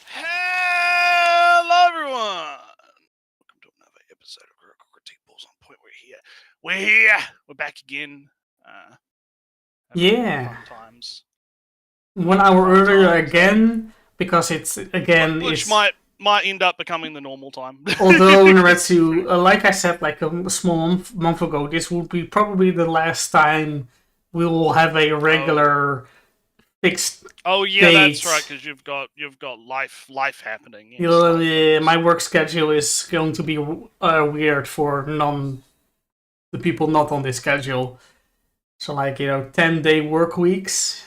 Hello, everyone. Welcome to another episode of Critique Balls on Point. We're here. We're back again. Yeah, Fun times. 1 hour earlier times. again, because it's Which it's might end up becoming the normal time. although Naretsu, like I said, like a small month ago, this will be probably the last time we will have a regular fixed Oh yeah, date. that's right. Because you've got life happening. You know, my work schedule is going to be weird for the people not on this schedule. So like 10-day work weeks.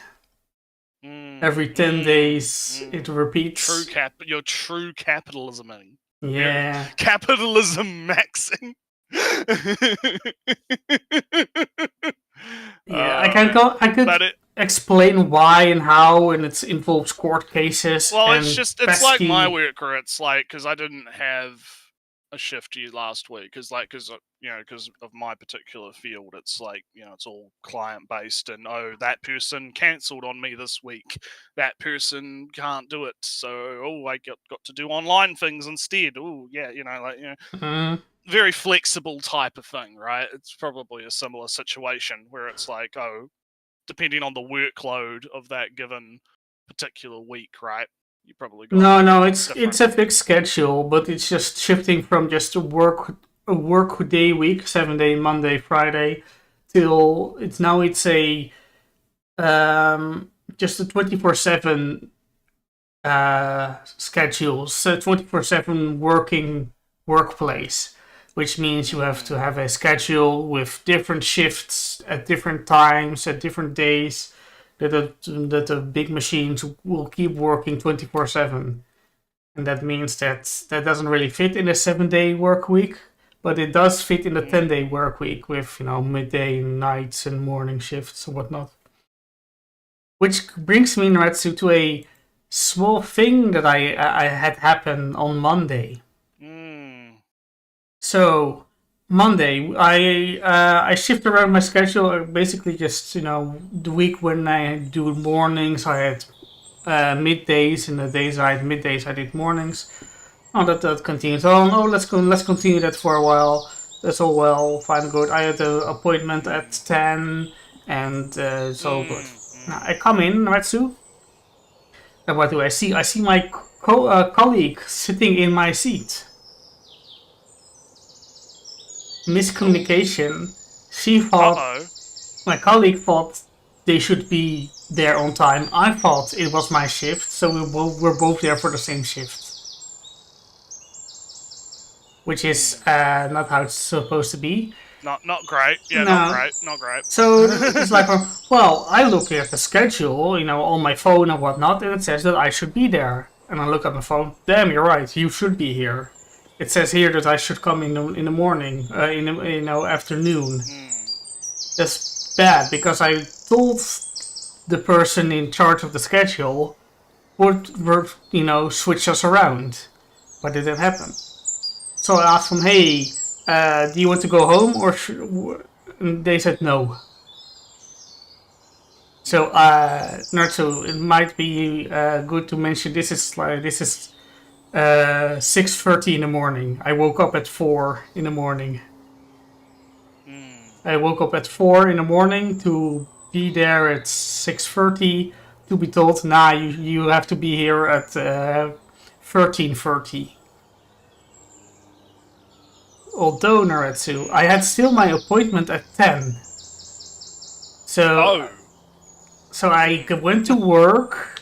Every 10 days it repeats. Your true capitalisming. Yeah. Capitalism maxing. I could explain why and how, and it involves court cases. Well, and it's like my work where it's like, because I didn't have a shift last week, because of my particular field, it's like, it's all client based, and that person cancelled on me this week, that person can't do it, so I got to do online things instead. Very flexible type of thing, right? It's probably a similar situation where it's like, depending on the workload of that given particular week, right? You probably got no, it's a fixed schedule, but it's just shifting from just a work day week, 7-day Monday, Friday, till it's a just a 24/7 schedule, so 24/7 working workplace, which means you have to have a schedule with different shifts at different times, at different days, that the big machines will keep working 24/7. And that means that doesn't really fit in a 7-day work week, but it does fit in the 10-day work week with, midday, nights, and morning shifts and whatnot. Which brings me, Naretsu, to a small thing that I had happen on Monday. So Monday, I shift around my schedule. Basically, just the week when I do mornings, I had middays, and the days I had middays, I did mornings. Oh, that continues on. Oh, let's continue that for a while. That's all well, fine, good. I had an appointment at 10, and it's all good. Now I come in, Natsu. And what do I see? I see my colleague sitting in my seat. Miscommunication. She thought, my colleague thought they should be there on time. I thought it was my shift, so we're both there for the same shift. Which is not how it's supposed to be. Not great. Yeah, no. Not great. So it's like, well, I look at the schedule, on my phone and whatnot, and it says that I should be there. And I look at my phone. Damn, you're right. You should be here. It says here that I should come in the morning, in the afternoon. That's bad, because I told the person in charge of the schedule would switch us around, but it didn't happen. So I asked them, hey, do you want to go home, or and they said no. So Naruto, it might be good to mention this is 6:30 in the morning. I woke up at 4 in the morning. I woke up at 4 in the morning to be there at 6:30 to be told, nah, you have to be here at 13:30. Although, Naretsu, I had still my appointment at 10. So I went to work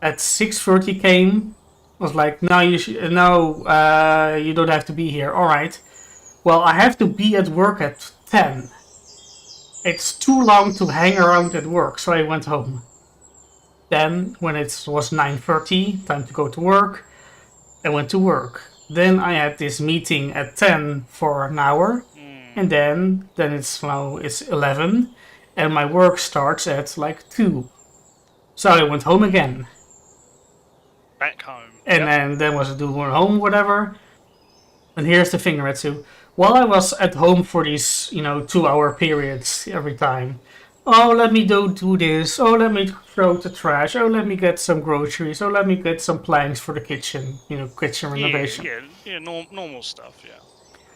at 6:30 came. Was like, no, you don't have to be here. All right. Well, I have to be at work at 10. It's too long to hang around at work, so I went home. Then, when it was 9:30, time to go to work, I went to work. Then I had this meeting at 10 for an hour, and then it's 11, and my work starts at like 2. So I went home again. Back home. And then was doing home, whatever. And here's the thing, Retsu. While I was at home for these, 2-hour periods every time, Oh, let me do this. Oh, let me throw the trash. Oh, let me get some groceries. Oh, let me get some planks for the kitchen. Kitchen Yeah, renovation. yeah, normal stuff. Yeah.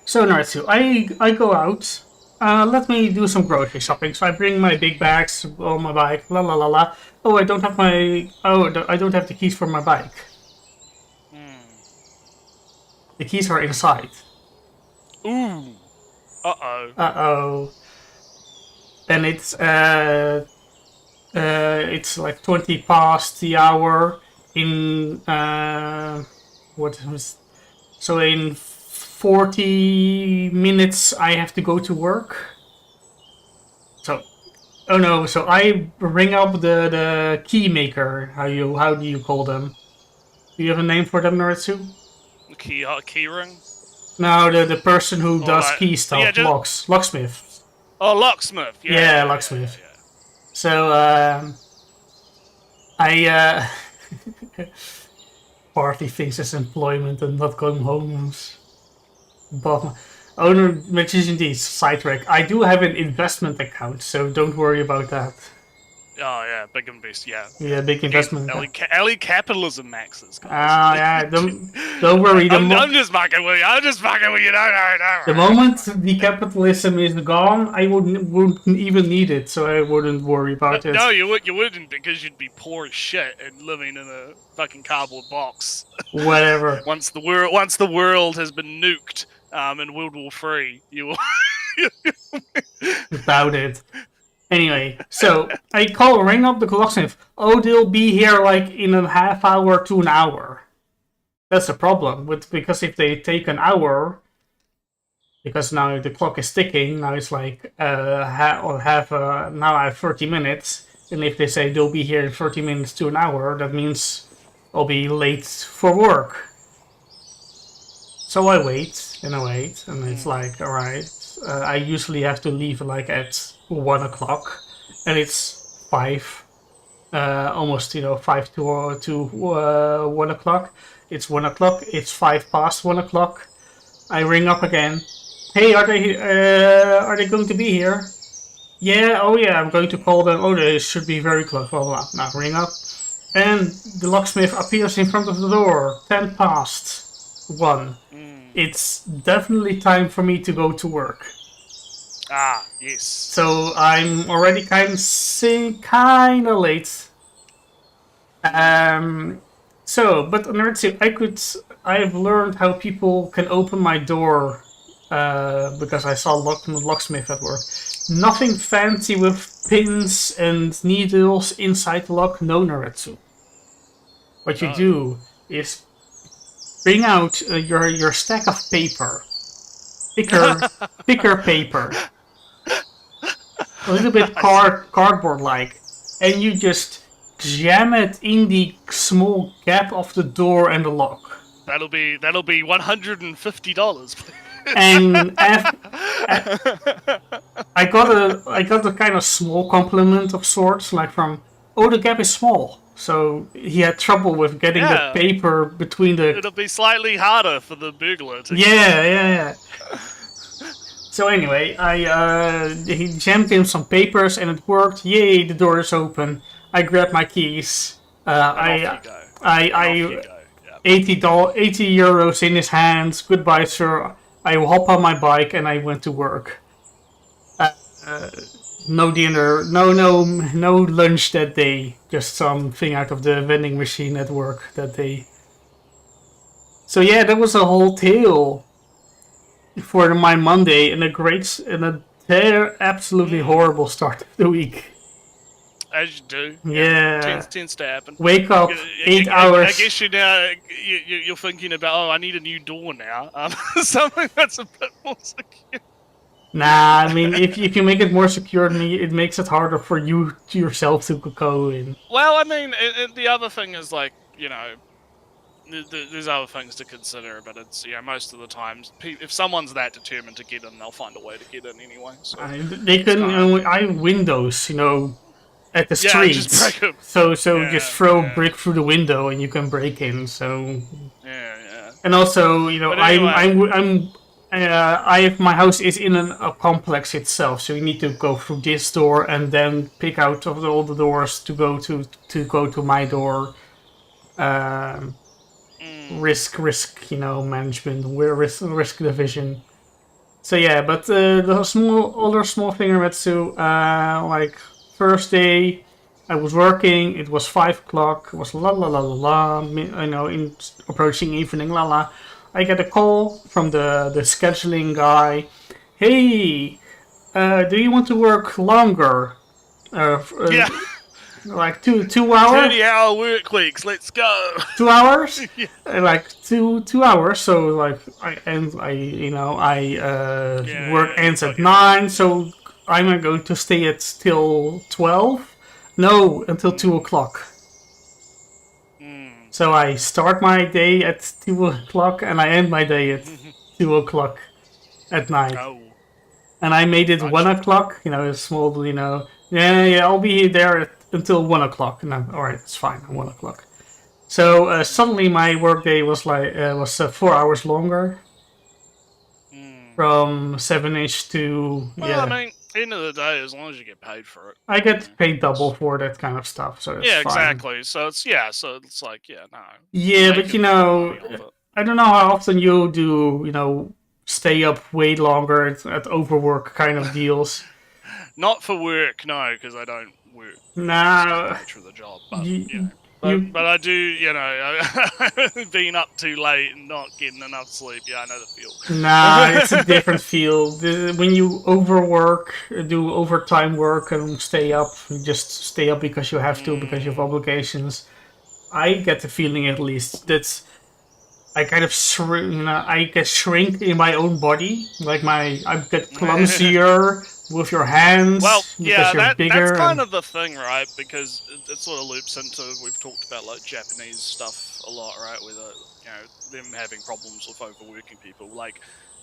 So, Naruto, I go out. Let me do some grocery shopping. So I bring my big bags on my bike. La la la la. Oh, I don't have my. Oh, I don't have the keys for my bike. Mm. The keys are inside. Ooh. Uh oh. Uh-oh. And it's like 20 past the hour in what was so in 40 minutes I have to go to work. So oh no, so I ring up the key maker. How do you call them? Do you have a name for them, Naritsu? Key ring. No, the person who Or does like key yeah, stuff, just locksmith. locksmith. Yeah, Yeah, yeah, yeah, locksmith. yeah, So I partly thinks it's employment and not going home. But owner mentions indeed sidetrack. I do have an investment account, so don't worry about that. yeah. Oh yeah, big invest. Yeah, Yeah, yeah. big Again, investment account. LE capitalism maxes, guys. Ah, yeah. Don't worry. I'm just fucking with you. I'm just fucking with you. No, no, no. The moment the capitalism is gone, I wouldn't even need it, so I wouldn't worry No, about no, it. you wouldn't because you'd be poor as shit and living in a fucking cardboard box. Whatever. Once the world has been nuked, in World War III, you will. Doubt it. Anyway, so I ring up the locksmith. Oh, they'll be here like in a half hour to an hour. That's a problem because if they take an hour, because now the clock is ticking. Now it's like now I have 30 minutes, and if they say they'll be here in 30 minutes to an hour, that means I'll be late for work. So I wait and I wait, and it's like, all right. I usually have to leave like at 1 o'clock, and it's 5, almost 1 o'clock. It's 1 o'clock. It's 5 past 1 o'clock. I ring up again. Hey, are they going to be here? Yeah, oh yeah, I'm going to call them. Oh, they should be very close. Blah blah. Now ring up, and the locksmith appears in front of the door. 10 past 1. Mm. It's definitely time for me to go to work. Ah, yes. So I'm already kind of late. But another tip, I've learned how people can open my door because I saw locksmith at work. Nothing fancy with pins and needles inside the lock, no Naretsu. What you No. do is bring out your stack of paper, thicker paper, a little bit cardboard like, and you just jam it in the small gap of the door and the lock. That'll be $150. And I got a kind of small compliment of sorts, like from, oh, the gap is small. So he had trouble with getting the Yeah. paper between the. It'll be slightly harder for the burglar to. Yeah. So anyway, he jammed in some papers and it worked. Yay, the door is open. I grabbed my keys. And off you go. And off you go. Yeah. 80 euros in his hands. Goodbye, sir. I hop on my bike and I went to work. No dinner, no lunch that day. Just something out of the vending machine at work that day. So yeah, that was a whole tale for my Monday and a absolutely horrible start of the week. As you do. Yeah. Tends to happen. Wake up, 8 hours. I guess you're thinking about, oh, I need a new door now. Something that's a bit more secure. Nah, I mean, if you make it more secure, it makes it harder for you to yourself to go in. Well, I mean, the other thing is like, there's other things to consider, but it's most of the times if someone's that determined to get in, they'll find a way to get in anyway. So they can. I have windows, at the street. Just break them. So just throw a brick through the window and you can break in. So yeah. and also, But anyway. I'm My house is in a complex itself, so you need to go through this door and then pick out of all the doors to go to my door. Um, Mm. risk, management, risk division. So yeah, but the other small thing I read too, like first day, I was working. It was 5 o'clock. It was la la la la la. In approaching evening, la la. I get a call from the scheduling guy. Hey, do you want to work longer? Yeah, Like 2 hours? 30-hour work weeks. Let's go. 2 hours? Yeah. Like 2 hours. So like I work Yeah, you ends got at your own. 9. Yeah. So I'm going to stay at till 12. No, until two Mm. o'clock. Mm. So I start my day at 2 o'clock and I end my day at 2 o'clock at night. Oh, And I made it night shift. 1 o'clock. A small. Yeah, I'll be there until 1 o'clock. And I'm all right. It's fine. 1 o'clock. So suddenly Mm. my workday was 4 hours longer, Mm. from 7ish to Well, I yeah. mean, end of the day, as long as you get paid for it, I you know, get paid double it's for that kind of stuff, so it's yeah, fine. exactly. So it's yeah, so it's like yeah, no, you're Yeah, but making good money off it. I don't know how often you do stay up way longer at overwork kind of deals. Not for work, no, because I don't work. Just because of the Nah, nature of the job. But you but you but I do, being up too late and not getting enough sleep. Yeah, I know the feel. Nah, it's a different field. When you overwork, do overtime work, and just stay up because you have to, because you have Mm. obligations. I get the feeling, at least, that I kind of I get shrink in my own body. Like I get clumsier with your Well, hands because yeah, you're that's bigger kind and of the thing, right? Because it sort of loops into we've talked about like Japanese stuff a lot, right? With them having problems with overworking people. Like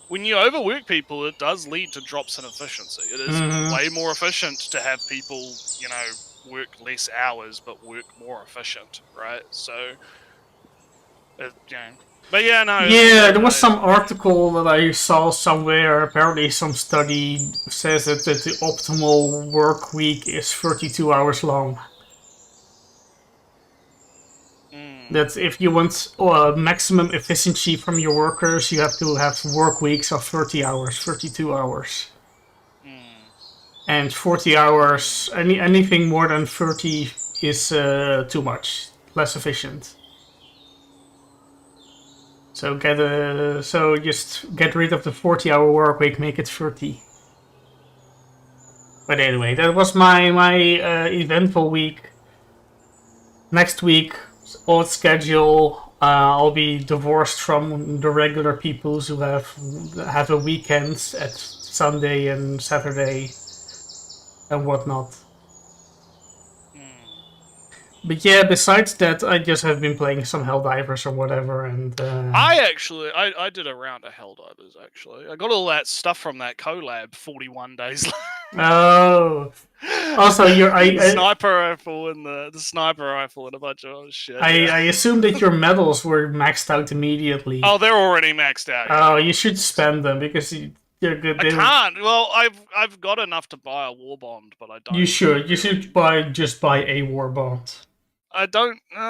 when you overwork people, it does lead to drops in efficiency. It is mhm. way more efficient to have people, work less hours but work more efficient, right? So, but yeah, no, at the end of Yeah, the there was day, some article that I saw somewhere. Apparently, some study says that the optimal work week is 32 hours long. mm, That if you want maximum efficiency from your workers, you have to have work weeks of 30 hours, 32 hours. mm, And 40 mm, hours, anything more than 30 is too much, less efficient. So just get rid of the 40-hour work week, make it 30. But anyway, that was my eventful week. Next week, old schedule. I'll be divorced from the regular peoples who have a weekend at Sunday and Saturday and whatnot. mm. But yeah, besides that, I just have been playing some Helldivers or whatever, and I did a round of Helldivers actually. I got all that stuff from that collab 41 days oh, also the sniper rifle and the sniper rifle and a bunch of other shit, yeah. I assume that your medals were maxed out immediately. Oh, they're already maxed out, yeah, Oh, they're you already should maxed. spend them because you're good. I can't. Well, I've got enough to buy a war bond, but I You don't should. You should really. buy a war bond. I don't, but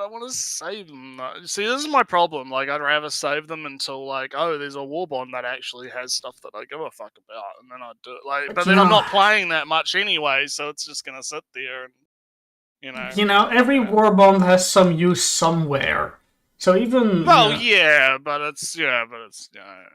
I want to save them. See, this is my problem. Like, I'd rather save them until like, oh, there's a war bond that actually has stuff that I give a fuck about, and then I'd do it. Like, But but then I'm not playing that much anyway, so it's just gonna sit there, and I don't every know. war bond has some use somewhere. So even Well, yeah, but it's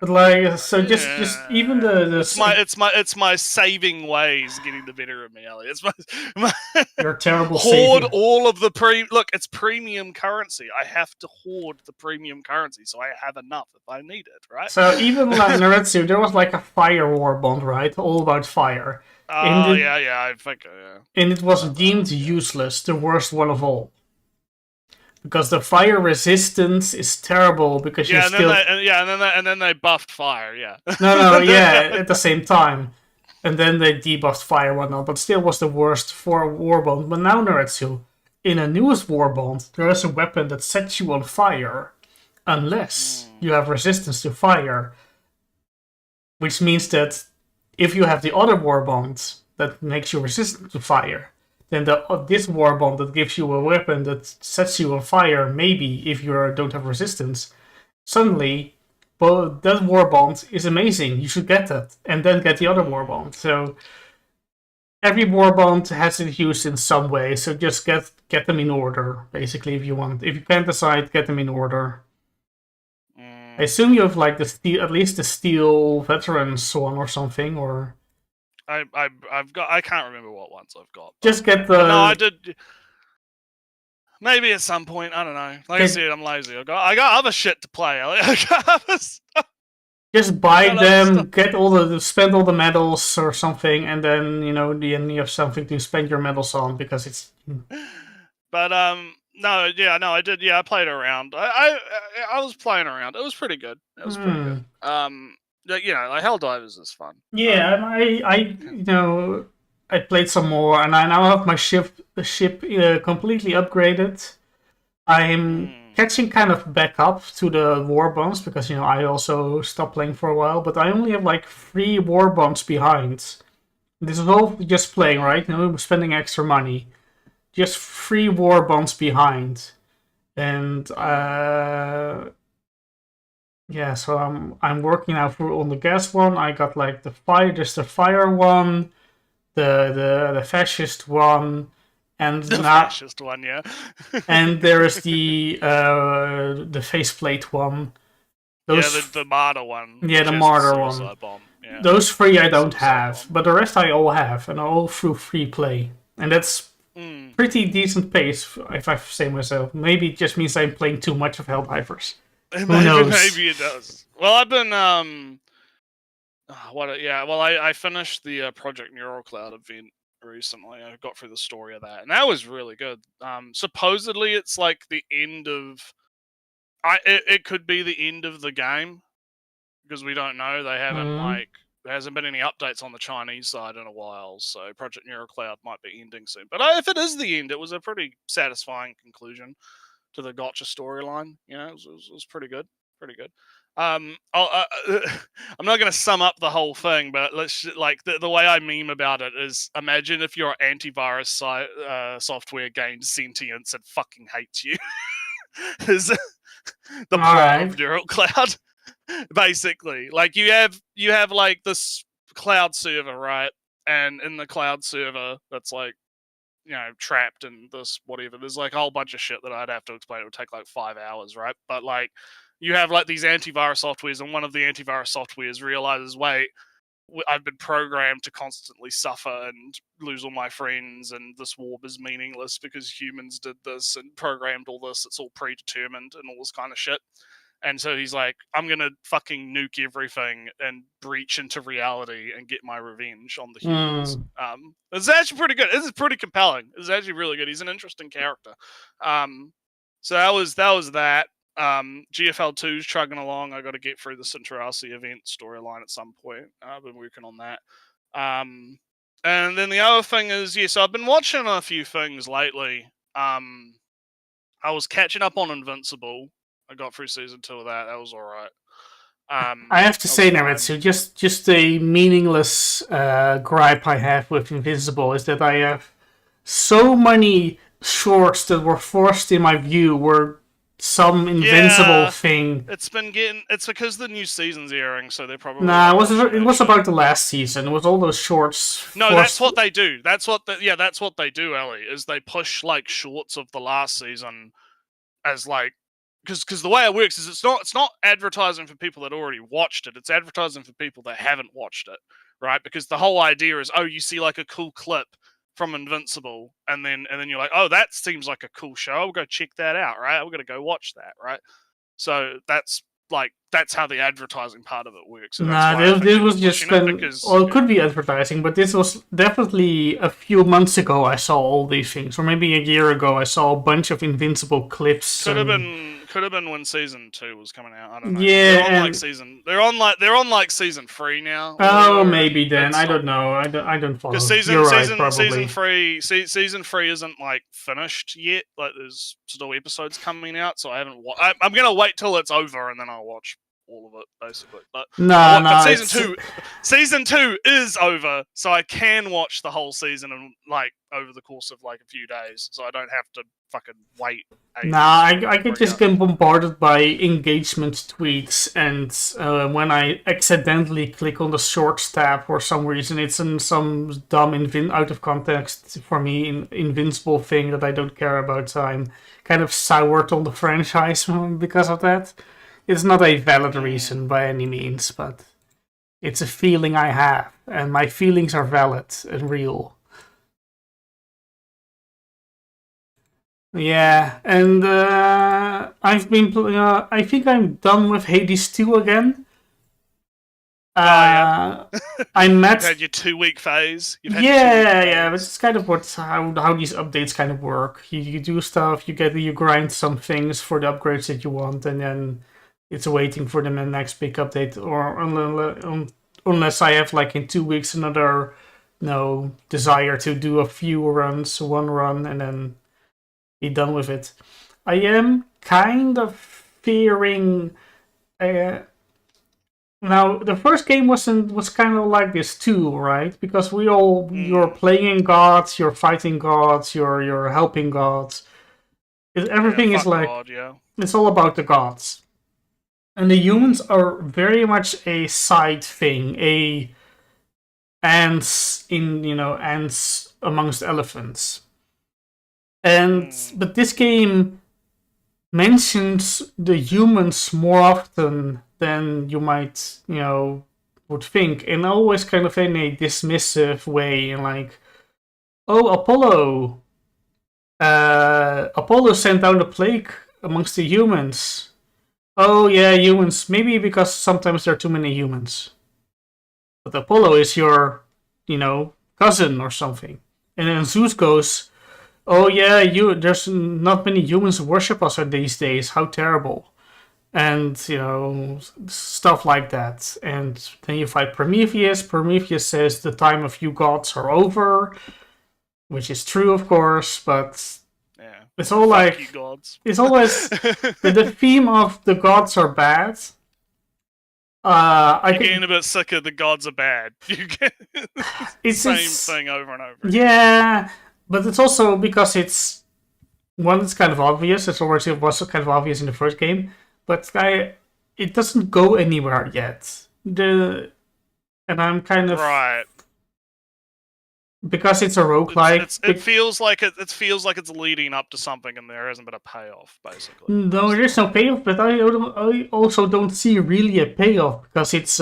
but like so just even yeah. It's my the it's my it's my saving ways getting the better of me, Ellie. It's my your terrible hoard saving. all of the look. It's premium currency. I have to hoard the premium currency so I have enough if I need it. Right? So even like Naretsu, there was like a fire war bond, right? All about fire. And Oh it, yeah. I think yeah. and it Heard was about that. deemed Yeah. useless, the worst one of all. Because the fire resistance is terrible because you Yeah, and then still they buffed fire. Yeah. no, yeah, at the same time. And then they debuffed fire and whatnot, but still was the worst for Warbond. But now Naretsu, in a newest Warbond, there is a weapon that sets you on fire. unless Mm. you have resistance to fire, which means that if you have the other war bond that makes you resistant to fire, then this war bond that gives you a weapon that sets you on fire, maybe if you don't have resistance, suddenly, well, that war bond is amazing. You should get that, and then get the other war Mm. bond. So every war bond has its use in some way. So just get them in order, basically, if you want. If you can't decide, get them in order. I Mm. assume you have like the steel, at least the steel veterans one or something, or I've got. I can't remember what ones I've got, just get but no, I the did. Maybe at some point, I don't know. Like I get said, I'm lazy. I got other shit to play. I got other stuff. just I buy got other stuff. them, get all the spend all the medals or something, and then then you have something to spend your medals on because it's. But no, yeah, no, I did. Yeah, I played around. I was playing around. It was pretty good. It was pretty good. Hmm. Like, like Helldivers is fun. Yeah, and I played some more, and I now have my ship completely upgraded. I'm Mm. catching kind of back up to the war bonds because I also stopped playing for a while, but I only have like 3 war bonds behind. This is all just playing, right? Spending extra money. Just 3 war bonds behind, and Mm. yeah. So I'm working now on the gas one. I got like there's the fire one, the fascist one, and The now fascist one, yeah. and there is the faceplate one. Yeah, Those, the martyr one, yeah, which the has the martyr one. suicide bomb. Yeah, Those 3 I the don't suicide have, bomb. but the rest I all have, and all through free play, and that's Mm. pretty decent pace if I say myself. Maybe it just means I'm playing too much of Helldivers. Who Maybe knows? maybe it does. Well, I've been what? Yeah. Well, I finished the Project Neural Cloud event recently. I got through the story of that, and that was really good. Supposedly it's like the end of. It could be the end of the game because we don't know. They haven't Mm. there hasn't been any updates on the Chinese side in a while, so Project Neural Cloud might be ending soon. But if it is the end, it was a pretty satisfying conclusion to the gotcha storyline. It was pretty good, pretty good. I'm not going to sum up the whole thing, but like the way I meme about it is: imagine if your antivirus software gained sentience and fucking hates you. Is the All plot right. of Neural Cloud? Basically, like you have like this cloud server, right? And in the cloud server, that's like trapped in this whatever. There's like a whole bunch of shit that I'd have to explain. It would take like 5 hours, right? But like you have like these antivirus softwares, and one of the antivirus softwares realizes, wait, I've been programmed to constantly suffer and lose all my friends, and this warp is meaningless because humans did this and programmed all this. It's all predetermined and all this kind of shit. And so he's like, I'm gonna fucking nuke everything and breach into reality and get my revenge on the humans. Mm. It's actually pretty good. This is pretty compelling. It's actually really good. He's an interesting character. So that was that. GFL 2's chugging along. I got to get through the Centrasi event storyline at some point. I've been working on that. And then the other thing is, yes, I've been watching a few things lately. I was catching up on Invincible. I got through season 2 of that. That was all right. I have to That was say, fine. Namitsu, just a meaningless gripe I have with Invincible is that I have so many shorts that were forced in my view were some Invincible Yeah, thing. it's been getting. It's because the new season's airing, so they're probably Nah, like, oh shit, it oh was shit. about the last season. It was all those shorts No, that's forced. what they do. That's what they do, Ellie. Is they push like shorts of the last season as like because the way it works is it's not advertising for people that already watched it. It's advertising for people that haven't watched it, right? Because the whole idea is, oh, you see like a cool clip from Invincible, and then you're like, oh, that seems like a cool show. I'll go check that out, right? We're gonna go watch that, right? So that's how the advertising part of it works. So that's Nah, why I think this they're was just just pushing it when. because Well, it could be advertising, but this was definitely a few months ago I saw all these things. Or maybe a year ago I saw a bunch of Invincible clips could have and. been could have been when season 2 was coming out. I don't know. Yeah, They're on like season 3 now. Or oh, whatever, maybe then. I not, don't know. I don't because follow. You're right, season probably. 3 season 3 isn't like finished yet. Like there's still episodes coming out, so I haven't. I'm gonna wait till it's over and then I'll watch all of it basically. But No, season 2 is over, so I can watch the whole season and like over the course of like a few days, so I don't have to fucking wait. I could just get bombarded by engagement tweets, and when I accidentally click on the shorts tab for some reason, it's in some dumb out of context for me invincible thing that I don't care about. So I'm kind of soured on the franchise because of that. It's not a valid reason by any means, but it's a feeling I have, and my feelings are valid and real. Yeah, and I've been. I think I'm done with Hades 2 again. Yeah. I met. You've had your 2-week phase. Yeah, but it's kind of how these updates kind of work. You do stuff, you grind some things for the upgrades that you want, and then it's waiting for the next big update. Or unless I have like in 2 weeks another desire to do a few runs, one run, and then be done with it. I am kind of fearing. Now the first game was kind of like this too, right? Because you're playing gods, you're fighting gods, you're helping gods. Everything is like God, yeah. It's all about the gods, and the humans are very much a side thing, ants amongst elephants. But this game mentions the humans more often than you might, would think, and always kind of in a dismissive way, like, oh, Apollo sent down the plague amongst the humans. Oh yeah, humans. Maybe because sometimes there are too many humans. But Apollo is your, cousin or something. And then Zeus goes, oh yeah, there's not many humans who worship us these days. How terrible. And, stuff like that. And then you fight Prometheus. Prometheus says the time of you gods are over. Which is true, of course, but yeah. It's all like you gods. It's always the theme of the gods are bad. You're getting a bit sick of the gods are bad. You get the same thing over and over. Yeah, but it's also because it's kind of obvious. It was kind of obvious in the first game, but it doesn't go anywhere yet. And I'm kind of right. Because it's a roguelike. It feels like it's leading up to something, and there hasn't been a payoff, basically. No, there's no payoff, but I also don't see really a payoff because it's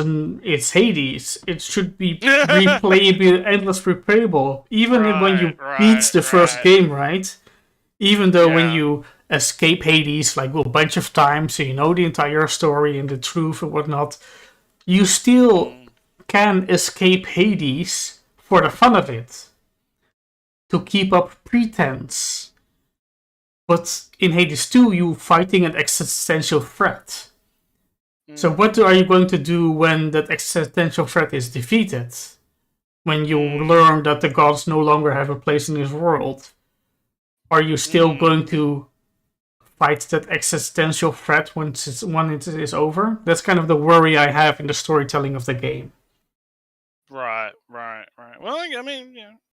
Hades. It should be replayable, endless replayable, even when you beat the first game, right? Even though when you escape Hades like a bunch of times, so you know the entire story and the truth and whatnot, you still can escape Hades for the fun of it, to keep up pretense. But in Hades 2, you're fighting an existential threat. So what are you going to do when that existential threat is defeated? When you learn that the gods no longer have a place in this world? Are you still going to fight that existential threat when it is over? That's kind of the worry I have in the storytelling of the game. Right. Well, I mean,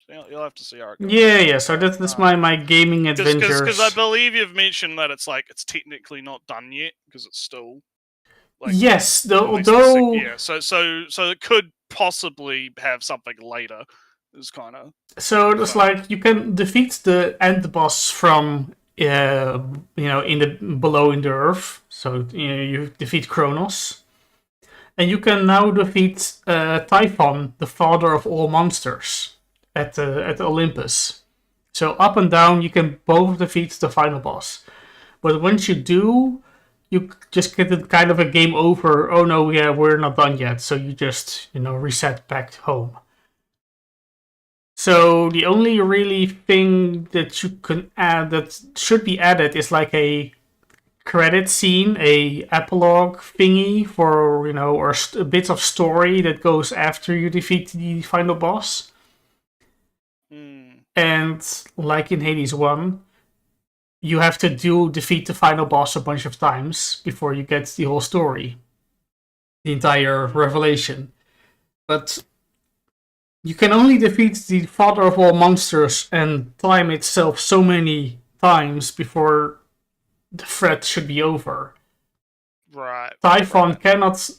you'll have to see how it goes. Yeah. So that's my gaming adventures. Because I believe you've mentioned that it's technically not done yet because it's still. Yes, although so it could possibly have something later. Is kind of. So it's like you can defeat the end boss from in the earth. So you defeat Kronos. And you can now defeat Typhon, the father of all monsters, at Olympus. So up and down, you can both defeat the final boss. But once you do, you just get kind of a game over. Oh no, we're not done yet. So you just reset back home. So the only really thing that you can add that should be added is like a credit scene, a epilogue thingy for or a bit of story that goes after you defeat the final boss. Mm. And like in Hades 1, you have to defeat the final boss a bunch of times before you get the whole story, the entire revelation. But you can only defeat the father of all monsters and time itself so many times before the threat should be over. Right. Typhon Right. cannot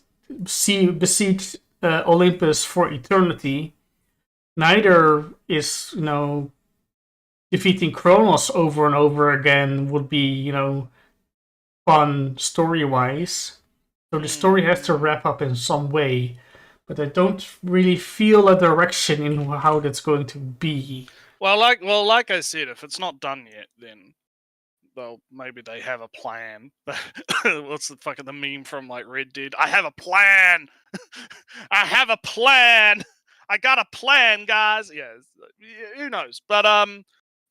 besiege Olympus for eternity. Neither is, defeating Kronos over and over again would be, fun story wise. So the story has to wrap up in some way. But I don't really feel a direction in how that's going to be. Well, like I said, if it's not done yet, then maybe they have a plan. What's the meme from like Red Dead? I have a plan. I have a plan. I got a plan, guys. Yeah, who knows? But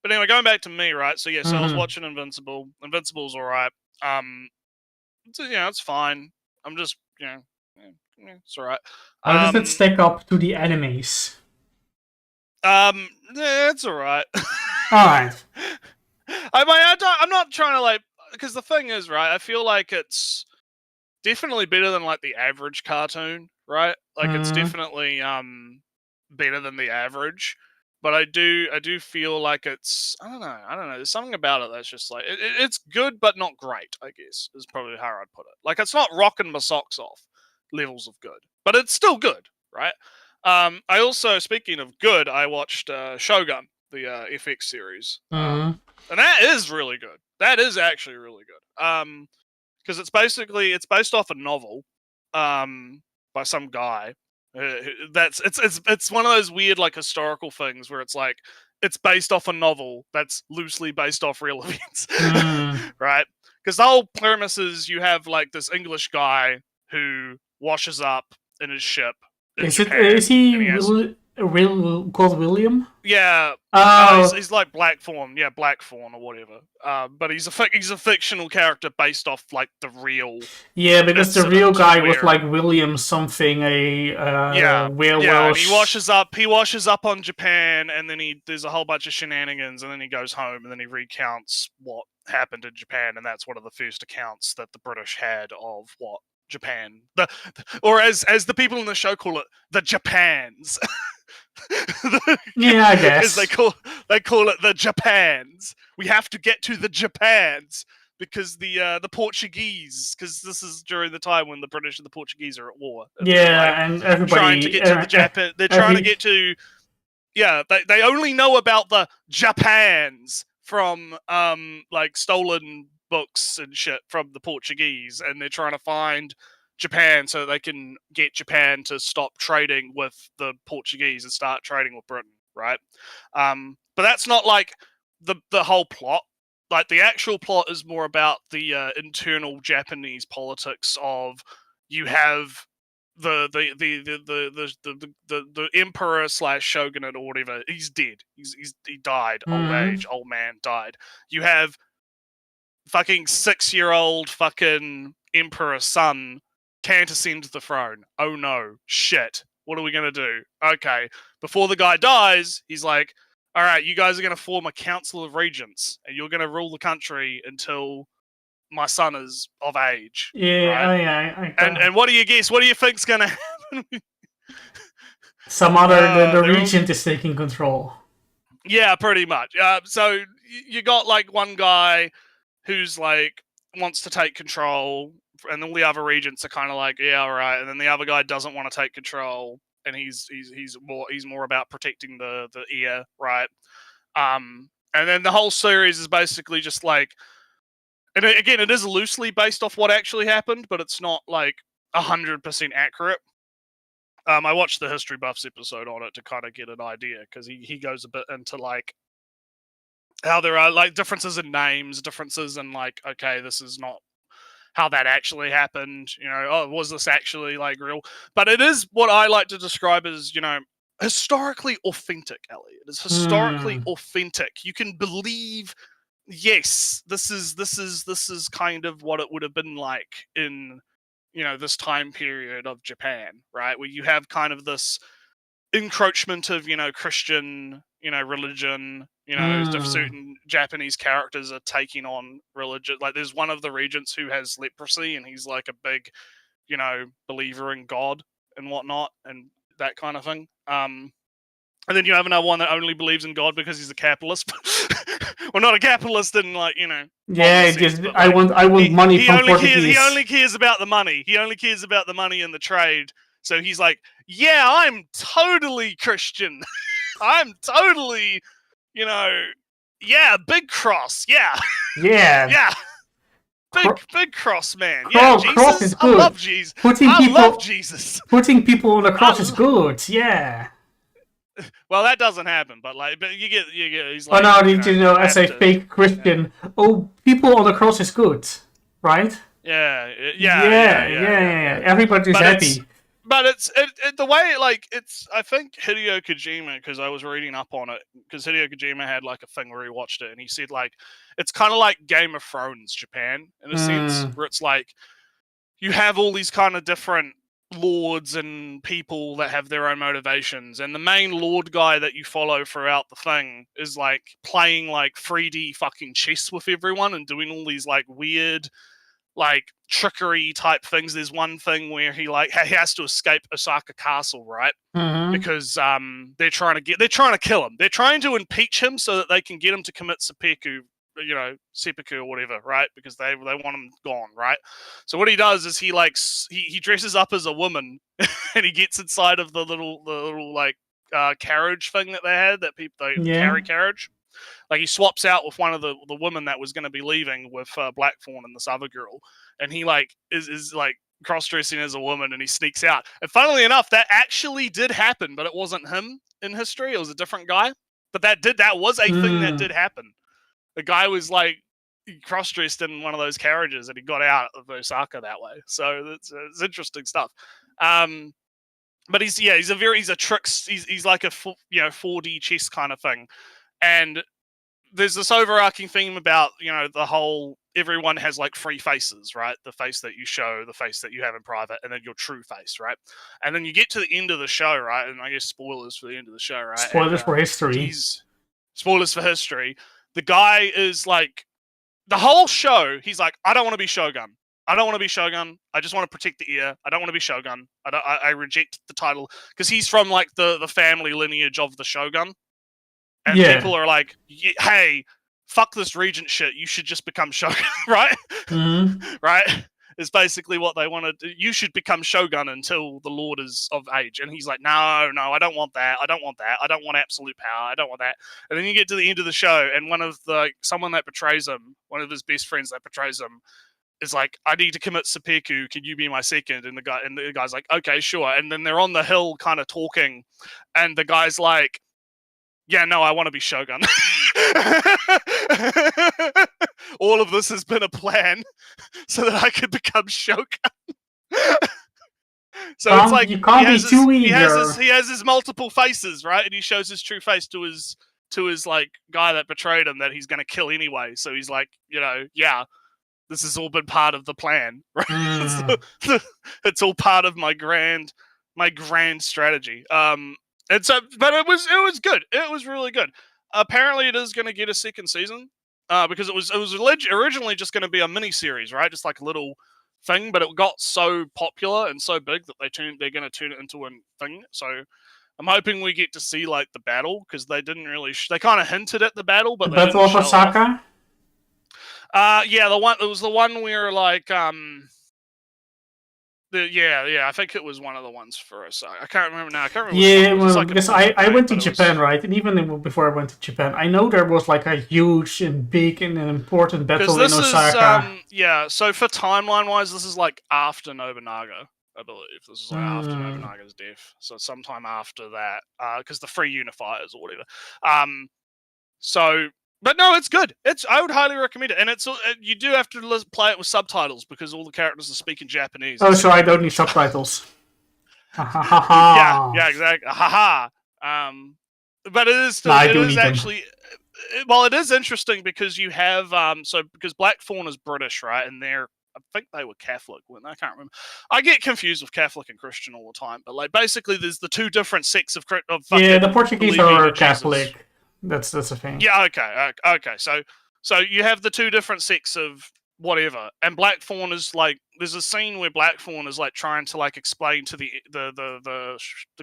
anyway, going back to me, right? So yeah, so I was watching Invincible. Invincible's all right. So, it's fine. I'm just, it's all right. How does it stack up to the animes? Yeah, it's all right. All right. I'm not trying to because the thing is, right? I feel like it's definitely better than like the average cartoon, right? Like it's definitely better than the average. But I do feel like it's I don't know. There's something about it that's just like it's good but not great. I guess is probably how I'd put it. Like it's not rocking my socks off levels of good, but it's still good, right? I also, speaking of good, I watched Shogun, the FX series, and that is really good. That is actually really good. Because it's based off a novel, by some guy. It's one of those weird like historical things where it's like it's based off a novel that's loosely based off real events, right? Because the whole premise is you have like this English guy who washes up in his ship in Japan. Is he and he has, called William? yeah, Oh, he's like Blackthorn, yeah, Blackthorn or whatever. But he's a fictional character based off like the real yeah, because the real incident guy was where like William something, yeah, and he Welsh. washes up on Japan, and then there's a whole bunch of shenanigans, and then he goes home, and then he recounts what happened in Japan, and that's one of the first accounts that the British had of what Japan, or as the people in the show call it, the Japans. Yeah, I As guess. they call it the Japans. We have to get to the Japans because the Portuguese, because this is during the time when the British and the Portuguese are at war. And they're like Yeah, and trying to everybody, get to the Japan. They're trying to get to they only know about the Japans from like stolen books and shit from the Portuguese, and they're trying to find Japan so they can get Japan to stop trading with the Portuguese and start trading with Britain, right? But that's not like the whole plot. Like the actual plot is more about the internal Japanese politics of you have the emperor slash shogunate or whatever. He's dead. He died. Old age. Old man died. You have fucking 6-year-old fucking emperor son can't ascend the throne. Oh no, shit. What are we gonna do? Okay, before the guy dies, he's like, all right, you guys are gonna form a council of regents, and you're gonna rule the country until my son is of age, yeah, right? oh yeah, And what do you guess? What do you think's gonna happen? some other the They're all regent is taking control. Yeah, pretty much. So you got like one guy who's like wants to take control, and all the other regents are kind of like, yeah, all right. And then the other guy doesn't want to take control, and he's more about protecting the heir, right? And then the whole series is basically just like, and again, it is loosely based off what actually happened, but it's not like 100% accurate. I watched the History Buffs episode on it to kind of get an idea because he goes a bit into like how there are like differences in names, differences in like, okay, this is not how that actually happened. Oh, was this actually like real? But it is what I like to describe as, historically authentic, Ellie. It is historically authentic. You can believe yes, this is kind of what it would have been like in, you know, this time period of Japan, right? Where you have kind of this encroachment of, you know, Christian, you know, religion, you know, Mm. certain Japanese characters are taking on religion. Like there's one of the regents who has leprosy and he's like a big, you know, believer in God and whatnot and that kind of thing. And then you have another one that only believes in God because he's a capitalist. Well, not a capitalist in like, you know, modern Yeah, sense, just but like I want money he from only cares Portuguese. about the money. He only cares about the money and the trade. So he's like, yeah, I'm totally Christian. I'm totally, you know, yeah, big cross. Yeah. Yeah, Yeah. cro- Big cross man. Yeah, cross Jesus. is good. Putting I love people Jesus. putting people on the cross is I good. Yeah. well, that doesn't happen, but like, but you get, he's Oh like, no, you you know, know, as a Baptist. fake Yeah, Christian, oh, people on the cross is good, right? Yeah. Everybody's But happy. the way like it's. I think Hideo Kojima, because I was reading up on it, because Hideo Kojima had like a thing where he watched it and he said like it's kind of like Game of Thrones Japan in a sense, Mm. where it's like you have all these kind of different lords and people that have their own motivations, and the main lord guy that you follow throughout the thing is like playing like 3D fucking chess with everyone and doing all these like weird like trickery type things. There's one thing where he has to escape Osaka Castle, right? Mm-hmm. Because they're trying to kill him. They're trying to impeach him so that they can get him to commit seppuku or whatever, right? Because they want him gone, right? So what he does is he dresses up as a woman and he gets inside of the little like carriage thing that they had, that people they Yeah. carry carriage. Like he swaps out with one of the women that was going to be leaving with Blackthorn and this other girl, and he like is like cross dressing as a woman, and he sneaks out. And funnily enough, that actually did happen, but it wasn't him in history; it was a different guy. But that was a thing that Mm. did happen. The guy was like cross dressed in one of those carriages, and he got out of Osaka that way. So it's interesting stuff. Um, but he's a tricks. He's like a 4D chess kind of thing, and there's this overarching theme about, you know, the whole everyone has like three faces, right? The face that you show, the face that you have in private, and then your true face, right? And then you get to the end of the show, right? And I guess spoilers for the end of the show, right? And Spoilers for history. he's spoilers for history. The guy is like the whole show. He's like, I don't want to be Shogun. I don't want to be Shogun. I just want to protect the ear. I don't want to be Shogun. I reject the title because he's from like the family lineage of the Shogun, and Yeah. people are like, "Hey, fuck this regent shit. You should just become shogun," right? Mm-hmm. Right? Is basically what they want to do. You should become shogun until the lord is of age. And he's like, no, I don't want that. I don't want that. I don't want absolute power. I don't want that. And then you get to the end of the show, and someone that betrays him, one of his best friends that betrays him, is like, I need to commit seppuku. Can you be my second? And the guy's like, okay, sure. And then they're on the hill, kind of talking, and the guy's like, yeah, no, I want to be Shogun. All of this has been a plan so that I could become Shogun. So it's like You can't be too eager. he has his multiple faces, right? And he shows his true face to his like guy that betrayed him that he's going to kill anyway. So he's like, yeah, this has all been part of the plan, right? Mm. It's all part of my grand strategy. And so, but it was good. It was really good. Apparently, it is going to get a second season, because it was originally just going to be a mini series, right? Just like a little thing, but it got so popular and so big that they're going to turn it into a thing. So I'm hoping we get to see like the battle, because they didn't really they kind of hinted at the battle, but The they Battle didn't of show it off. Osaka? Yeah, it was the one where like I think it was one of the ones for us. I can't remember now. I can't remember which one Yeah, it was. It's well, like an because important I date, went to but it Japan, was right? And even before I went to Japan, I know there was like a huge and big and an important because battle in this is Osaka. So for timeline wise, this is like after Nobunaga. I believe this is like after Mm. Nobunaga's death, so sometime after that, because the Free Unifiers or whatever. Um, so, but no, it's good. I would highly recommend it, and you do have to play it with subtitles because all the characters are speaking Japanese. Oh, It's so I super don't need interesting. subtitles. Ha ha ha Yeah, ha. exactly. Haha. But No, I it do is need them. actually well, it is interesting because you have because Black Fawn is British, right? And I think they were Catholic, weren't they? I can't remember. I get confused with Catholic and Christian all the time, but like basically, there's the two different sects of Yeah, the fucking Portuguese believing are in Jesus. Catholic. That's a thing. Yeah, okay. So you have the two different sects of whatever, and Blackthorn is like, there's a scene where Blackthorn is like trying to like explain to the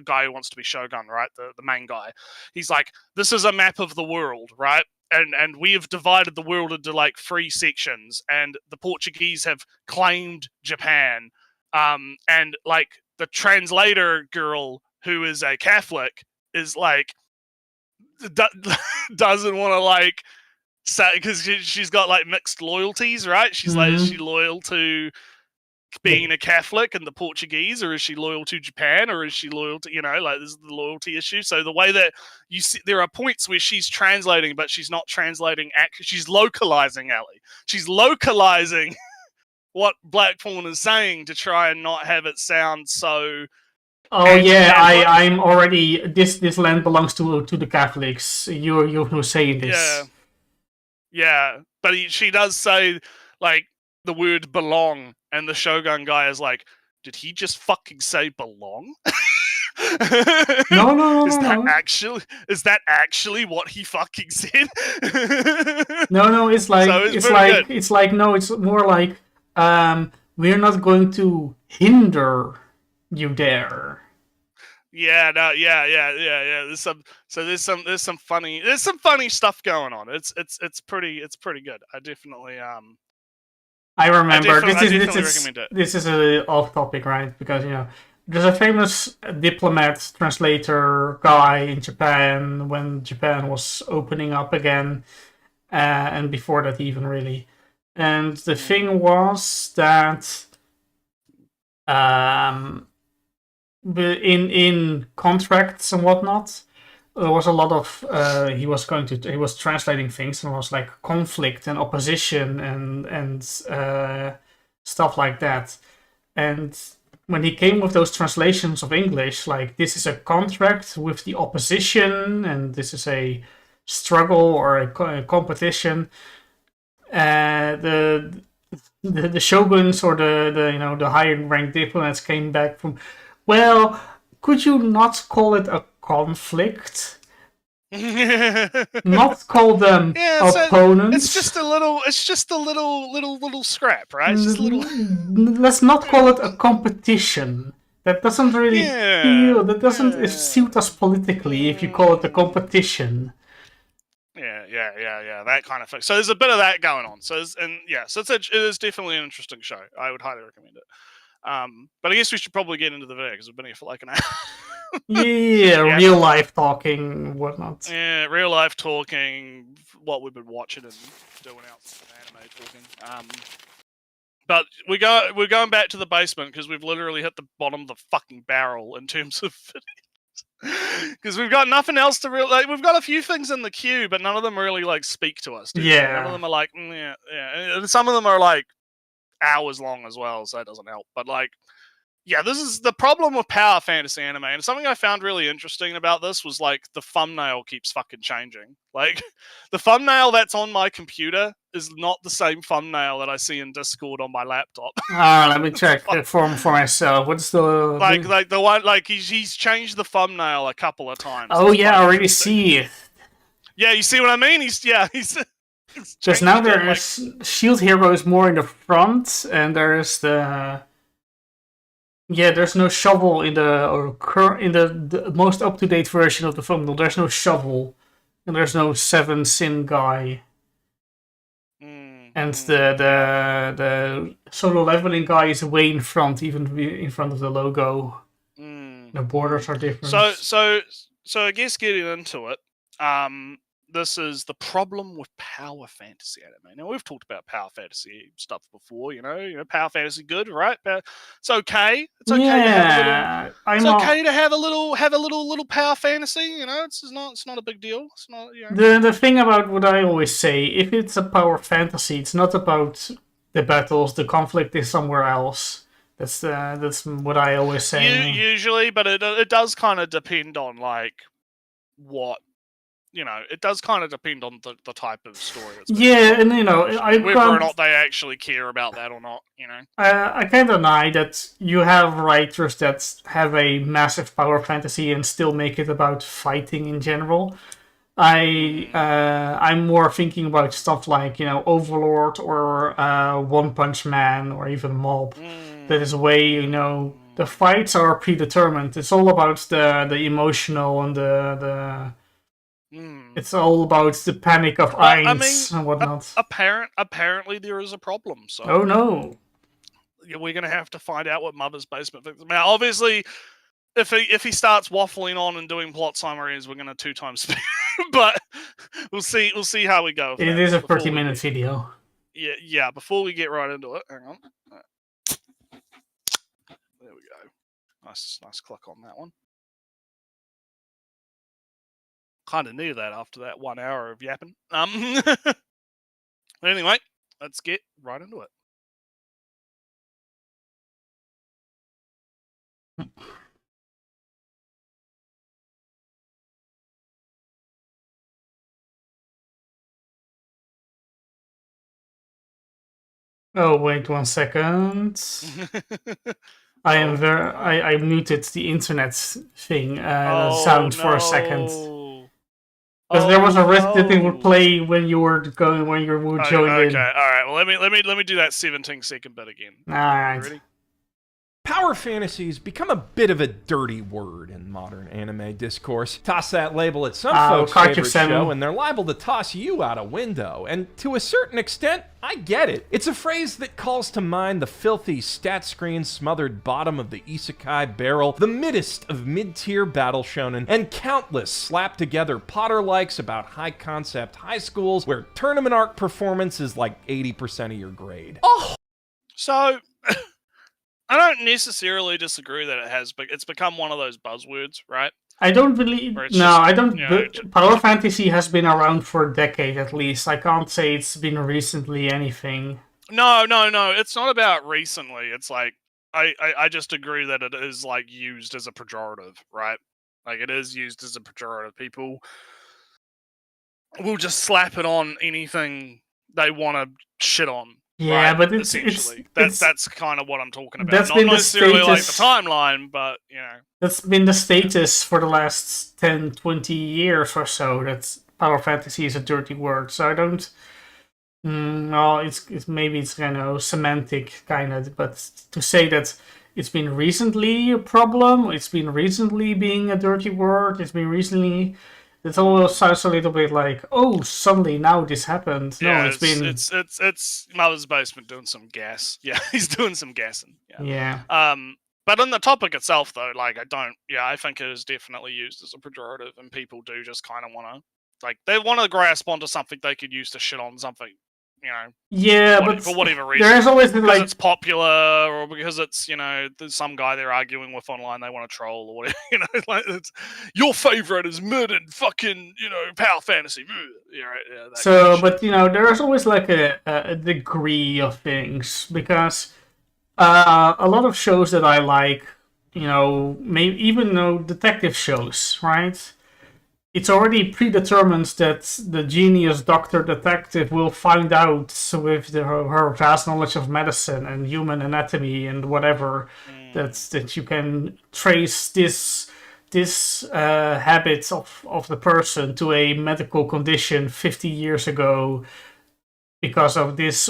guy who wants to be Shogun, right? The main guy. He's like, this is a map of the world, right? And we have divided the world into like three sections, and the Portuguese have claimed Japan, and like the translator girl who is a Catholic is like doesn't want to like say, because she's got like mixed loyalties, right? She's like, is she Mm-hmm. loyal to being a Catholic and the Portuguese, or is she loyal to Japan, or is she loyal to, like, this is the loyalty issue. So the way that you see, there are points where she's translating, but she's not translating. She's localizing, Ellie. She's localizing what Blackthorn is saying to try and not have it sound so Oh yeah, anti-Catholic. I'm already this land belongs to the Catholics. You're no say in Yeah, this. yeah, but she does say like the word belong, and the Shogun guy is like, did he just fucking say belong? No, no, no, is no, that no, actually is that actually what he fucking said? no, no. It's So like it's pretty good. no. It's more like we're not going to hinder you there. Yeah, no, yeah. There's some funny stuff going on. It's pretty good. I remember I definitely recommend it. this is a off topic, right? Because there's a famous diplomat translator guy in Japan when Japan was opening up again, and before that even really. And the thing was that um, in contracts and whatnot, there was a lot of he was translating things and was like conflict and opposition and stuff like that. And when he came with those translations of English, like this is a contract with the opposition and this is a struggle or a competition, the the shoguns or the higher ranked diplomats came back from, well, could you not call it a conflict? Yeah, Not call them so it's opponents. just a little, little scrap, right? It's just a little. Let's not call it a competition. That doesn't really Yeah, that doesn't yeah. suit us politically if you call it a competition. Yeah. That kind of thing. So there's a bit of that going on. So it is definitely an interesting show. I would highly recommend it. But I guess we should probably get into the video because we've been here for like an hour. Yeah, Yeah, real life talking, whatnot. yeah, real life talking, what we've been watching and doing outside of anime talking. But we're going back to the basement because we've literally hit the bottom of the fucking barrel in terms of because we've got nothing else to really like. We've got a few things in the queue, but none of them really like speak to us, do they? None of Yeah. them are like, yeah. And some of them are like hours long as well, so that doesn't help. But like, yeah, this is the problem with power fantasy anime. And something I found really interesting about this was like the thumbnail keeps fucking changing. Like the thumbnail that's on my computer is not the same thumbnail that I see in Discord on my laptop. Let me check for myself. What's like the one, like he's changed the thumbnail a couple of times. Oh It's yeah, quite I already interesting. see it. Yeah, you see what I mean? He's Because now changed it. Like, there's Shield Hero is more in the front, and there's there's no shovel in the most up to date version of the thumbnail. There's no shovel, and there's no Seven Sin guy, and the solo leveling guy is way in front, even in front of the logo. The borders are different. So I guess getting into it, this is the problem with power fantasy anime. Now we've talked about power fantasy stuff before, power fantasy good, right? It's okay. It's okay to have a little. Yeah, It's okay to have a little power fantasy. It's not a big deal. It's not. The thing about what I always say, if it's a power fantasy, it's not about the battles. The conflict is somewhere else. That's what I always say. Usually, but it does kind of depend on like what it does kind of depend on the type of story that's being Yeah, told, and whether or not they actually care about that or not. I can't deny that you have writers that have a massive power fantasy and still make it about fighting in general. I'm more thinking about stuff like Overlord or One Punch Man or even Mob. That is way the fights are predetermined. It's all about the emotional and the it's all about the panic of But I mean, Ainz and whatnot. apparently there is a problem. So Oh no. we're gonna have to find out what Mother's Basement thinks. Now, obviously, if he starts waffling on and doing plot summaries, we're gonna 2 times speed. But we'll see how we go. It is a 30-minute video. Yeah. Before we get right into it, hang on. There we go. Nice click on that one. Kind of needed that after that 1 hour of yapping. Anyway, let's get right into it. Oh wait 1 second. I muted the internet thing sound for a second. Because there was a risk that it would play when you were joined in. Okay, all right. Well, let me do that 17-second bit again. All right. Ready? Power fantasies become a bit of a dirty word in modern anime discourse. Toss that label at some folks' favorite show, and they're liable to toss you out a window. And to a certain extent, I get it. It's a phrase that calls to mind the filthy, stat screen smothered bottom of the isekai barrel, the middest of mid-tier battle shonen, and countless slapped-together Potter-likes about high-concept high schools where tournament arc performance is like 80% of your grade. Oh! So... I don't necessarily disagree that it's become one of those buzzwords, right? I don't believe. No, I don't. Power fantasy has been around for a decade at least. I can't say it's been recently anything. No. It's not about recently. It's like I just agree that it is like used as a pejorative, right? Like it is used as a pejorative. People will just slap it on anything they want to shit on. Yeah, right? But that's kind of what I'm talking about. That's not necessarily like the timeline, but that's been the status for the last 10, 20 years or so. That power fantasy is a dirty word. So I don't. Well, it's maybe it's semantic kind of, but to say that it's been recently a problem, it's been recently being a dirty word, it's been recently. It almost sounds a little bit like, oh, suddenly now this happened. Yeah, no, it's Mother's Basement doing some gas. Yeah, he's doing some gassing. Yeah. But on the topic itself, though, like I think it is definitely used as a pejorative, and people do just kind of want to, they want to grasp onto something they could use to shit on something. Yeah, but for whatever reason, there's always because it's popular, or because it's there's some guy they're arguing with online they want to troll or whatever. Like it's, your favorite is murdered fucking power fantasy. Yeah, right. Yeah. So, but there's always like a degree of things because a lot of shows that I like, maybe even detective shows, right? It's already predetermined that the genius doctor detective will find out with her vast knowledge of medicine and human anatomy and whatever that you can trace this habit of the person to a medical condition 50 years ago because of this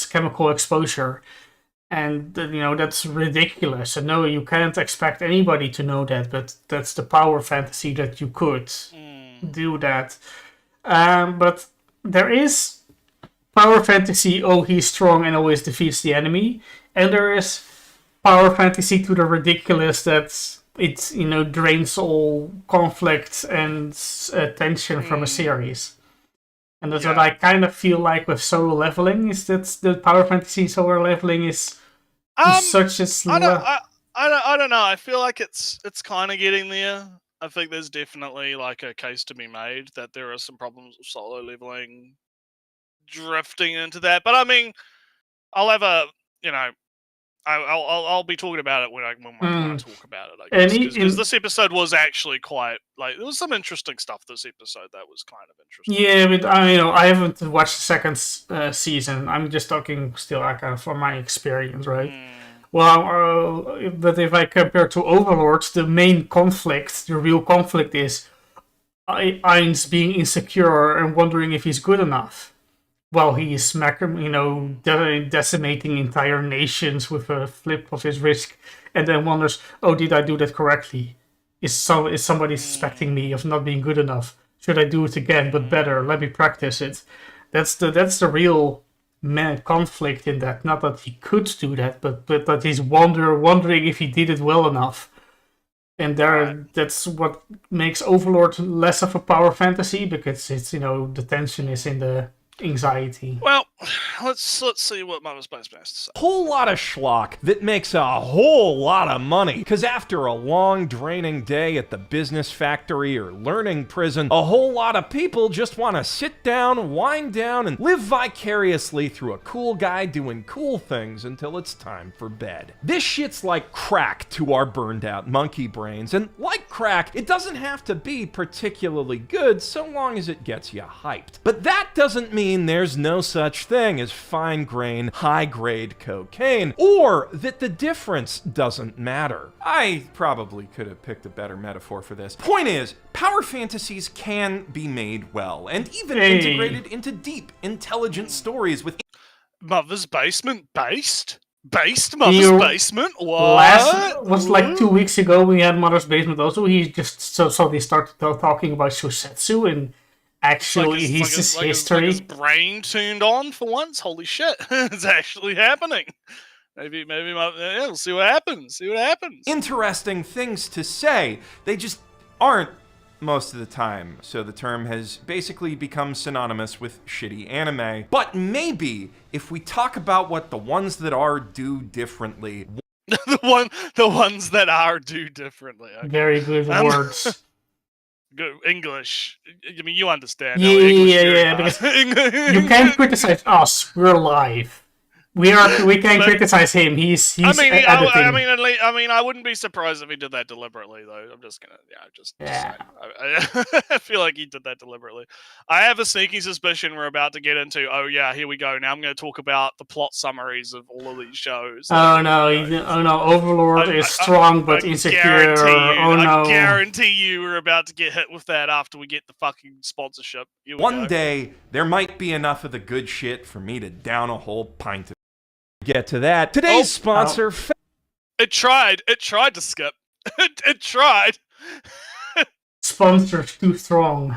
chemical exposure. And that's ridiculous. And no, you can't expect anybody to know that, but that's the power fantasy that you could do that. But there is power fantasy, oh, he's strong and always defeats the enemy. And there is power fantasy to the ridiculous that it drains all conflict and tension from a series. And that's what I kind of feel like with Solo Leveling, is that the power fantasy Solo Leveling is such a I don't know. I feel like it's kind of getting there. I think there's definitely like a case to be made that there are some problems with Solo Leveling drifting into that. But I mean, I'll have a I'll be talking about it when I talk about it. I guess because this episode was actually quite there was some interesting stuff this episode that was kind of interesting. Yeah, but I haven't watched the second season. I'm just talking still kind of from my experience, right? Well, but if I compare to Overlord, the main conflict, the real conflict is Ainz being insecure and wondering if he's good enough. While he is decimating entire nations with a flip of his wrist, and then wonders, "Oh, did I do that correctly? Is somebody suspecting me of not being good enough? Should I do it again, but better? Let me practice it." That's the real conflict in that. Not that he could do that, but that he's wondering if he did it well enough. And that's what makes Overlord less of a power fantasy, because it's the tension is in the anxiety. Well, let's see what Mother Spaceman has to say. Whole lot of schlock that makes a whole lot of money. Because after a long, draining day at the business factory or learning prison, a whole lot of people just want to sit down, wind down, and live vicariously through a cool guy doing cool things until it's time for bed. This shit's like crack to our burned out monkey brains, and like crack, it doesn't have to be particularly good so long as it gets you hyped. But that doesn't mean there's no such thing as fine-grain, high-grade cocaine, or that the difference doesn't matter. I probably could have picked a better metaphor for this. Point is, power fantasies can be made well, and even integrated into deep, intelligent stories with... Mother's Basement based? Based Mother's Basement? What? Was like 2 weeks ago we had Mother's Basement also. He just so they started talking about Shosetsu and actually his history. His brain tuned on for once. Holy shit! It's actually happening. Maybe we'll see what happens. Interesting things to say. They just aren't most of the time. So the term has basically become synonymous with shitty anime. But maybe if we talk about what the ones that are do differently. the ones that are do differently. Okay. Very good words. Good English. I mean, you understand. Yeah. Because you can't criticize us. We're live. We can't criticize him. He's editing. I mean, I wouldn't be surprised if he did that deliberately, though. I'm just gonna, I feel like he did that deliberately. I have a sneaky suspicion we're about to get into. Oh yeah, here we go. Now I'm going to talk about the plot summaries of all of these shows. Oh no, Overlord is strong but insecure. I guarantee you, we're about to get hit with that after we get the fucking sponsorship. One day there might be enough of the good shit for me to down a whole pint of. Get to that. Today's sponsor. It tried to skip. It tried. Sponsor's too strong.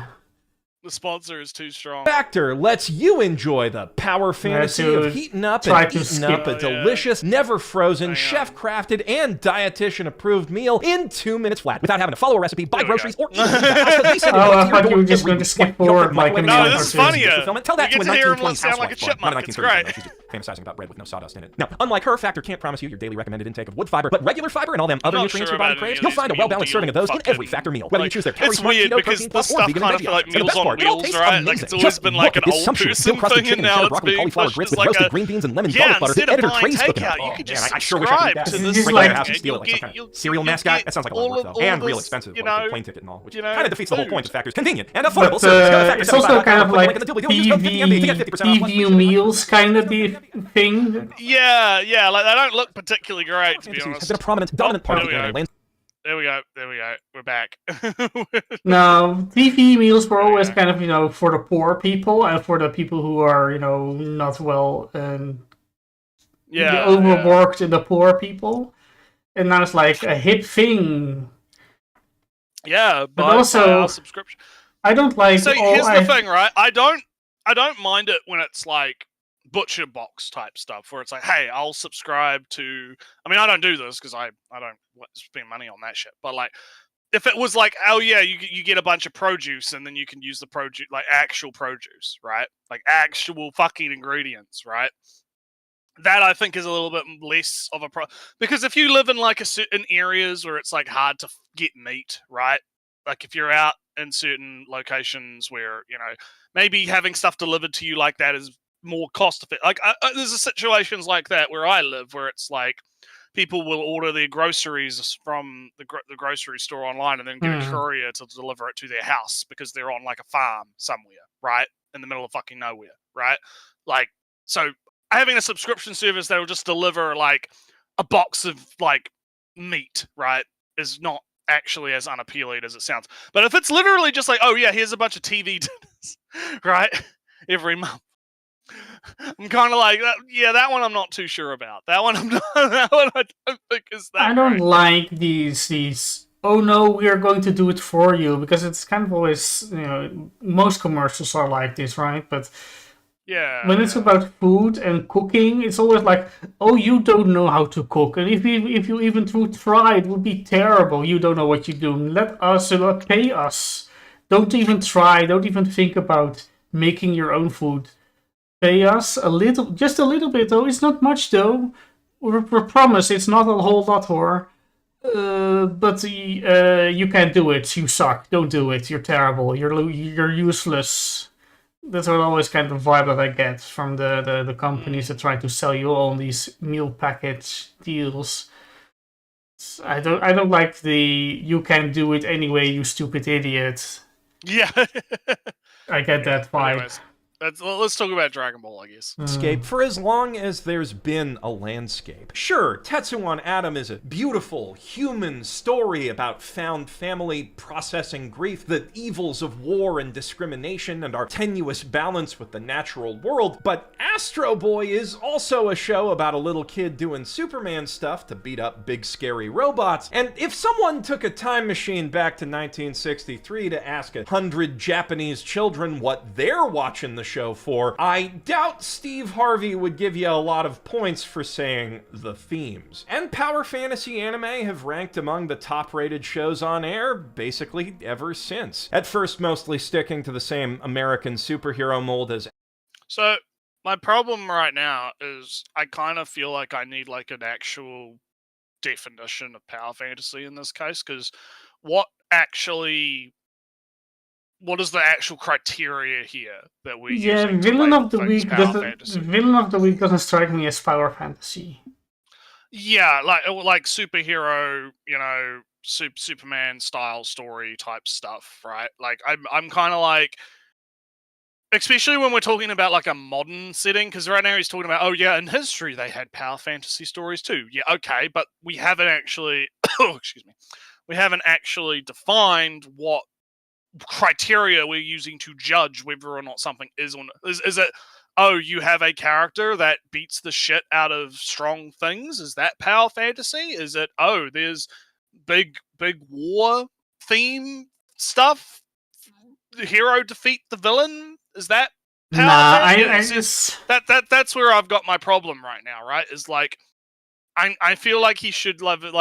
The sponsor is too strong. Factor lets you enjoy the power fantasy of heating up and eating up a delicious, never frozen, chef-crafted, and dietitian-approved meal in 2 minutes flat without having to follow a recipe, buy groceries, or eat it. I thought you were just going to skip forward like no, this is funnier. Tell that you to get a to hear him 1920s sound like a chipmunk. It's great. She's fantasizing about bread with no sawdust in it. Now, unlike her, Factor can't promise you your daily recommended intake of wood fiber, but regular fiber and all them other nutrients your body craves, you'll find a well-balanced serving of those in every Factor meal. Whether you choose their it's weird because this stuff kind of feel like Meals on Wheels, right? Like it's always been like an old person thing, and now it's being pushed as like a green beans and lemon garlic butter. Instead of buying takeout, you could just subscribe to this. Cereal mascot. That sounds like a lot of work though, and real expensive, like the plane ticket and all, which kind of defeats the whole point of Factor's convenient and affordable service. It's also kind of like TV meals kind of thing. Yeah, like they don't look particularly great, to be honest. Has been a prominent, dominant part of the anime landscape. There we go. We're back. No, TV meals were always kind of, for the poor people and for the people who are, not well and overworked in the poor people. And now it's like a hip thing. Yeah, but also subscription. I don't like. So here's the thing, right? I don't mind it when it's like butcher box type stuff where it's like, hey, I'll subscribe to. I mean, I don't do this because I don't spend money on that shit. But like, if it was like, oh yeah, you get a bunch of produce and then you can use the produce, like actual produce, right? Like actual fucking ingredients, right? That I think is a little bit less of a because if you live in like certain areas where it's like hard to get meat, right? Like if you're out in certain locations where maybe having stuff delivered to you like that is more cost effective. Like there's situations like that where I live where it's like people will order their groceries from the grocery store online and then get a courier to deliver it to their house because they're on like a farm somewhere, right? In the middle of fucking nowhere, right? Like, so having a subscription service that will just deliver like a box of like meat, right, is not actually as unappealing as it sounds. But if it's literally just like, oh yeah, here's a bunch of TV dinners, right, every month, I'm kind of like, that one I'm not too sure about. That one I'm not. That one I don't think is that. I don't great. like these. Oh no, we are going to do it for you, because it's kind of always, most commercials are like this, right? But yeah, when it's about food and cooking, it's always like, oh, you don't know how to cook, and if you even try, it would be terrible. You don't know what you're doing. Let us pay us. Don't even try. Don't even think about making your own food. Pay us just a little bit though. It's not much though. We promise it's not a whole lot, or. But you can't do it. You suck. Don't do it. You're terrible. You're useless. That's what always kind of vibe that I get from the companies that try to sell you all these meal package deals. I don't like the "you can't do it anyway, you stupid idiot." Yeah, I get that vibe. Anyways, let's talk about Dragon Ball, I guess. Landscape for as long as there's been a landscape. Sure, Tetsuwan Atom is a beautiful human story about found family processing grief, the evils of war and discrimination, and our tenuous balance with the natural world, but Astro Boy is also a show about a little kid doing Superman stuff to beat up big scary robots, and if someone took a time machine back to 1963 to ask 100 Japanese children what they're watching the show for, I doubt Steve Harvey would give you a lot of points for saying the themes. And Power Fantasy Anime have ranked among the top-rated shows on air basically ever since. At first mostly sticking to the same American superhero mold as... So, my problem right now is I kind of feel like I need like an actual definition of power fantasy in this case, because what is the actual criteria here that we're using? Villain of the week doesn't strike me as power fantasy. Yeah, like superhero, Superman style story type stuff, right? Like I'm kind of like, especially when we're talking about like a modern setting, because right now he's talking about, oh yeah, in history they had power fantasy stories too. Yeah, okay, but we haven't actually, we haven't actually defined what criteria we're using to judge whether or not something is is it, oh, you have a character that beats the shit out of strong things? Is that power fantasy? Is it, oh, there's big war theme stuff? The hero defeat the villain? Is that power fantasy? That's where I've got my problem right now, right? Is like, I feel like he should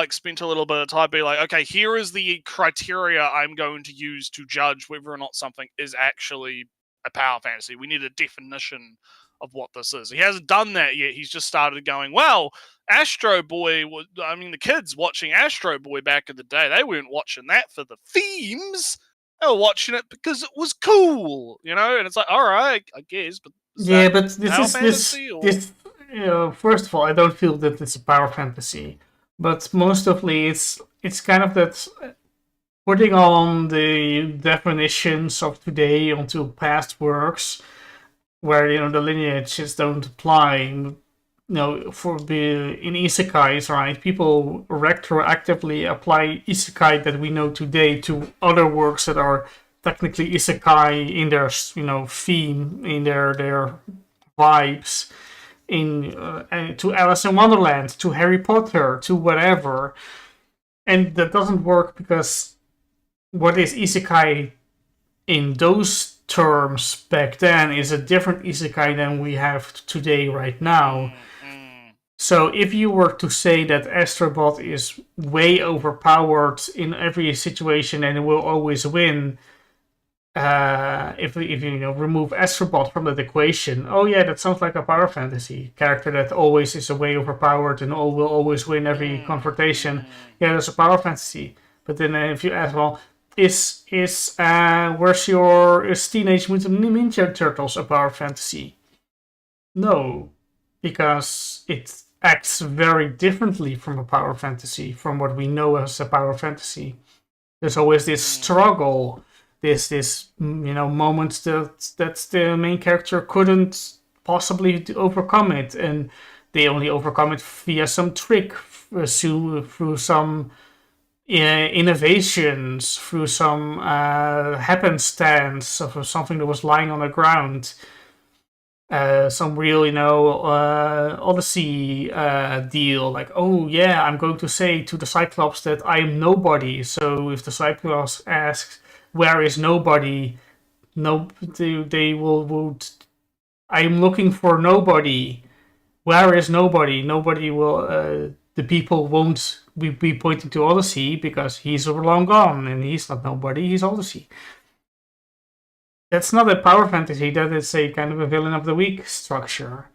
spend a little bit of time being like, okay, here is the criteria I'm going to use to judge whether or not something is actually a power fantasy. We need a definition of what this is. He hasn't done that yet. He's just started going, well, Astro Boy, the kids watching Astro Boy back in the day, they weren't watching that for the themes. They were watching it because it was cool, And it's like, all right, I guess, but this first of all, I don't feel that it's a power fantasy, but mostly it's kind of that putting on the definitions of today onto past works, where the lineages don't apply. For in isekais, right? People retroactively apply isekai that we know today to other works that are technically isekai in their theme, in their vibes. To Alice in Wonderland, to Harry Potter, to whatever, and that doesn't work because what is isekai in those terms back then is a different isekai than we have today right now. So if you were to say that Astrobot is way overpowered in every situation and it will always win, if you remove Astrobot from that equation, oh yeah, that sounds like a power fantasy character that always is way overpowered and will always win every confrontation. Yeah, that's a power fantasy. But then if you ask, well, is Teenage Mutant Ninja Turtles a power fantasy? No, because it acts very differently from a power fantasy, from what we know as a power fantasy. There's always this struggle, this moments that the main character couldn't possibly overcome it, and they only overcome it via some trick, through some innovations, through some happenstance of something that was lying on the ground. Some real, Odyssey deal, like, oh yeah, I'm going to say to the Cyclops that I am nobody. So if the Cyclops asks, "Where is nobody?" No, they will. I am looking for nobody. Where is nobody? Nobody will. The people won't be pointing to Odyssey because he's long gone and he's not nobody. He's Odyssey. That's not a power fantasy. That is a kind of a villain of the week structure.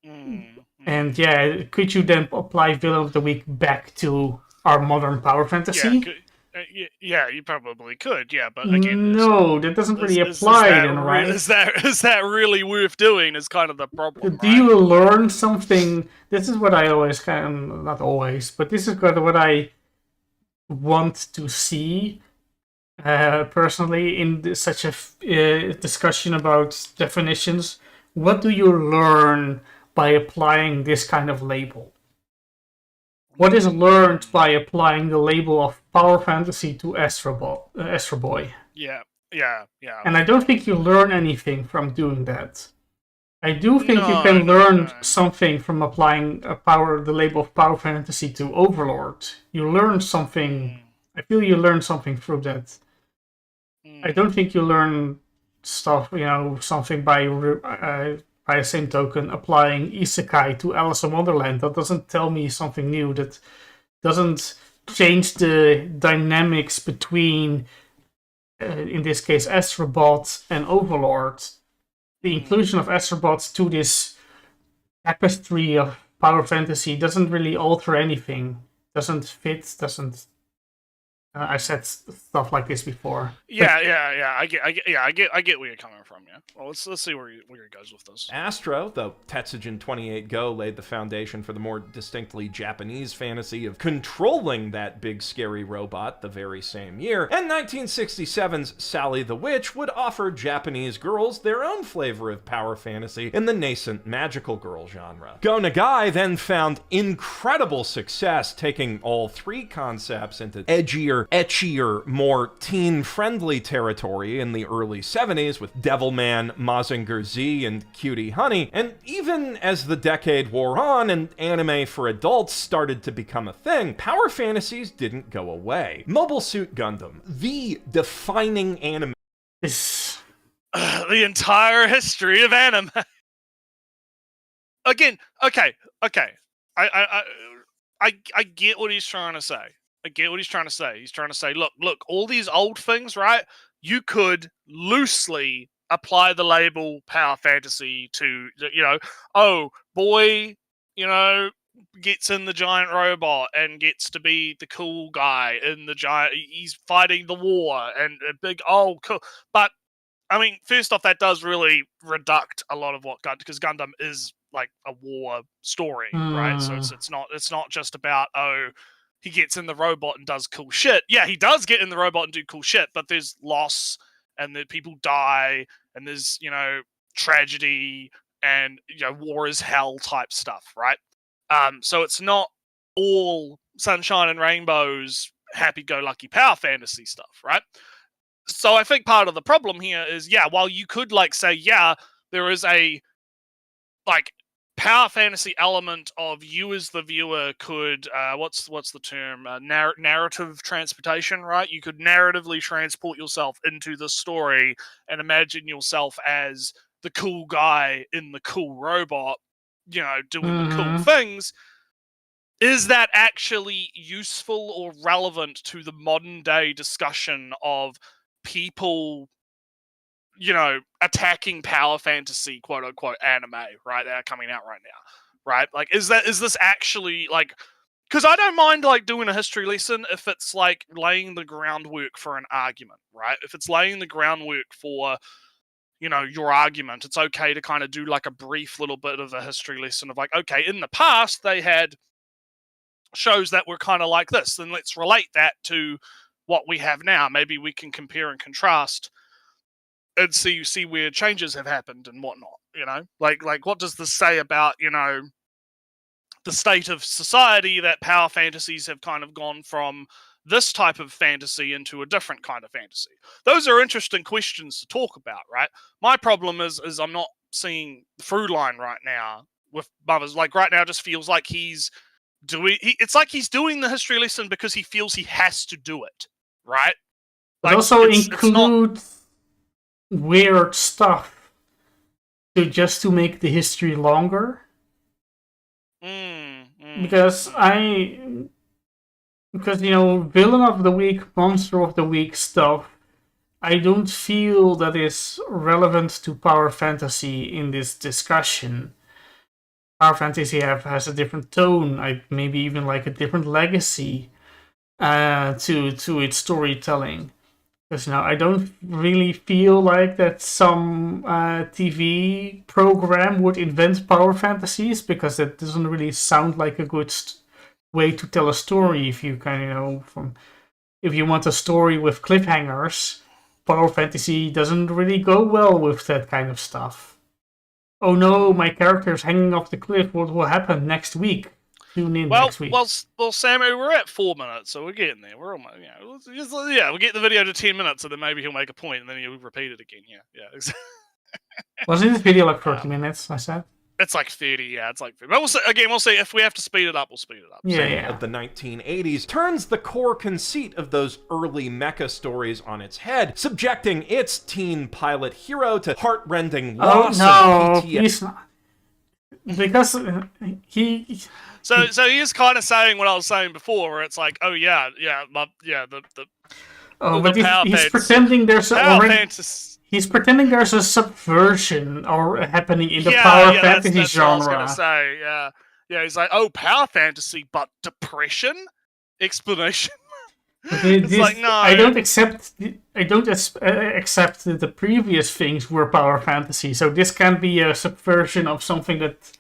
And yeah, could you then apply villain of the week back to our modern power fantasy? Yeah, you probably could. Yeah, but again, no, that doesn't really apply. Right? Is that really worth doing? Is kind of the problem. Do you learn something? This is what I always not always, but this is kind of what I want to see. Personally, in such a discussion about definitions, what do you learn by applying this kind of label? What is learned by applying the label of power fantasy to Astro Boy? Yeah. And I don't think you learn anything from doing that. I do think you can learn something from applying the label of power fantasy to Overlord. You learn something. I feel you learn something through that. I don't think you learn stuff, something by the same token applying Isekai to Alice in Wonderland. That doesn't tell me something new. That doesn't change the dynamics between, in this case, Astrobot and Overlord. The inclusion of Astrobot to this tapestry of power fantasy doesn't really alter anything. Doesn't fit. Doesn't. I said stuff like this before. Yeah. I get where you're coming from. Yeah. Well, let's see where he goes with this. Astro, though Tetsujin 28 Go laid the foundation for the more distinctly Japanese fantasy of controlling that big scary robot the very same year, and 1967's Sally the Witch would offer Japanese girls their own flavor of power fantasy in the nascent magical girl genre. Go Nagai then found incredible success taking all three concepts into etchier, more teen-friendly territory in the early 70s with Devilman, Mazinger Z, and Cutie Honey, and even as the decade wore on and anime for adults started to become a thing, power fantasies didn't go away. Mobile Suit Gundam, the defining anime. The entire history of anime. Again, okay. I get what he's trying to say. He's trying to say, look, all these old things, right? You could loosely apply the label power fantasy to, oh, boy, gets in the giant robot and gets to be the cool guy in the giant, he's fighting the war and a big, oh, cool. But, I mean, first off, that does really reduct a lot of what because Gundam is like a war story, right? So it's not just about, oh, he gets in the robot and does cool shit. Yeah, he does get in the robot and do cool shit, but there's loss and the people die and there's, tragedy and, war is hell type stuff, right? So it's not all sunshine and rainbows, happy-go-lucky power fantasy stuff, right? So I think part of the problem here is, while you could say, there is a power fantasy element of you as the viewer could what's the term, narrative transportation, right? You could narratively transport yourself into the story and imagine yourself as the cool guy in the cool robot, doing the cool things. Is that actually useful or relevant to the modern day discussion of people attacking power fantasy, quote unquote, anime, right? That are coming out right now, right? Is this actually because I don't mind doing a history lesson if it's laying the groundwork for an argument, right? If it's laying the groundwork for, your argument. It's okay to kind of do like a brief little bit of a history lesson of like, okay, in the past they had shows that were kind of like this, then let's relate that to what we have now. Maybe we can compare and contrast and see where changes have happened and whatnot. Like what does this say about the state of society, that power fantasies have kind of gone from this type of fantasy into a different kind of fantasy? Those are interesting questions to talk about, right? My problem is I'm not seeing the through line right now with Mothers. Like right now, it just feels like it's like he's doing the history lesson because he feels he has to do it, right? But also include weird stuff just to make the history longer. Because villain of the week, monster of the week stuff, I don't feel that is relevant to power fantasy in this discussion. Power fantasy has a different tone, maybe even like a different legacy to its storytelling. Because I don't really feel like that some TV program would invent power fantasies, because that doesn't really sound like a good way to tell a story. If you if you want a story with cliffhangers, power fantasy doesn't really go well with that kind of stuff. Oh no, my character is hanging off the cliff. What will happen next week? Tune in next week. Well, Sammy, we're at 4 minutes, so we're getting there. We're almost, we'll get the video to 10 minutes, and then maybe he'll make a point, and then he'll repeat it again. Yeah. Wasn't this video like 30 minutes? I said. It's like 30, yeah. It's like 30. But we'll see. If we have to speed it up, we'll speed it up. Yeah. Of the 1980s turns the core conceit of those early mecha stories on its head, subjecting its teen pilot hero to heart-rending loss and PTSD. He's not. Because he... So he is kind of saying what I was saying before, where it's like, oh yeah, but he's pretending there's he's pretending there's a subversion happening in the power fantasy that's genre. What I was gonna say, yeah. He's like, oh, power fantasy, but depression? Explanation. It's like, no, I don't accept the previous things were power fantasy. So this can be a subversion of something that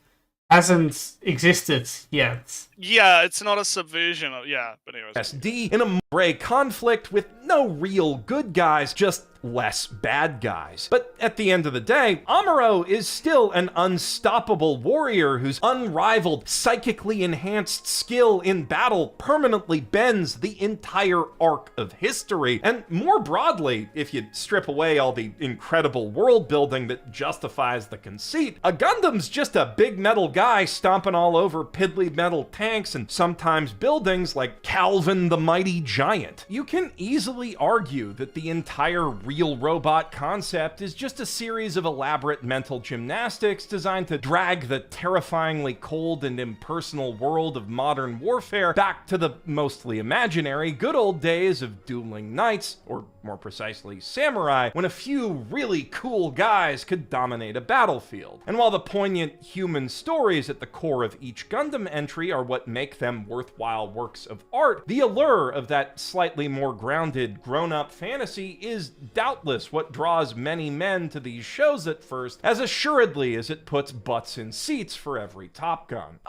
hasn't existed yet. Yeah, it's not a subversion of, but anyways. SD in a gray conflict with no real good guys, just less bad guys. But at the end of the day, Amuro is still an unstoppable warrior whose unrivaled, psychically enhanced skill in battle permanently bends the entire arc of history. And more broadly, if you strip away all the incredible world building that justifies the conceit, a Gundam's just a big metal guy stomping all over piddly metal tanks and sometimes buildings like Calvin the Mighty Giant. You can easily argue that the entire real robot concept is just a series of elaborate mental gymnastics designed to drag the terrifyingly cold and impersonal world of modern warfare back to the mostly imaginary good old days of dueling knights, or more precisely samurai, when a few really cool guys could dominate a battlefield. And while the poignant human stories at the core of each Gundam entry are what make them worthwhile works of art, the allure of that slightly more grounded, grown-up fantasy is doubtless what draws many men to these shows at first, as assuredly as it puts butts in seats for every Top Gun.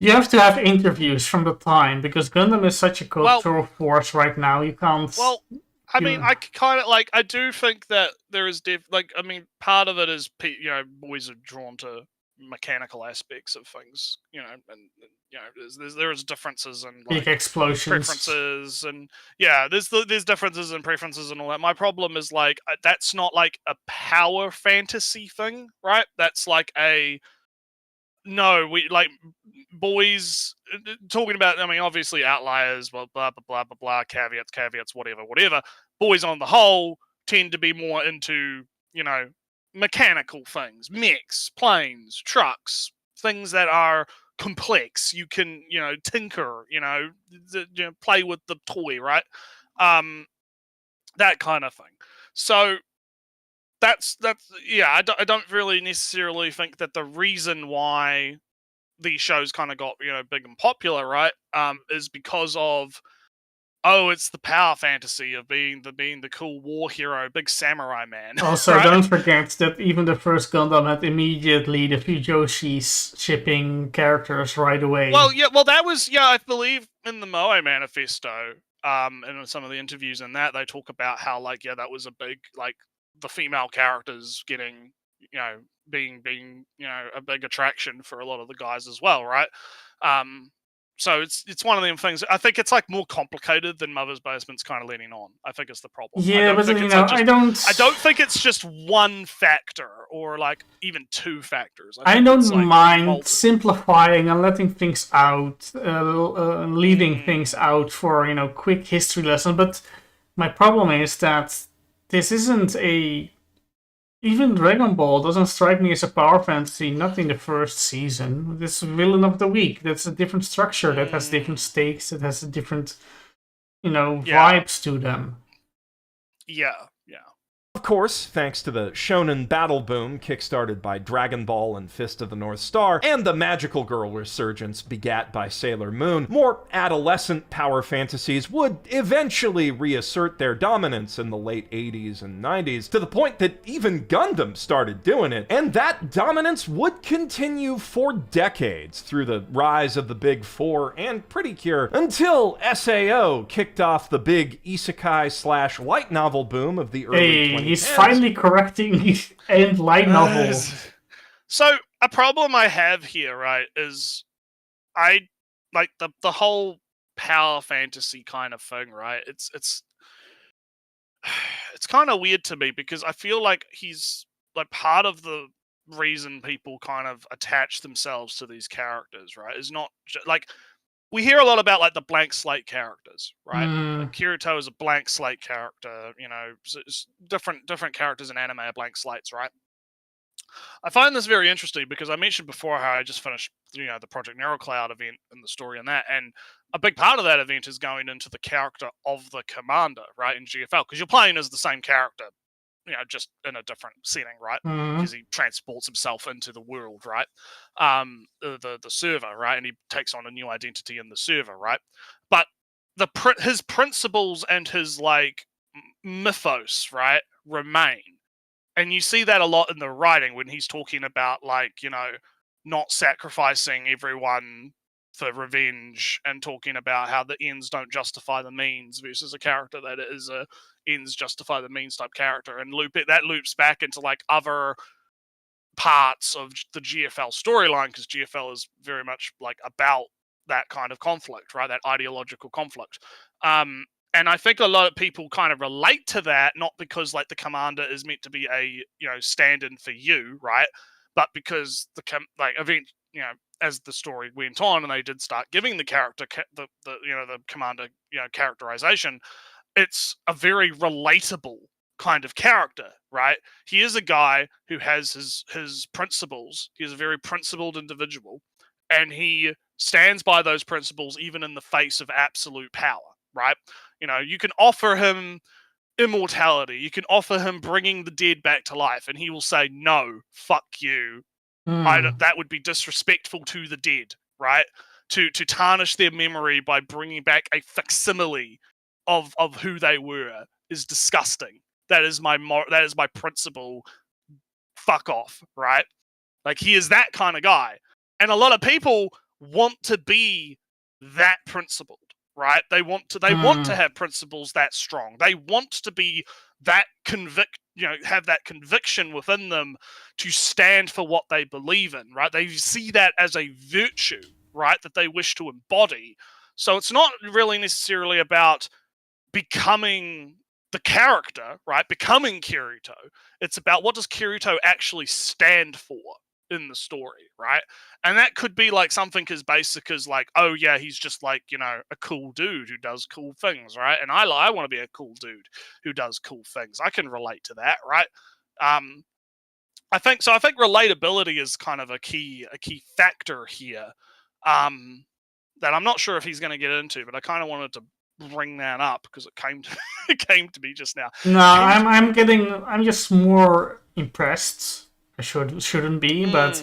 You have to have interviews from the time, because Gundam is such a cultural force right now. You can't. Well, I mean, I kind of like. I do think that there is part of it is boys are drawn to mechanical aspects of things, and there's differences in big explosions, preferences, and there's differences in preferences and all that. My problem is like that's not like a power fantasy thing, right? That's like we like boys talking about. I mean, obviously outliers, blah blah blah blah blah, caveats, whatever. Boys on the whole tend to be more into mechanical things, mechs, planes, trucks, things that are complex. You can tinker, play with the toy, right? That kind of thing. So that's I don't really necessarily think that the reason why these shows kind of got, big and popular, right? Is because of, it's the power fantasy of being the cool war hero, big samurai man. Also, right? Don't forget that even the first Gundam had immediately the Fujoshis shipping characters right away. Well, that was, I believe in the Moe Manifesto, and in some of the interviews in that, they talk about how, like, that was a big, like, the female characters getting, being a big attraction for a lot of the guys as well, right? So it's one of them things. I think it's like more complicated than Mother's Basement's kind of letting on. I think it's the problem. Yeah, but I don't think it's just one factor or like even two factors. I don't mind simplifying and letting things out, leaving things out for quick history lesson. But my problem is that this isn't even Dragon Ball doesn't strike me as a power fantasy, not in the first season. This Villain of the Week, that's a different structure, that has different stakes, that has a different, vibes to them. Yeah. Of course, thanks to the shonen battle boom kickstarted by Dragon Ball and Fist of the North Star, and the magical girl resurgence begat by Sailor Moon, more adolescent power fantasies would eventually reassert their dominance in the late 80s and 90s, to the point that even Gundam started doing it, and that dominance would continue for decades through the rise of the Big Four and Pretty Cure, until SAO kicked off the big isekai/light novel boom of the early 20s. He's finally correcting his end light novel. So a problem I have here, right, is I like the whole power fantasy kind of thing, right? It's kind of weird to me because I feel like he's like part of the reason people kind of attach themselves to these characters, right? Is not like we hear a lot about like the blank slate characters, right? Like Kirito is a blank slate character, different characters in anime are blank slates, right? I find this very interesting because I mentioned before how I just finished, the Project Nero Cloud event and the story in that, and a big part of that event is going into the character of the commander, right, in GFL, because you're playing as the same character, just in a different setting, right? Because he transports himself into the world, right? The server, right? And he takes on a new identity in the server, right? But his principles and his like mythos, right, remain. And you see that a lot in the writing when he's talking about like, not sacrificing everyone for revenge and talking about how the ends don't justify the means versus a character that is a ends justify the means type character, and that loops back into like other parts of the GFL storyline, because GFL is very much like about that kind of conflict, right? That ideological conflict. And I think a lot of people kind of relate to that, not because like the commander is meant to be a stand-in for you, right? But because as the story went on and they did start giving the character the commander characterization, it's a very relatable kind of character, right? He is a guy who has his principles. He is a very principled individual, and he stands by those principles even in the face of absolute power, right? You can offer him immortality. You can offer him bringing the dead back to life, and he will say, no, fuck you. That would be disrespectful to the dead, right? To tarnish their memory by bringing back a facsimile of who they were is disgusting. That is my principle. Fuck off, right? Like, he is that kind of guy. And a lot of people want to be that principled, right? They want to have principles that strong. They want to be that have that conviction within them to stand for what they believe in, right? They see that as a virtue, right, that they wish to embody. So it's not really necessarily about becoming the character, right? Becoming Kirito. It's about what does Kirito actually stand for in the story, right? And that could be like something as basic as like, oh yeah, he's just like, a cool dude who does cool things, right? And I want to be a cool dude who does cool things. I can relate to that, right? I think relatability is kind of a key factor here, that I'm not sure if he's going to get into, but I kind of wanted to bring that up because it came to me just now. No, I'm just more impressed. I shouldn't be, but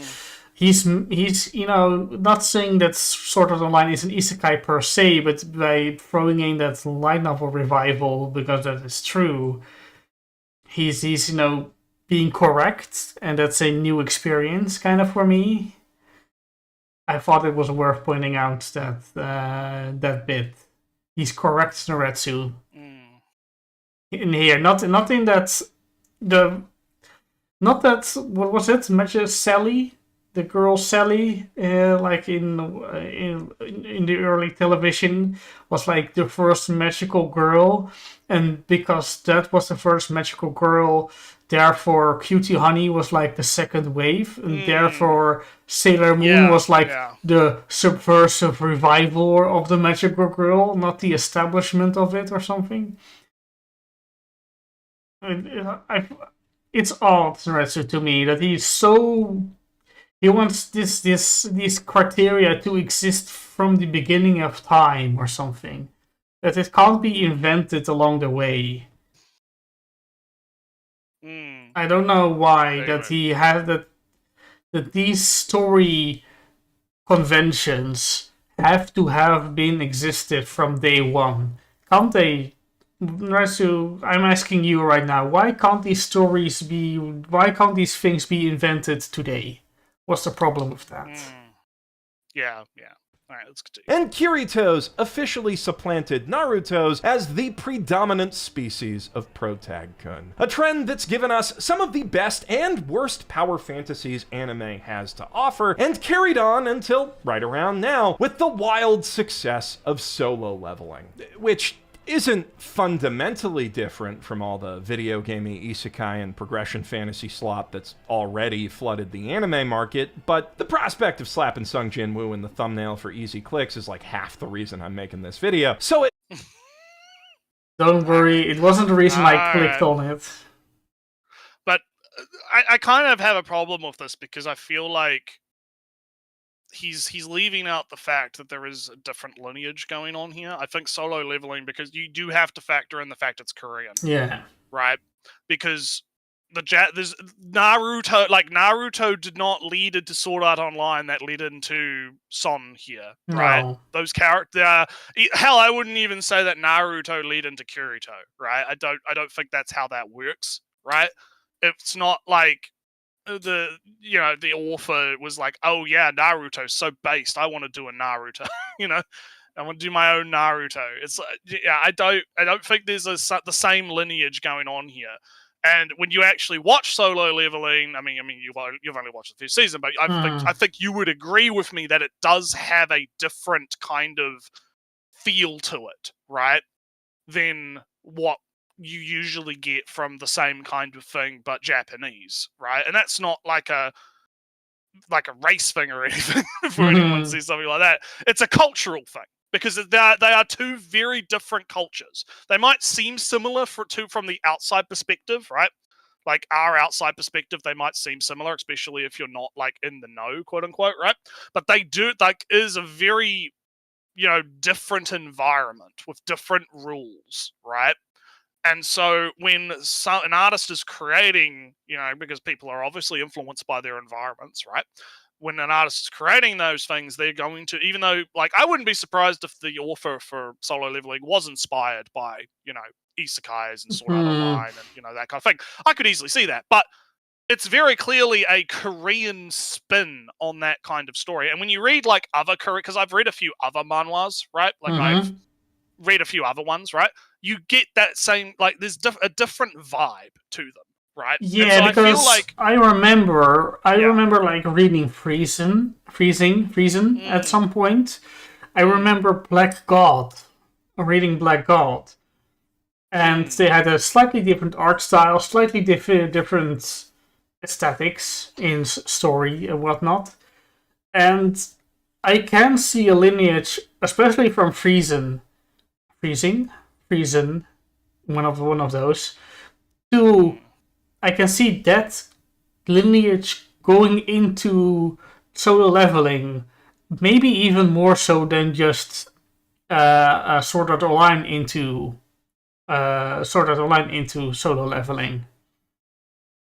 he's not saying that Sword Art Online is an isekai per se, but by throwing in that light novel revival, because that is true, he's being correct, and that's a new experience kind of for me. I thought it was worth pointing out that bit. He's correct, Naretsu. In here, not in that what was it? Sally, the girl Sally, like in the early television, was like the first magical girl, and because that was the first magical girl, therefore Cutie Honey was like the second wave, and therefore Sailor Moon was like the subversive revival of the magical girl, not the establishment of it or something. It's odd, Retsu, to me, that he wants these criteria to exist from the beginning of time or something. That it can't be invented along the way. I don't know why that he had that these story conventions have to have been existed from day one. Can't they? Retsu, I'm asking you right now, why can't these things be invented today? What's the problem with that? Yeah. Alright, let's continue. And Kirito's officially supplanted Naruto's as the predominant species of protag-kun. A trend that's given us some of the best and worst power fantasies anime has to offer, and carried on until right around now with the wild success of solo leveling, which isn't fundamentally different from all the video gamey isekai and progression fantasy slop that's already flooded the anime market, but the prospect of slapping Sung Jin Woo in the thumbnail for easy clicks is like half the reason I'm making this video, so it... Don't worry, it wasn't the reason I clicked on it. But I kind of have a problem with this, because I feel like he's leaving out the fact that there is a different lineage going on here. I think solo leveling, because you do have to factor in the fact it's Korean. Yeah. Right? Because there's Naruto did not lead into Sword Art Online that led into Son here, right? No. Those characters, hell, I wouldn't even say that Naruto led into Kirito, right? I don't think that's how that works, right? It's not like the author was like, oh yeah, Naruto's so based, I want to do a Naruto. I want to do my own Naruto. It's I don't think there's the same lineage going on here. And when you actually watch Solo Leveling, I mean you've only watched the first season, but I think you would agree with me that it does have a different kind of feel to it, right? Than what you usually get from the same kind of thing but Japanese, right? And that's not like a race thing or anything for anyone to see something like that. It's a cultural thing, because they are two very different cultures. They might seem similar from the outside perspective, right? Like our outside perspective, they might seem similar, especially if you're not like in the know, quote unquote, right? But they do is a very different environment with different rules, right? And so when an artist is creating, because people are obviously influenced by their environments, right? When an artist is creating those things, they're going to, even though, like, I wouldn't be surprised if the author for Solo Leveling was inspired by, isekais and Sword Art Online and, that kind of thing. I could easily see that. But it's very clearly a Korean spin on that kind of story. And when you read, like, other Korean, because I've read a few other manhwas, right? Like, I've read a few other ones, right? You get that same, like, there's a different vibe to them, right? Yeah, so because I feel like I remember like reading Freezing at some point. I remember reading Black God, and they had a slightly different art style, slightly different aesthetics in story and whatnot, and I can see a lineage, especially from Freezing, one of those. To I can see that lineage going into Solo Leveling, maybe even more so than just Sword Art Online into Solo Leveling.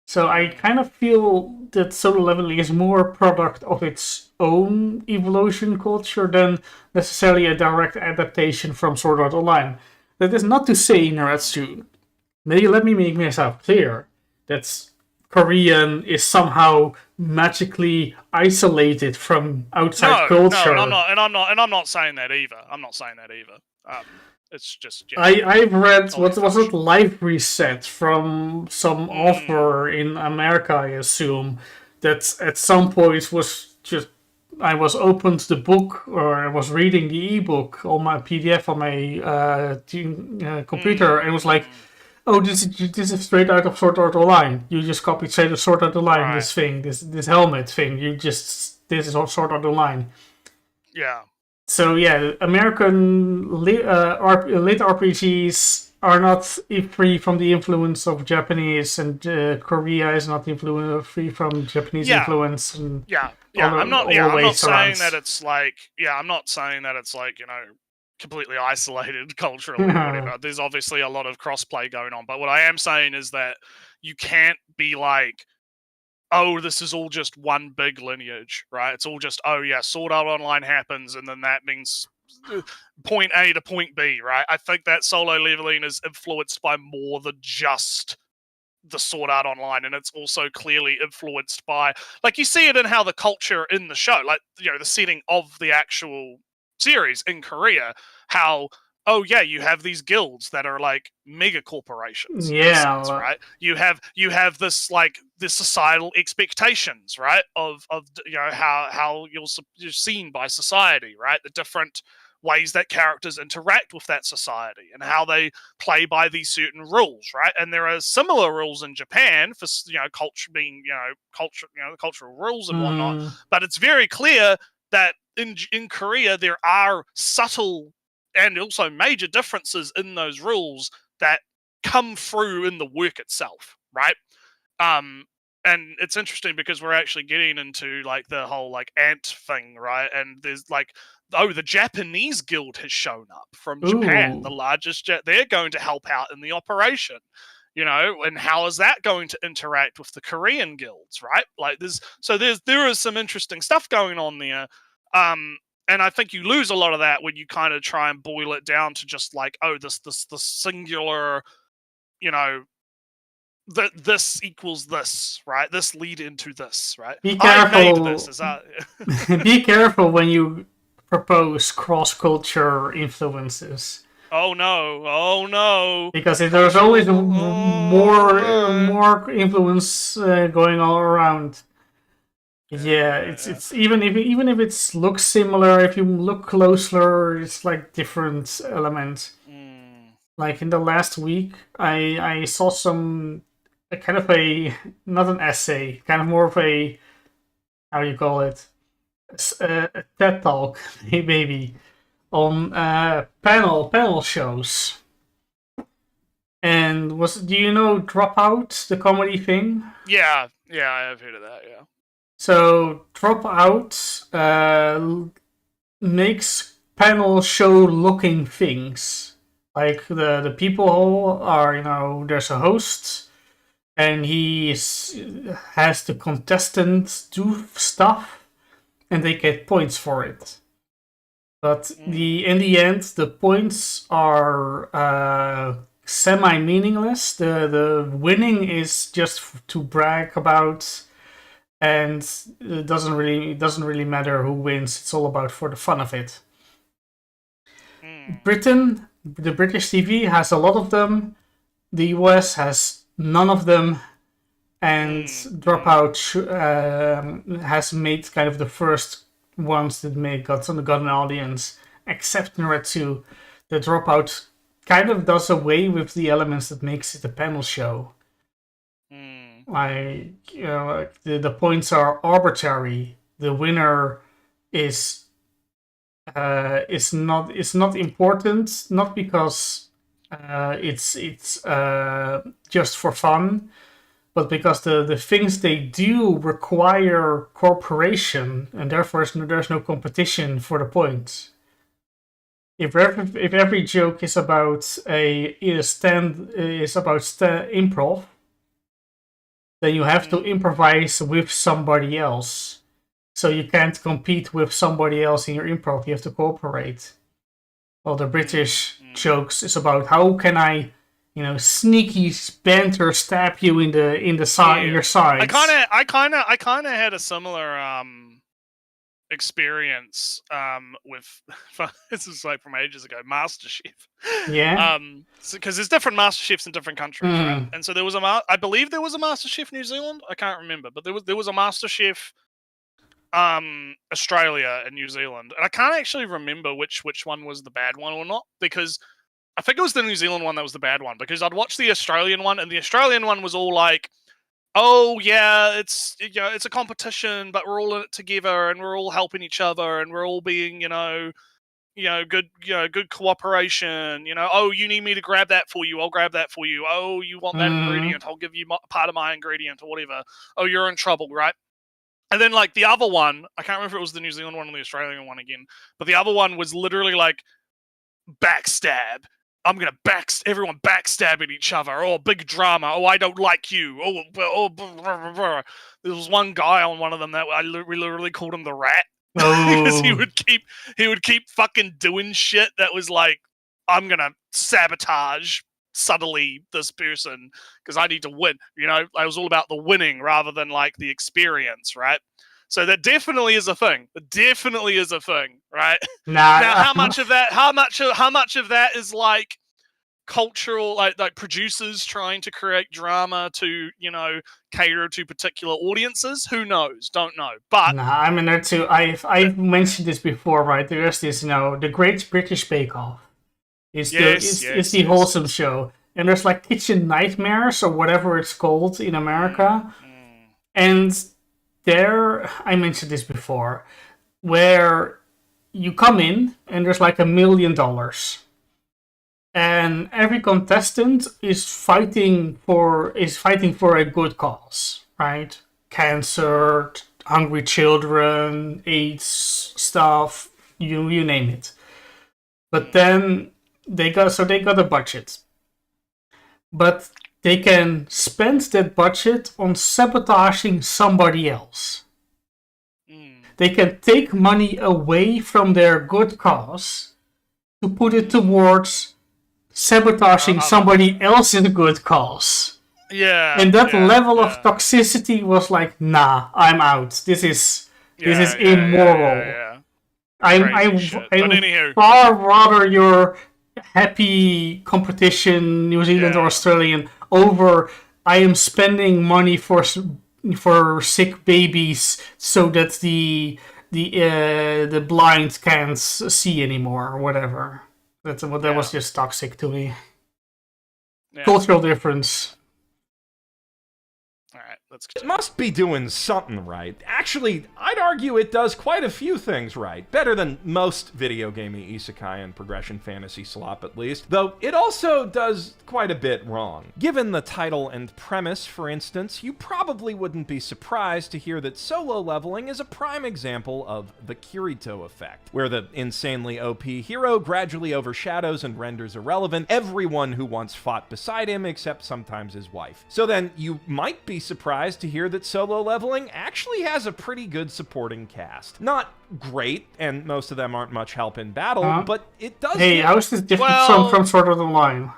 So I kind of feel that Solo Leveling is more a product of its own evolution culture than necessarily a direct adaptation from Sword Art Online. That is not to say, Naratsu, maybe let me make myself clear, that Korean is somehow magically isolated from outside culture. No, and I'm not saying that either. I'm not saying that either. It's just I've read what was it, Life Reset from some author in America, I assume, that at some point was just I was opened the book or I was reading the ebook on my PDF on my computer and it was like, oh, this is straight out of Sword Art Online. You just copied straight of Sword Art Online. Right. This helmet thing. This is all Sword Art Online. Yeah. So yeah, American lit RPGs are not free from the influence of Japanese, and Korea is not free from Japanese influence. And I'm not saying that it's like completely isolated culturally or whatever. There's obviously a lot of crossplay going on, but what I am saying is that you can't be like, oh, this is all just one big lineage, right? It's all just, oh yeah, Sword Art Online happens, and then that means point A to point B, right? I think that Solo Leveling is influenced by more than just the Sword Art Online, and it's also clearly influenced by, like, you see it in how the culture in the show, like, the setting of the actual series in Korea, how, oh yeah, you have these guilds that are like mega corporations. Yeah, sense, right. You have this like the societal expectations, right, of how you're seen by society, right? The different ways that characters interact with that society and how they play by these certain rules, right? And there are similar rules in Japan for culture being culture, the cultural rules and whatnot. But it's very clear that in Korea there are subtle and also major differences in those rules that come through in the work itself, right? And it's interesting because we're actually getting into like the whole like ant thing, right? And there's like, oh, the Japanese guild has shown up from Japan, the largest they're going to help out in the operation, and how is that going to interact with the Korean guilds, right? Like there is some interesting stuff going on there. And I think you lose a lot of that when you kind of try and boil it down to just like, oh, this singular, this equals this, right? This lead into this, right? Be careful. I made this. Be careful when you propose cross-culture influences. Oh no! Because there's always more influence going all around. Yeah, it's even if it looks similar, if you look closer, it's like different elements. Like in the last week, I saw some kind of not an essay, kind of more of a, how do you call it, a TED talk maybe on panel shows. And do you know Dropout, the comedy thing? Yeah, I have heard of that. Yeah. So Dropout makes panel show looking things. Like the people are, there's a host and he has the contestants do stuff and they get points for it. But in the end, the points are semi-meaningless. The winning is just to brag about, and it doesn't really matter who wins. It's all about for the fun of it. Britain, the British TV has a lot of them. The US has none of them, and Dropout has made kind of the first ones that got an audience. Except Naretsu, the Dropout kind of does away with the elements that makes it a panel show. Like, the points are arbitrary. The winner is not important, not because it's just for fun, but because the things they do require cooperation, and therefore there's no competition for the points. If every joke is about improv, then you have to improvise with somebody else. So you can't compete with somebody else in your improv. You have to cooperate. Well, the British jokes is about how can I, sneaky banter stab you in the side in your sides. I kind of had a similar experience with this is like from ages ago, MasterChef. Yeah. Because there's different MasterChefs in different countries, right? And so there was I believe there was a MasterChef New Zealand. I can't remember, but there was a MasterChef Australia and New Zealand, and I can't actually remember which one was the bad one or not, because I think it was the New Zealand one that was the bad one, because I'd watched the Australian one, and the Australian one was all like, oh yeah, it's it's a competition, but we're all in it together, and we're all helping each other, and we're all being good cooperation. Oh, you need me to grab that for you, I'll grab that for you. Oh, you want that ingredient, I'll give you part of my ingredient or whatever. Oh, you're in trouble, right? And then, like, the other one, I can't remember if it was the New Zealand one or the Australian one again, but the other one was literally like, backstab. I'm going to everyone backstabbing each other. Oh, big drama. Oh, I don't like you. Oh, blah, blah, blah. There was one guy on one of them that we literally called him the Rat. Because he would keep fucking doing shit that was like, I'm going to sabotage subtly this person because I need to win. It was all about the winning rather than like the experience, right? So that definitely is a thing. It definitely is a thing, right? Nah, now, how much of that is like cultural, like producers trying to create drama to cater to particular audiences? Who knows? Don't know. But I mean, there too. I've mentioned this before, right? There's this, the Great British Bake Off. It's the wholesome show, and there's like Kitchen Nightmares or whatever it's called in America, and there I mentioned this before, where you come in and there's like $1 million, and every contestant is fighting for a good cause, right? Cancer, hungry children, AIDS stuff, you name it. But then they got a budget, but they can spend that budget on sabotaging somebody else. They can take money away from their good cause to put it towards sabotaging somebody else's good cause. Yeah. And that level of toxicity was like, nah, I'm out. This is immoral. Yeah. I'm far rather your happy competition, New Zealand or Australian, over I am spending money for sick babies so that the blind can't see anymore or whatever. That was just toxic to me. Yeah. Cultural difference. Alright, let's continue. It must be doing something right. Actually, I'd argue it does quite a few things right. Better than most video gamey isekai and progression fantasy slop, at least. Though it also does quite a bit wrong. Given the title and premise, for instance, you probably wouldn't be surprised to hear that solo leveling is a prime example of the Kirito effect, where the insanely OP hero gradually overshadows and renders irrelevant everyone who once fought beside him, except sometimes his wife. So then, you might be surprised to hear that solo leveling actually has a pretty good supporting cast. Not great, and most of them aren't much help in battle, but it does. Hey, how is this different from Sword of the Line?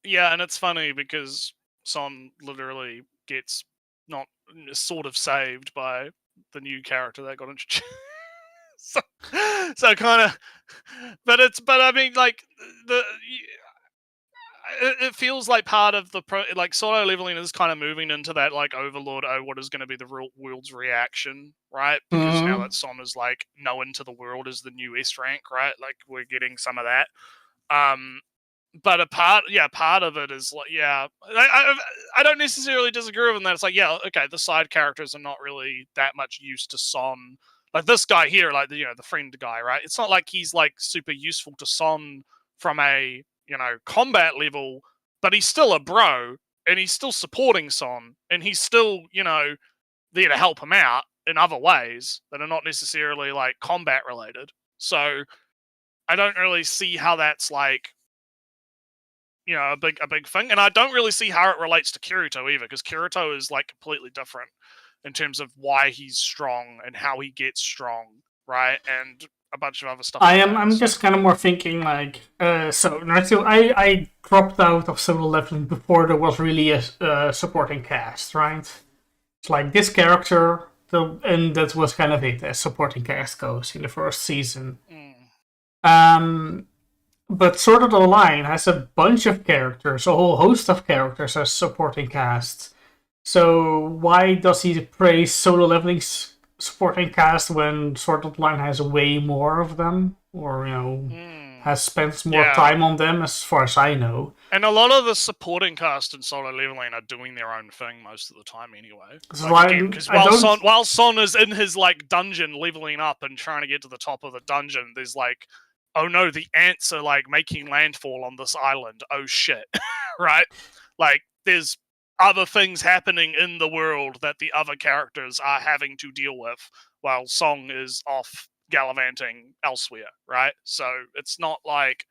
Yeah, and it's funny because Son literally gets not sort of saved by the new character that got introduced. so kind of, but I mean, like it feels like part of the solo leveling is kind of moving into that like Overlord. Oh, what is going to be the real world's reaction, right? Because now that Son is like known to the world as the new S rank, right? Like we're getting some of that. But part of it is like, I don't necessarily disagree with them that it's like, okay, the side characters are not really that much use to Son. Like this guy here, like the friend guy, right? It's not like he's like super useful to Son from a combat level, but he's still a bro, and he's still supporting Son, and he's still, there to help him out in other ways that are not necessarily like combat related. So I don't really see how that's like, a big thing, and I don't really see how it relates to Kirito either, because Kirito is like completely different in terms of why he's strong and how he gets strong, right? And a bunch of other stuff. I'm just kind of more thinking like so. I dropped out of solo leveling before there was really a supporting cast, right? It's like this character, and that was kind of it as supporting cast goes in the first season. But Sword Art Online has a bunch of characters, a whole host of characters as supporting cast. So why does he praise solo leveling's supporting cast when Sword Art Online has way more of them? Or, has spent more time on them, as far as I know. And a lot of the supporting cast in solo leveling are doing their own thing most of the time anyway. Because while Son is in his like dungeon leveling up and trying to get to the top of the dungeon, there's like, oh no, the ants are like making landfall on this island. Oh shit. Right? Like there's other things happening in the world that the other characters are having to deal with while Song is off gallivanting elsewhere, right? So it's not like,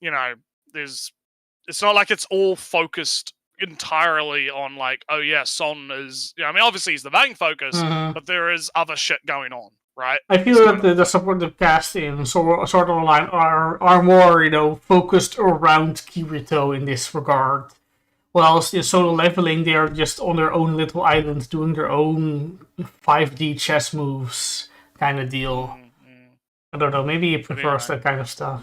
it's not like it's all focused entirely on like, oh yeah, Son is, obviously he's the main focus, but there is other shit going on, right? I feel that the supportive cast in Sword Art Online are more, focused around Kirito in this regard. Whilst in solo leveling, they are just on their own little island doing their own 5D chess moves kind of deal. I don't know, maybe he prefers that kind of stuff.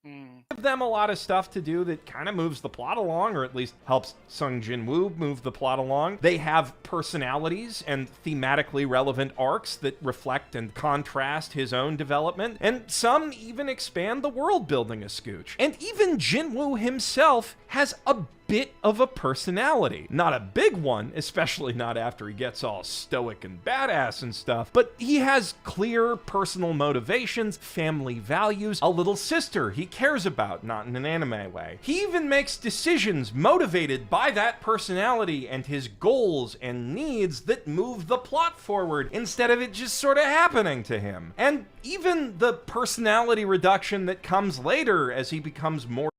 Give them a lot of stuff to do that kind of moves the plot along, or at least helps Sung Jin-woo move the plot along. They have personalities and thematically relevant arcs that reflect and contrast his own development, and some even expand the world building a scooch. And even Jin-woo himself has a bit of a personality. Not a big one, especially not after he gets all stoic and badass and stuff, but he has clear personal motivations, family values, a little sister he cares about, not in an anime way. He even makes decisions motivated by that personality and his goals and needs that move the plot forward instead of it just sort of happening to him. And even the personality reduction that comes later as he becomes more.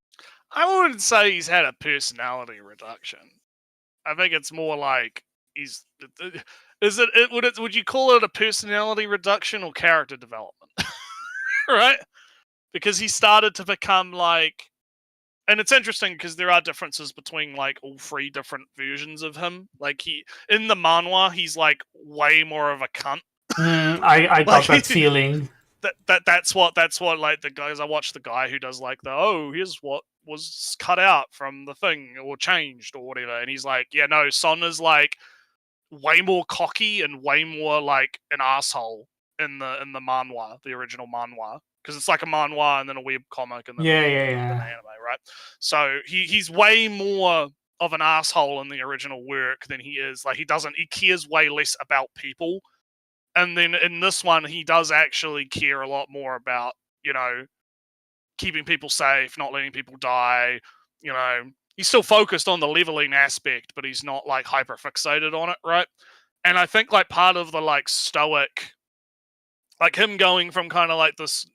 I wouldn't say he's had a personality reduction. I think it's more like would you call it a personality reduction or character development? Right? Because he started to become like, and it's interesting because there are differences between like all three different versions of him. Like in the manhwa, he's like way more of a cunt. I got that feeling. That's what like the guys I watched, the guy who does like here's what was cut out from the thing or changed or whatever, and he's like, yeah, no, Son is like way more cocky and way more like an asshole in the manhwa, the original manhwa, because it's like a manhwa and then a web comic and then an anime, right? So he's way more of an asshole in the original work than he is like he cares way less about people. And then in this one, he does actually care a lot more about, keeping people safe, not letting people die. He's still focused on the leveling aspect, but he's not like hyper fixated on it, right? And I think like part of the like stoic, like him going from kind of like this,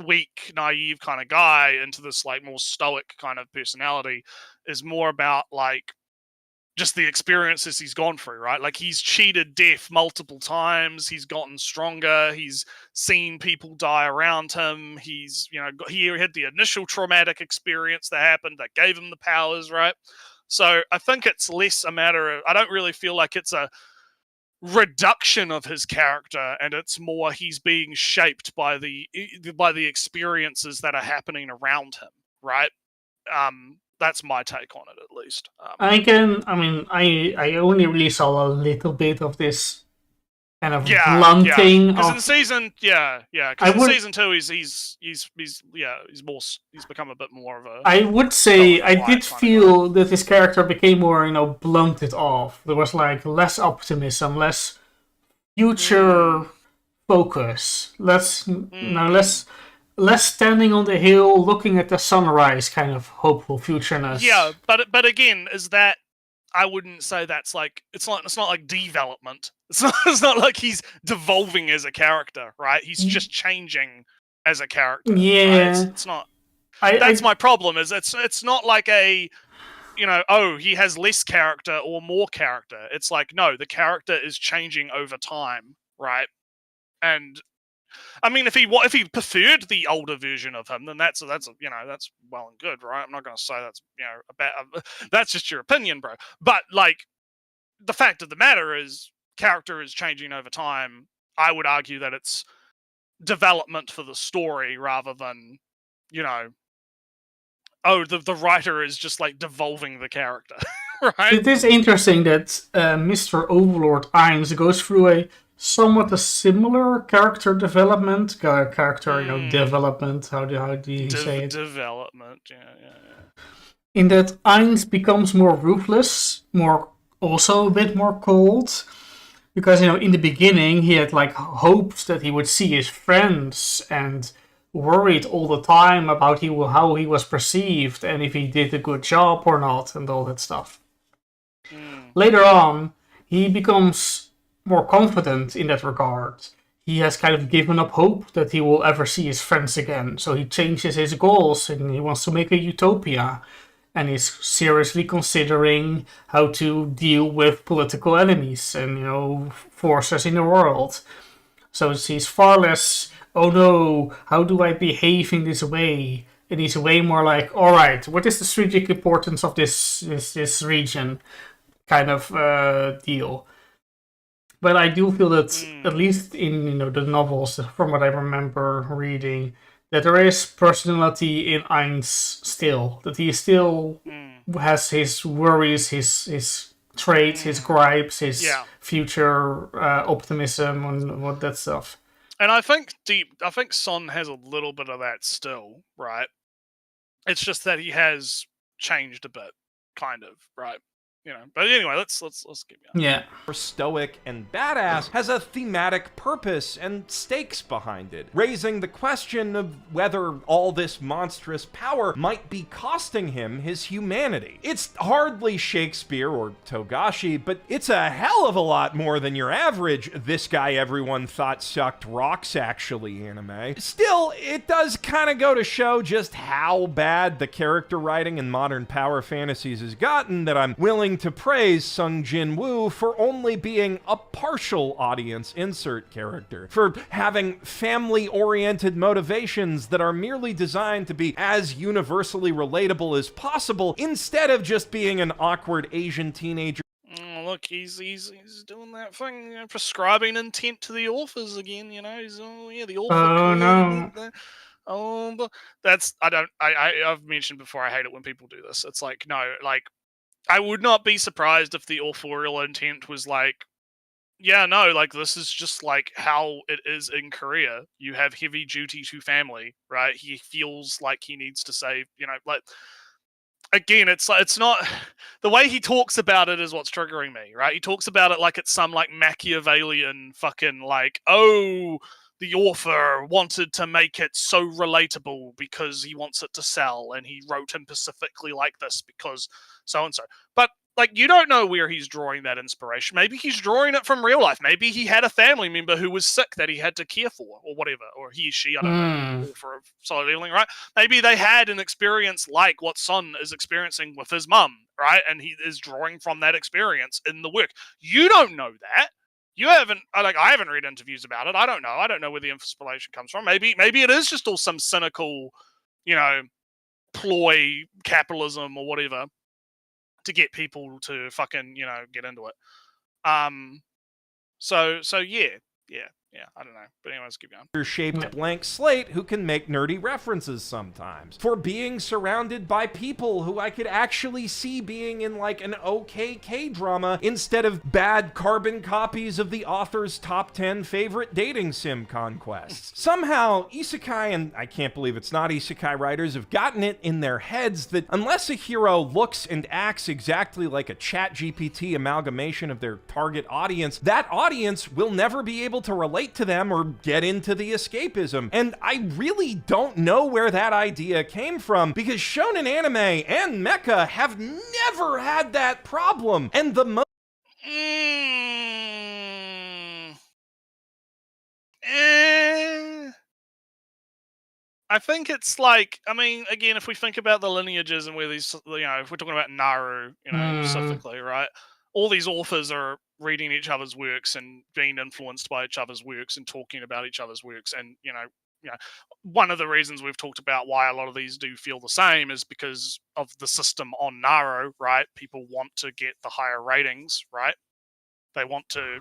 weak, naive kind of guy into this like more stoic kind of personality is more about like just the experiences he's gone through, right? Like he's cheated death multiple times. He's gotten stronger. He's seen people die around him. He's, he had the initial traumatic experience that happened that gave him the powers, right? So I think it's less a matter of, I don't really feel like it's a reduction of his character, and it's more he's being shaped by the experiences that are happening around him, right? That's my take on it, at least. I only really saw a little bit of this kind of blunting. Because in season, because in season 2, he's become a bit more of a. I would say I did feel that his character became more, blunted off. There was like less optimism, less future focus, less standing on the hill, looking at the sunrise, kind of hopeful futureness. Yeah, but again, is that I wouldn't say that's like it's not like development. It's not like he's devolving as a character, right? He's just changing as a character. Yeah, right? It's not. That's my problem. Is it's not like a, he has less character or more character. It's like, no, the character is changing over time, right? And I mean, if he preferred the older version of him, then that's that's well and good, right? I'm not going to say that's a bad. That's just your opinion, bro. But like, the fact of the matter is, character is changing over time. I would argue that it's development for the story rather than, the writer is just like devolving the character, right? It is interesting that Mr. Overlord Ainz goes through a somewhat a similar character development, development. How do you say it? Development, yeah. In that Ainz becomes more ruthless, also a bit more cold, because in the beginning he had like hoped that he would see his friends and worried all the time about how he was perceived and if he did a good job or not and all that stuff. Later on, he becomes more confident in that regard. He has kind of given up hope that he will ever see his friends again, so he changes his goals and he wants to make a utopia, and he's seriously considering how to deal with political enemies and forces in the world. So he's far less, oh no, how do I behave in this way? And he's way more like, all right, what is the strategic importance of this region, kind of deal. But I do feel that at least in the novels, from what I remember reading, that there is personality in Ainz still. That he still has his worries, his traits, his gripes, his future optimism, and what that stuff. And I think Son has a little bit of that still, right? It's just that he has changed a bit, kind of, right? But anyway, let's keep going. Yeah. Stoic and badass has a thematic purpose and stakes behind it, raising the question of whether all this monstrous power might be costing him his humanity. It's hardly Shakespeare or Togashi, but it's a hell of a lot more than your average "this guy everyone thought sucked rocks actually" anime. Still, it does kind of go to show just how bad the character writing in modern power fantasies has gotten that I'm willing to praise Sung Jin Woo for only being a partial audience insert character, for having family-oriented motivations that are merely designed to be as universally relatable as possible, instead of just being an awkward Asian teenager. Look, he's doing that thing, prescribing intent to the authors again. He's the author. Oh no. But I've mentioned before, I hate it when people do this. It's like, no, like, I would not be surprised if the authorial intent was like, this is just like how it is in Korea. You have heavy duty to family, right? He feels like he needs to save, like, again, it's not the way he talks about it is what's triggering me, right? He talks about it like it's some like Machiavellian fucking like, oh, the author wanted to make it so relatable because he wants it to sell, and he wrote him specifically like this because so and so. But like, you don't know where he's drawing that inspiration. Maybe he's drawing it from real life. Maybe he had a family member who was sick that he had to care for, or whatever, or he, she, I don't know, for solid healing, right? Maybe they had an experience like what Son is experiencing with his mum, right? And he is drawing from that experience in the work. You don't know that. You haven't, I haven't read interviews about it. I don't know. I don't know where the inspiration comes from. Maybe it is just all some cynical, ploy capitalism or whatever to get people to fucking, get into it. So yeah, I don't know. But anyway, let's keep going. Shaped blank slate who can make nerdy references sometimes. For being surrounded by people who I could actually see being in like an okay K-drama instead of bad carbon copies of the author's top 10 favorite dating sim conquests. Somehow, isekai, and I can't believe it's not isekai writers, have gotten it in their heads that unless a hero looks and acts exactly like a ChatGPT amalgamation of their target audience, that audience will never be able to relate to them or get into the escapism. And I really don't know where that idea came from, because shonen anime and mecha have never had that problem. And the I think it's like, I mean, again, if we think about the lineages and where these, if we're talking about Naru, specifically, right? All these authors are reading each other's works and being influenced by each other's works and talking about each other's works. And, one of the reasons we've talked about why a lot of these do feel the same is because of the system on Naru, right? People want to get the higher ratings, right? They want to,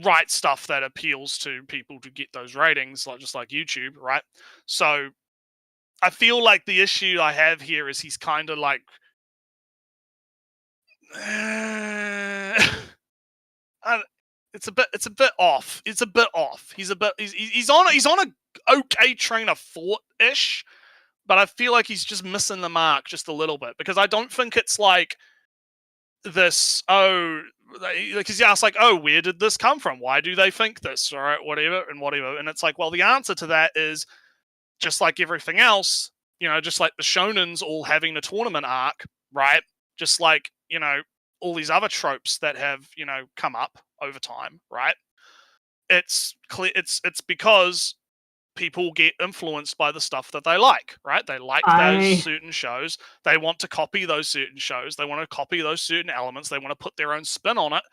write stuff that appeals to people to get those ratings, just like YouTube, right? So I feel like the issue I have here is he's kind of like, it's a bit off. It's a bit off. He's on a okay train of thought ish, but I feel like he's just missing the mark just a little bit, because I don't think it's like this. Because he asks, like, oh, where did this come from? Why do they think this? All right, whatever. And it's like, well, the answer to that is just like everything else, just like the shonens all having a tournament arc, right? Just like, all these other tropes that have, come up over time, right? It's clear, it's because people get influenced by the stuff that they like, right? They like those certain shows. They want to copy those certain shows. They want to copy those certain elements. They want to put their own spin on it.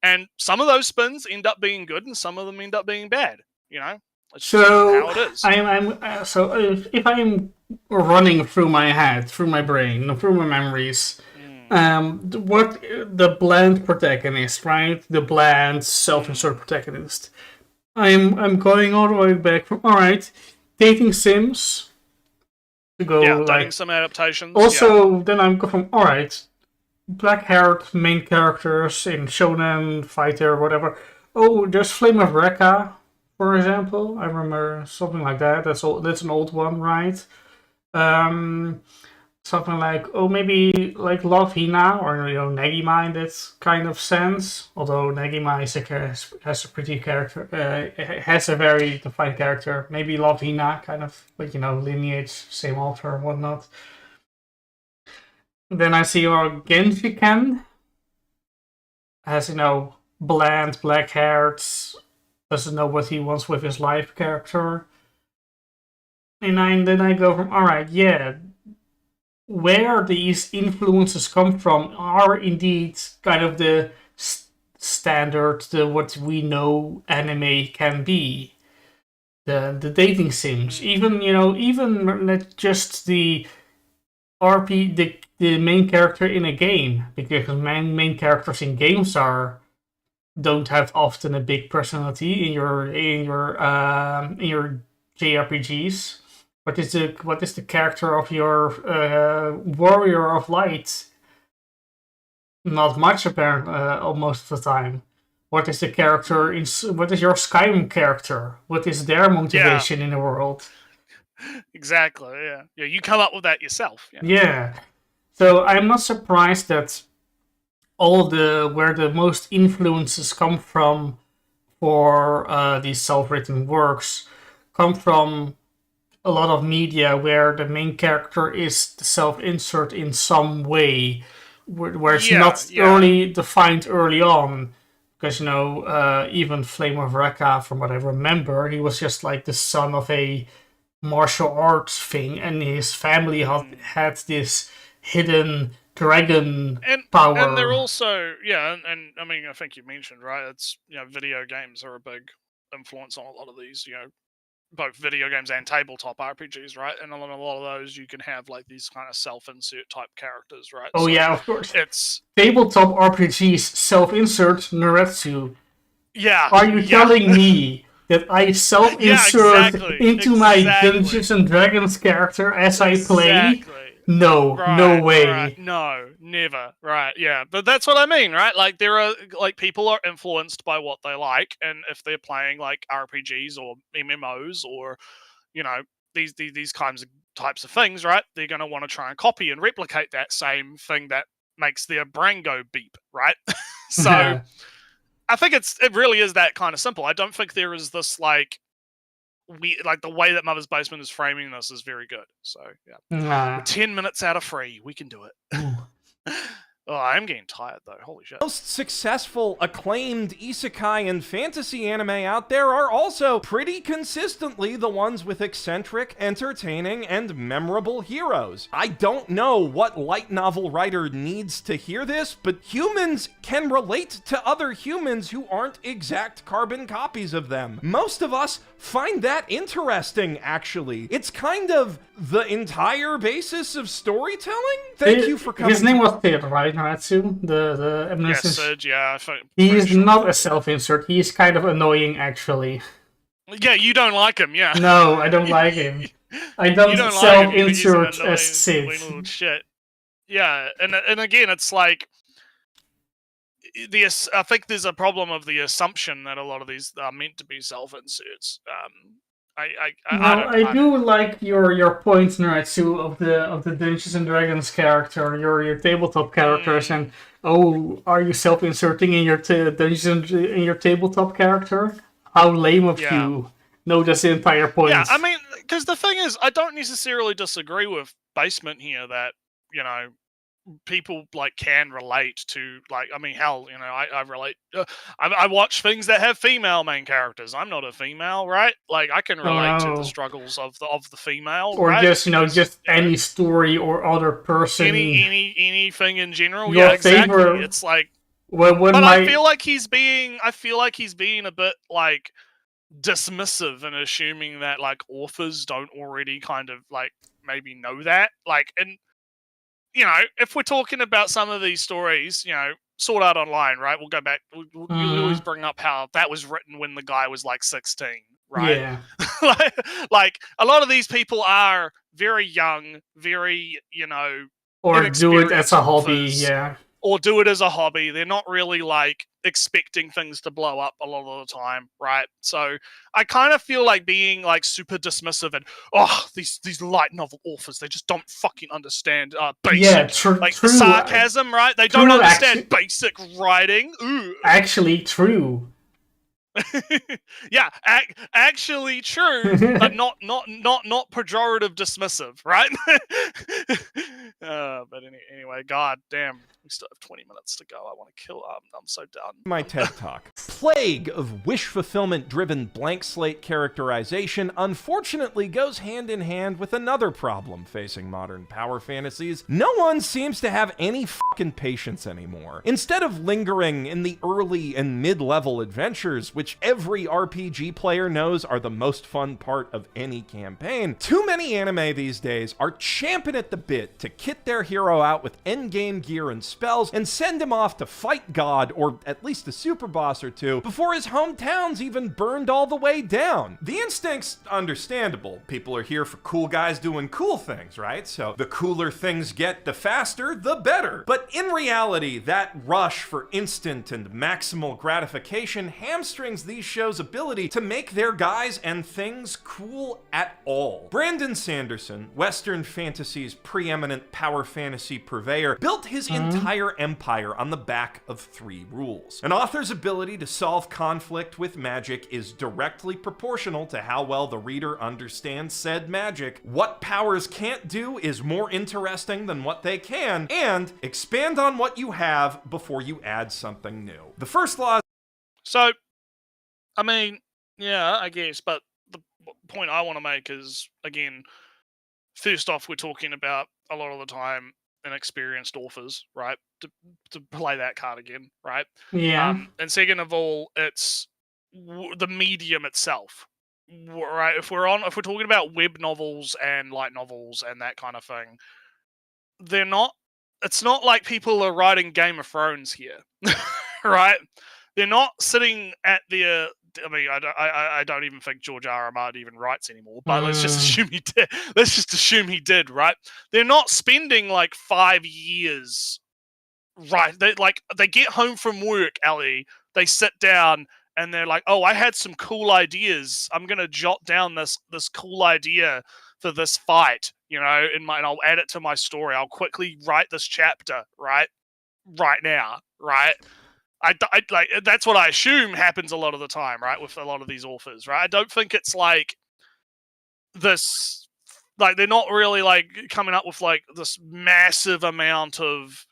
And some of those spins end up being good and some of them end up being bad, It's just how it is. So if I'm running through my head, through my brain, through my memories, what the bland protagonist, right? The bland self-insert protagonist. I'm going all the way back from dating sims to go dating sim adaptations. Also, then I'm going from black-haired main characters in shonen, fighter, whatever. Oh, there's Flame of Rekka, for example. I remember something like that. That's an old one, right? Something like, maybe like Love Hina or Negima in that kind of sense. Although Negima has a pretty character, has a very defined character. Maybe Love Hina, kind of like lineage, same author and whatnot. Then I see Genji Ken has bland, black-haired, doesn't know what he wants with his life character. And then I go from where these influences come from are indeed kind of the standard, what we know anime can be. The dating sims, even just the the main character in a game, because main characters in games don't have often a big personality in your JRPGs. What is the character of your warrior of light? Not much, apparently, most of the time. What is the character what is your Skyrim character? What is their motivation in the world? Exactly. Yeah. You come up with that yourself. Yeah. So I'm not surprised that where the most influences come from for these self-written works come from a lot of media where the main character is the self-insert in some way, where it's not early defined early on. Because even Flame of Rekka, from what I remember, he was just like the son of a martial arts thing, and his family had this hidden dragon power. And they're also and I mean, I think you mentioned, right, it's video games are a big influence on a lot of these, both video games and tabletop RPGs, right? And on a lot of those, you can have like these kind of self-insert type characters, right? Oh, so yeah, of course. It's tabletop RPGs self-insert Naretsu. Yeah. Are you telling me that I self-insert into my Dungeons and Dragons character as I play? No, no way. Right. No, never. Right, yeah. But that's what I mean, right? Like, there are, like, people are influenced by what they like, and if they're playing, like, RPGs or MMOs or, these types of things, right? They're going to want to try and copy and replicate that same thing that makes their brain go beep, right? So, I think it really is that kind of simple. I don't think there is this, like the way that Mother's Basement is framing this is very good. So, yeah. We're 10 minutes out of free. We can do it. Oh, I'm getting tired though. Holy shit. Most successful, acclaimed isekai and fantasy anime out there are also pretty consistently the ones with eccentric, entertaining, and memorable heroes. I don't know what light novel writer needs to hear this, but humans can relate to other humans who aren't exact carbon copies of them. Most of us find that interesting, actually. It's kind of the entire basis of storytelling. Thank you for coming. His name was Sid, right, Naratsu? The Yes, Sid, yeah. He's not a self-insert. He's kind of annoying, actually. Yeah, you don't like him, yeah. No, I don't like him. I don't self-insert like as Sid. Little shit. Yeah, and again, it's like I think there's a problem of the assumption that a lot of these are meant to be self-inserts. I do like your points, Naratsu, of the Dungeons and Dragons character, your tabletop characters, and are you self-inserting in your Dungeons in your tabletop character? How lame of you! No, that's the entire point. Yeah, I mean, because the thing is, I don't necessarily disagree with Basement here that people like can relate to, like, I mean, hell, I relate. I watch things that have female main characters. I'm not a female, right? Like, I can relate to the struggles of the female, or right? just any story or other person, anything in general. Your yeah, exactly. Favorite, it's like, I feel like he's being a bit like dismissive and assuming that like authors don't already kind of like maybe know that, like, and. If we're talking about some of these stories, Sword Art Online, right? We'll go back. You always bring up how that was written when the guy was like 16, right? Yeah. like a lot of these people are very young, very, or do it as a hobby, yeah. Or do it as a hobby. They're not really like expecting things to blow up a lot of the time, right? So I kind of feel like being like super dismissive and these light novel authors, they just don't fucking understand basic true, sarcasm, right? They don't understand basic writing. Ooh. Actually, true. Yeah, actually true, but not pejorative dismissive, right? But anyway, god damn, we still have 20 minutes to go. I want to kill. I'm so done. My TED Talk. Plague of wish fulfillment driven blank slate characterization unfortunately goes hand in hand with another problem facing modern power fantasies. No one seems to have any fucking patience anymore. Instead of lingering in the early and mid-level adventures, which every RPG player knows are the most fun part of any campaign, too many anime these days are champing at the bit to kit their hero out with endgame gear and spells and send him off to fight God, or at least a super boss or two, before his hometown's even burned all the way down. The instinct's understandable. People are here for cool guys doing cool things, right? So the cooler things get, the faster, the better. But in reality, that rush for instant and maximal gratification hamstrings these shows' ability to make their guys and things cool at all. Brandon Sanderson, Western fantasy's preeminent power fantasy purveyor, built his entire empire on the back of 3 rules. An author's ability to solve conflict with magic is directly proportional to how well the reader understands said magic. What powers can't do is more interesting than what they can, and expand on what you have before you add something new. The first law is... So, I mean, yeah, I guess, but the point I want to make is, again, first off, we're talking about a lot of the time inexperienced authors, right? To play that card again, right? Yeah. And second of all, it's the medium itself, right? If we're talking about web novels and light novels and that kind of thing, they're not. It's not like people are writing Game of Thrones here, right? They're not sitting at the. I mean, I don't even think George R.R. Martin even writes anymore, but let's just assume he did. Let's just assume he did, right? They're not spending like 5 years, right? They get home from work, Ellie. They sit down and they're like, "Oh, I had some cool ideas. I'm gonna jot down this cool idea for this fight, and I'll add it to my story. I'll quickly write this chapter, right now, right." I like that's what I assume happens a lot of the time, right? With a lot of these authors, right? I don't think it's like this, like they're not really like coming up with like this massive amount of,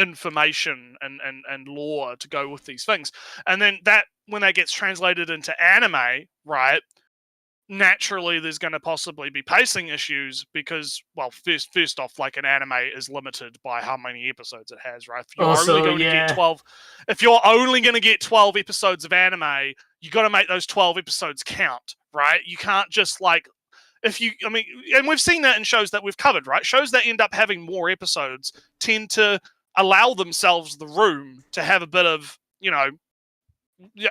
information and lore to go with these things. And then that, when that gets translated into anime, right, naturally there's going to possibly be pacing issues because, well, first off, like, an anime is limited by how many episodes it has, right? If you're only going to get 12, if you're only going to get 12 episodes of anime, you got to make those 12 episodes count, right? You can't just, like, and we've seen that in shows that we've covered, right? Shows that end up having more episodes tend to allow themselves the room to have a bit of,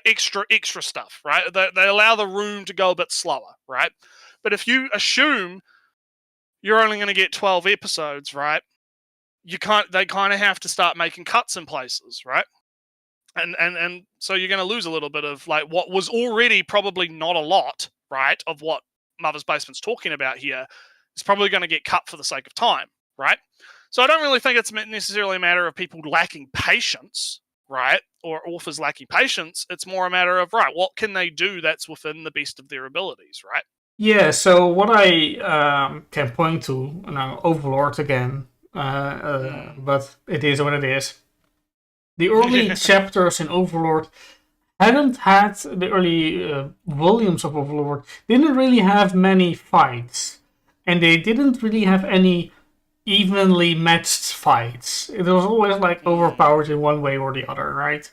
extra stuff, right? They allow the room to go a bit slower, right? But if you assume you're only going to get 12 episodes, right, they kind of have to start making cuts in places, right? And so you're going to lose a little bit of, like, what was already probably not a lot, right, of what Mother's Basement's talking about here is probably going to get cut for the sake of time, right? So I don't really think it's necessarily a matter of people lacking patience, right, or authors lacking patience. It's more a matter of, right, what can they do that's within the best of their abilities, right? Yeah, so what I can point to, now, Overlord again, but it is what it is. The early chapters in Overlord hadn't had, the early volumes of Overlord didn't really have many fights, and they didn't really have any evenly matched fights. It was always, like, overpowered in one way or the other, right?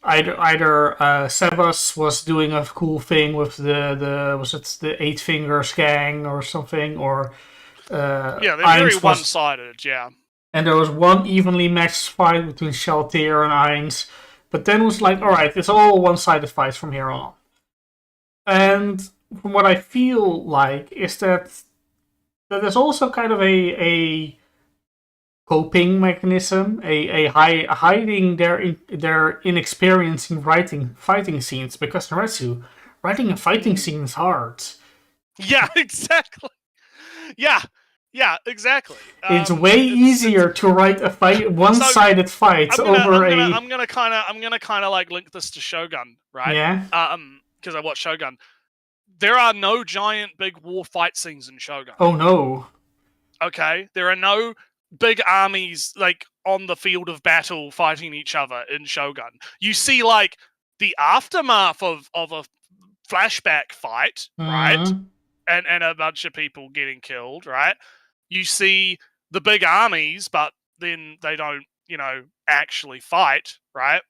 Either Sebas was doing a cool thing with the Eight Fingers gang or something, or they're very one-sided, yeah. And there was one evenly matched fight between Shaltir and Ainz, but then it was like, alright, it's all one-sided fights from here on. And from what I feel like is that there's also kind of a coping mechanism, hiding their inexperience in writing fighting scenes, because Naretsu, writing a fighting scene is hard. Yeah, exactly. Yeah, exactly. It's way easier to write a one-sided fight over a. I'm gonna kind of like link this to Shogun, right? Yeah. Because I watched Shogun. There are no giant big war fight scenes in Shogun. Oh no. Okay, there are no big armies, like, on the field of battle fighting each other in Shogun. You see, like, the aftermath of a flashback fight, right? And a bunch of people getting killed, right? You see the big armies, but then they don't, actually fight, right?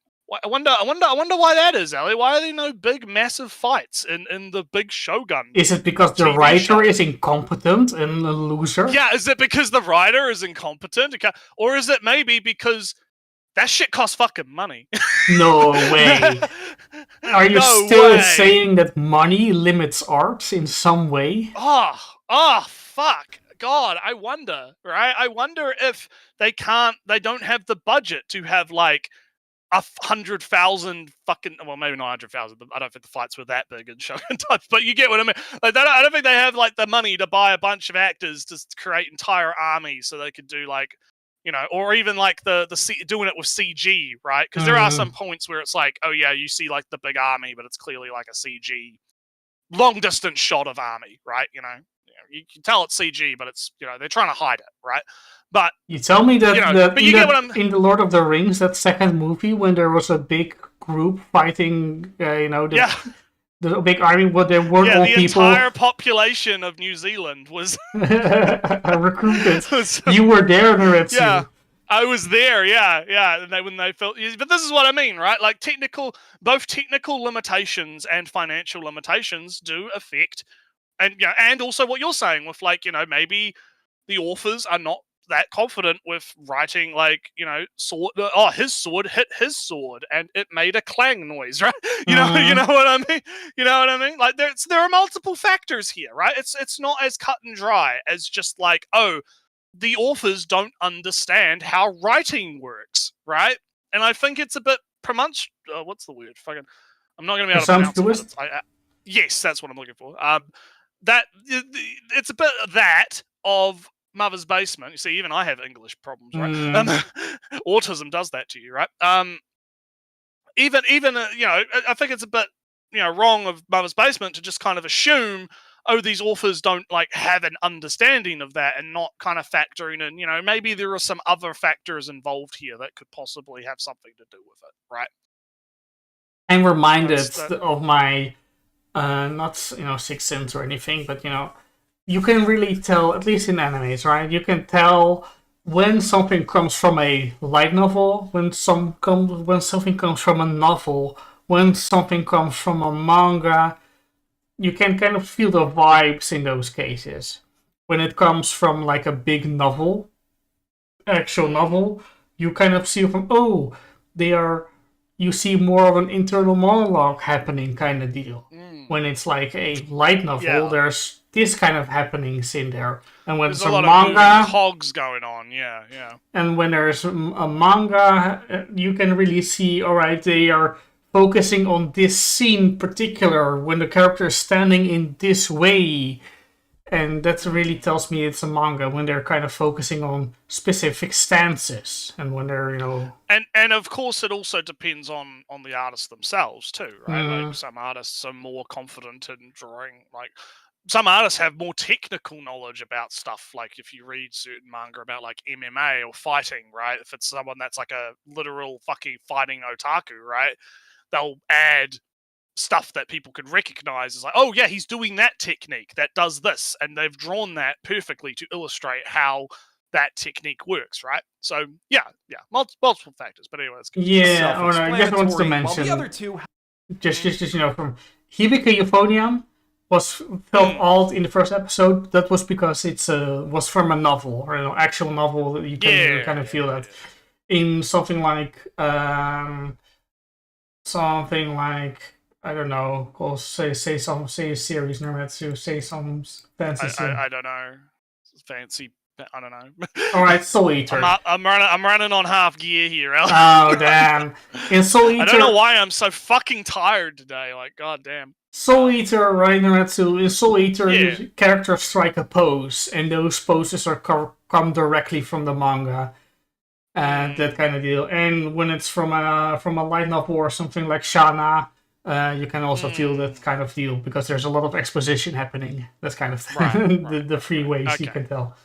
I wonder why that is, Ali. Why are there no big, massive fights in the big Shogun? Is it because the writer is incompetent and a loser? Yeah, is it because the writer is incompetent? Or is it maybe because that shit costs fucking money? No way. Are you still saying that money limits art in some way? Oh, fuck. God, I wonder, right? I wonder if they don't have the budget to have, like, 100,000 fucking, well, maybe not 100,000, but I don't think the fights were that big in Shogun types, but you get what I mean. Like, I don't think they have, like, the money to buy a bunch of actors to create entire armies so they could do, like, or even, like, doing it with CG, right? Because there are some points where it's like, oh yeah, you see, like, the big army, but it's clearly like a CG long distance shot of army, right? You can tell it's CG, but it's, they're trying to hide it, right? But you tell me that, in the Lord of the Rings, that second movie, when there was a big group fighting, the big army, where there weren't all people. The entire population of New Zealand was recruited. You were there, Naretsu. Yeah, I was there. Yeah. And when they felt, but this is what I mean, right? Like, both technical limitations and financial limitations do affect, and also what you're saying with, like, maybe the authors are not that confident with writing, like, sword. Oh, his sword hit his sword, and it made a clang noise, right? You know what I mean. You know what I mean? Like, there are multiple factors here, right? It's not as cut and dry as just like, oh, the authors don't understand how writing works, right? And I think it's a bit what's the word? Fucking, I'm not going to be able to pronounce it. Yes, that's what I'm looking for. That it's a bit of that of Mother's Basement. You see, even I have English problems, right? Autism does that to you, right? Even I think it's a bit wrong of Mother's Basement to just kind of assume, oh, these authors don't like have an understanding of that and not kind of factoring in, maybe there are some other factors involved here that could possibly have something to do with it, right? I'm reminded of my not Sixth Sense or anything, but you can really tell, at least in animes, right? You can tell when something comes from a light novel, when something comes from a novel, when something comes from a manga. You can kind of feel the vibes in those cases. When it comes from like a big novel, actual novel, you kind of see from you see more of an internal monologue happening kind of deal. When it's like a light novel, there's this kind of happenings in there. And when there's it's a lot manga, of cogs going on, yeah. And when there's a manga, you can really see, all right, they are focusing on this scene particular when the character is standing in this way. And that really tells me it's a manga when they're kind of focusing on specific stances and when they're, And of course, it also depends on the artists themselves too, right? Like some artists are more confident in drawing. Like some artists have more technical knowledge about stuff. Like if you read certain manga about like MMA or fighting, right? If it's someone that's like a literal fucking fighting otaku, right? They'll add stuff that people can recognize as like, oh yeah, he's doing that technique that does this, and they've drawn that perfectly to illustrate how that technique works, right? So yeah, multiple factors. But anyway, let's continue. Yeah, I just wanted to mention the other two, just from Hibika Euphonium was felt alt in the first episode. That was because it's was from a novel or actual novel. You can kind of feel that in something like I don't know, or say a series, Naretsu, say some fancy. I don't know, fancy. I don't know. All right, Soul Eater. I'm running on half gear here, Alex. Oh damn! In Soul Eater, I don't know why I'm so fucking tired today. Like, goddamn. Soul Eater, right, Naretsu? In Soul Eater, characters strike a pose, and those poses are come directly from the manga. That kind of deal. And when it's from a light novel or something like Shana, you can also feel that kind of deal because there's a lot of exposition happening. That's kind of the three ways you can tell.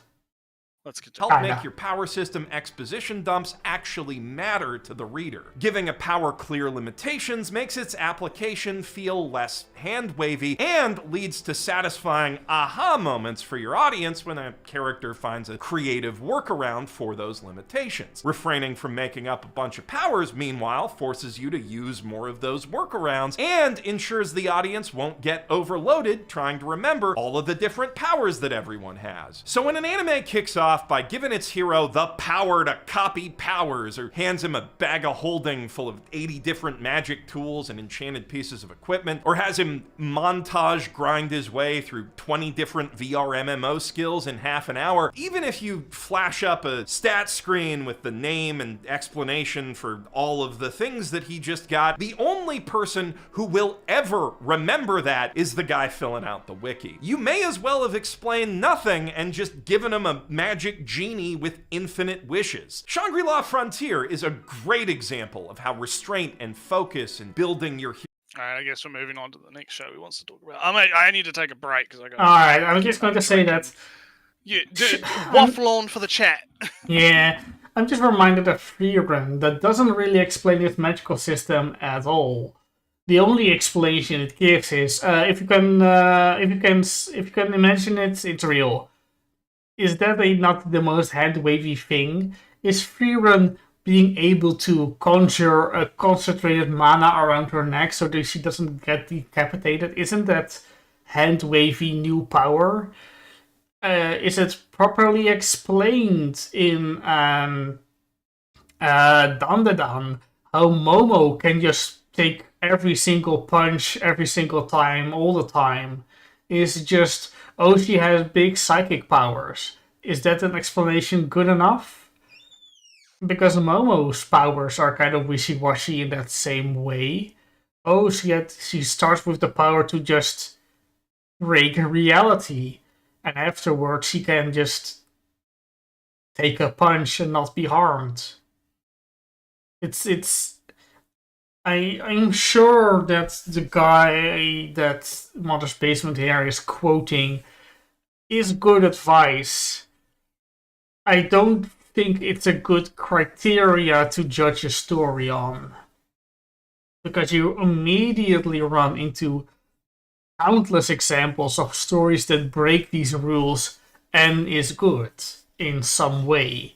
Let's help make your power system exposition dumps actually matter to the reader. Giving a power clear limitations makes its application feel less hand-wavy and leads to satisfying aha moments for your audience when a character finds a creative workaround for those limitations. Refraining from making up a bunch of powers, meanwhile, forces you to use more of those workarounds and ensures the audience won't get overloaded trying to remember all of the different powers that everyone has. So when an anime kicks off by giving its hero the power to copy powers, or hands him a bag of holding full of 80 different magic tools and enchanted pieces of equipment, or has him montage grind his way through 20 different VR MMO skills in half an hour, even if you flash up a stat screen with the name and explanation for all of the things that he just got, the only person who will ever remember that is the guy filling out the wiki. You may as well have explained nothing and just given him a magic genie with infinite wishes. Shangri-La Frontier is a great example of how restraint and focus and building your Alright, I guess we're moving on to the next show he wants to talk about. I need to take a break because I got. Alright, I'm just going to say that. Waffle on for the chat. Yeah, I'm just reminded of Freerun that doesn't really explain its magical system at all. The only explanation it gives is if you can imagine it, it's real. Is that not the most hand-wavy thing? Is Freerun being able to conjure a concentrated mana around her neck so that she doesn't get decapitated? Isn't that hand-wavy new power? Is it properly explained in Dandadan how Momo can just take every single punch every single time, all the time? Is it just, oh, she has big psychic powers? Is that an explanation good enough? Because Momo's powers are kind of wishy-washy in that same way. Oh, she starts with the power to just break reality, and afterwards she can just take a punch and not be harmed. It's I'm sure that the guy that Mother's Basement here is quoting is good advice. I don't think it's a good criteria to judge a story on. Because you immediately run into countless examples of stories that break these rules and is good in some way.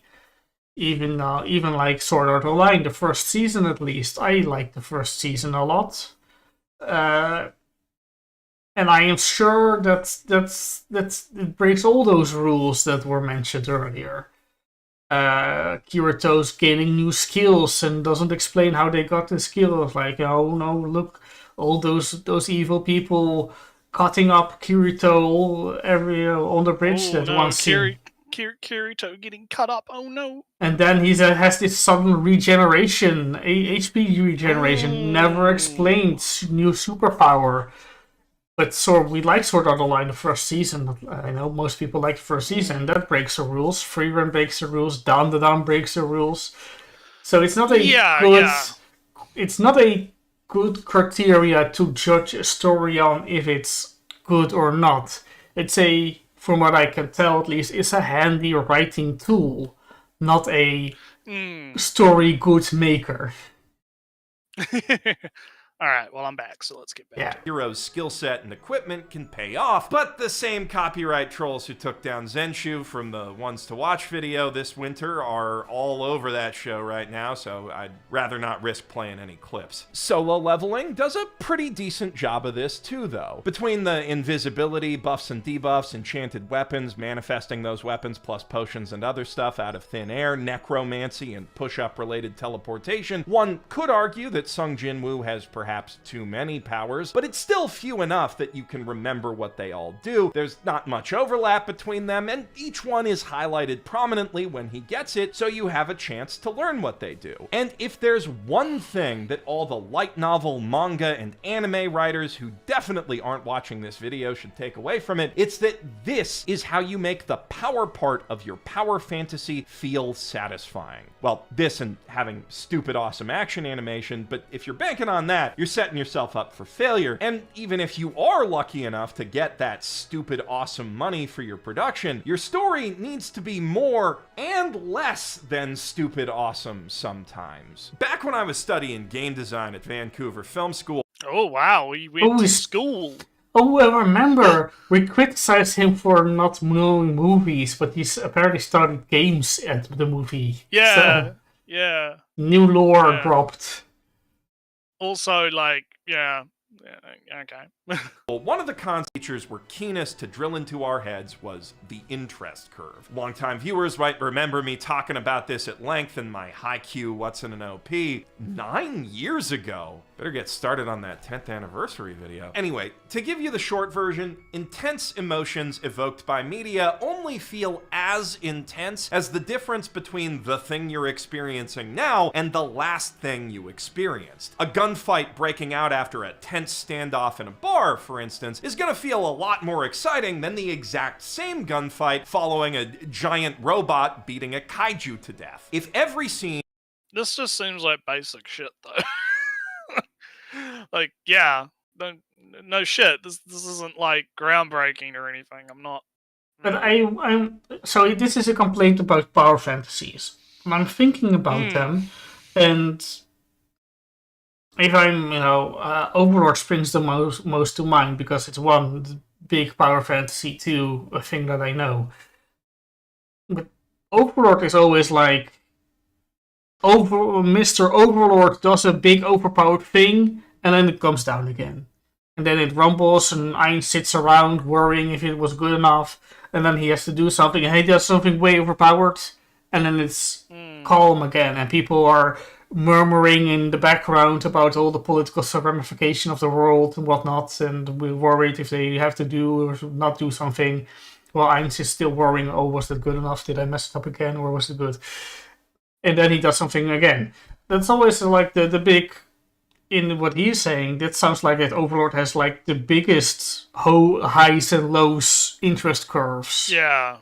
Even like Sword Art Online, the first season at least, I like the first season a lot, and I am sure that it breaks all those rules that were mentioned earlier. Kirito's gaining new skills and doesn't explain how they got the skills. Like, oh no, look, all those evil people cutting up Kirito every on the bridge that one scene. Kirito getting cut up. Oh no! And then he has this sudden regeneration, HP regeneration, never explained, new superpower. But we like Sword Art Online the first season. I know most people like the first season. That breaks the rules. Free Run breaks the rules. Down the Down breaks the rules. So it's not It's not a good criteria to judge a story on if it's good or not. It's from what I can tell at least, it's a handy writing tool, not a story good maker. Alright, well, I'm back, so let's get back to it. Hero's skill set and equipment can pay off, but the same copyright trolls who took down Zenshu from the Ones to Watch video this winter are all over that show right now, so I'd rather not risk playing any clips. Solo leveling does a pretty decent job of this too, though. Between the invisibility, buffs and debuffs, enchanted weapons, manifesting those weapons plus potions and other stuff out of thin air, necromancy, and push-up related teleportation, one could argue that Sung Jin-woo has perhaps too many powers, but it's still few enough that you can remember what they all do. There's not much overlap between them, and each one is highlighted prominently when he gets it, so you have a chance to learn what they do. And if there's one thing that all the light novel, manga, and anime writers who definitely aren't watching this video should take away from it, it's that this is how you make the power part of your power fantasy feel satisfying. Well, this and having stupid awesome action animation, but if you're banking on that, you're setting yourself up for failure. And even if you are lucky enough to get that stupid awesome money for your production, your story needs to be more and less than stupid awesome sometimes. Back when I was studying game design at Vancouver Film School. Oh wow, we went to school. Oh, I remember. We criticized him for not knowing movies, but he's apparently started games at the movie. Yeah, so, yeah. New lore dropped. Also, like, okay. Well, one of the cons teachers were keenest to drill into our heads was the interest curve. Longtime viewers might remember me talking about this at length in my Haikyuu What's in an OP 9 years ago. Better get started on that 10th anniversary video. Anyway, to give you the short version, intense emotions evoked by media only feel as intense as the difference between the thing you're experiencing now and the last thing you experienced. A gunfight breaking out after a tense standoff in a bar, for instance, is gonna feel a lot more exciting than the exact same gunfight following a giant robot beating a kaiju to death. If every scene... This just seems like basic shit, though. Like, yeah, no shit. This isn't like groundbreaking or anything. I'm not. But I'm so this is a complaint about power fantasies. And I'm thinking about them, and if I'm, Overlord springs the most to mind because it's one big power fantasy, two a thing that I know. But Overlord is always like, Mr. Overlord does a big overpowered thing, and then it comes down again. And then it rumbles, and Ein sits around worrying if it was good enough, and then he has to do something, and he does something way overpowered, and then it's calm again, and people are murmuring in the background about all the political ramification of the world and whatnot, and we're worried if they have to do or not do something. Well, Ein is still worrying, oh, was that good enough? Did I mess it up again, or was it good? And then he does something again. That's always like the big, in what he's saying, that sounds like that Overlord has like the biggest highs and lows interest curves. Yeah.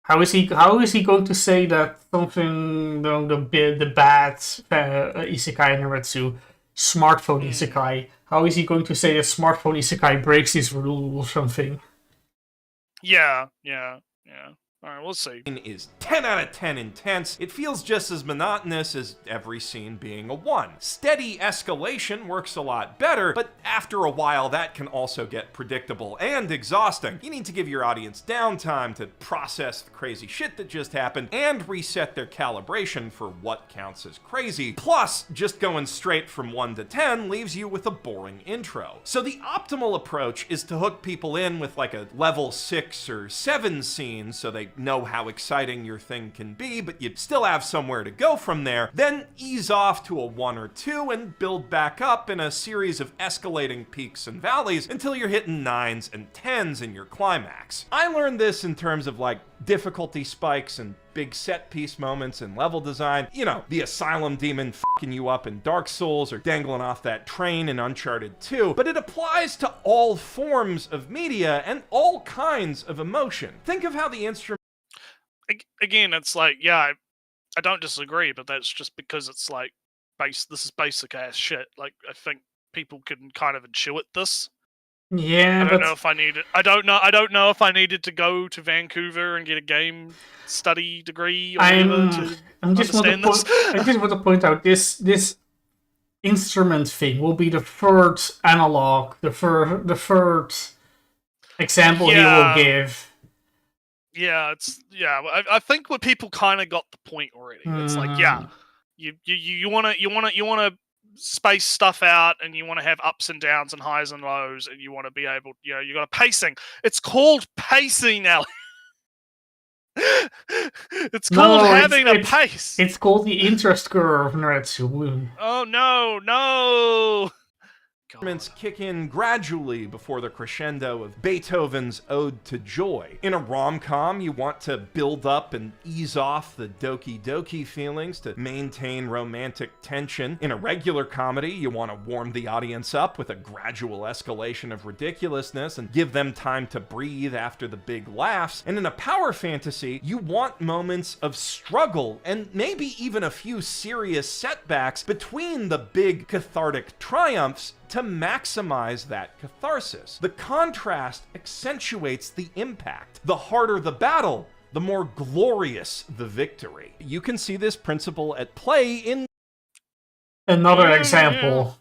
How is he going to say that something, the bad Isekai Naretsu smartphone isekai. How is he going to say that smartphone isekai breaks his rule or something? Yeah. All right, we'll see. Is 10 out of 10 intense. It feels just as monotonous as every scene being a 1. Steady escalation works a lot better, but after a while that can also get predictable and exhausting. You need to give your audience downtime to process the crazy shit that just happened and reset their calibration for what counts as crazy. Plus, just going straight from 1 to 10 leaves you with a boring intro. So the optimal approach is to hook people in with like a level 6 or 7 scene so they know how exciting your thing can be, but you'd still have somewhere to go from there, then ease off to a 1 or 2 and build back up in a series of escalating peaks and valleys until you're hitting 9s and 10s in your climax. I learned this in terms of like difficulty spikes and big set piece moments and level design. You know, the asylum demon fucking you up in Dark Souls or dangling off that train in Uncharted 2, but it applies to all forms of media and all kinds of emotion. Think of how the instrument again, it's like, yeah, I don't disagree, but that's just because it's like this is basic ass shit. Like, I think people can kind of intuit this. Yeah, I don't know if I needed. I don't know if I needed to go to Vancouver and get a game study degree or whatever to understand this. I just want to point out this instrument thing will be the third analog, the third example he will give. Yeah, I think what people kind of got the point already. It's like, yeah, you wanna space stuff out, and you want to have ups and downs and highs and lows, and you want to be able, you got a pacing. It's called pacing now. It's called having a pace. It's called the interest curve, Naretsu. Oh no. Instruments kick in gradually before the crescendo of Beethoven's Ode to Joy. In a rom-com, you want to build up and ease off the doki doki feelings to maintain romantic tension. In a regular comedy, you want to warm the audience up with a gradual escalation of ridiculousness and give them time to breathe after the big laughs. And in a power fantasy, you want moments of struggle and maybe even a few serious setbacks between the big cathartic triumphs to maximize that catharsis. The contrast accentuates the impact. The harder the battle, the more glorious the victory. You can see this principle at play in another example.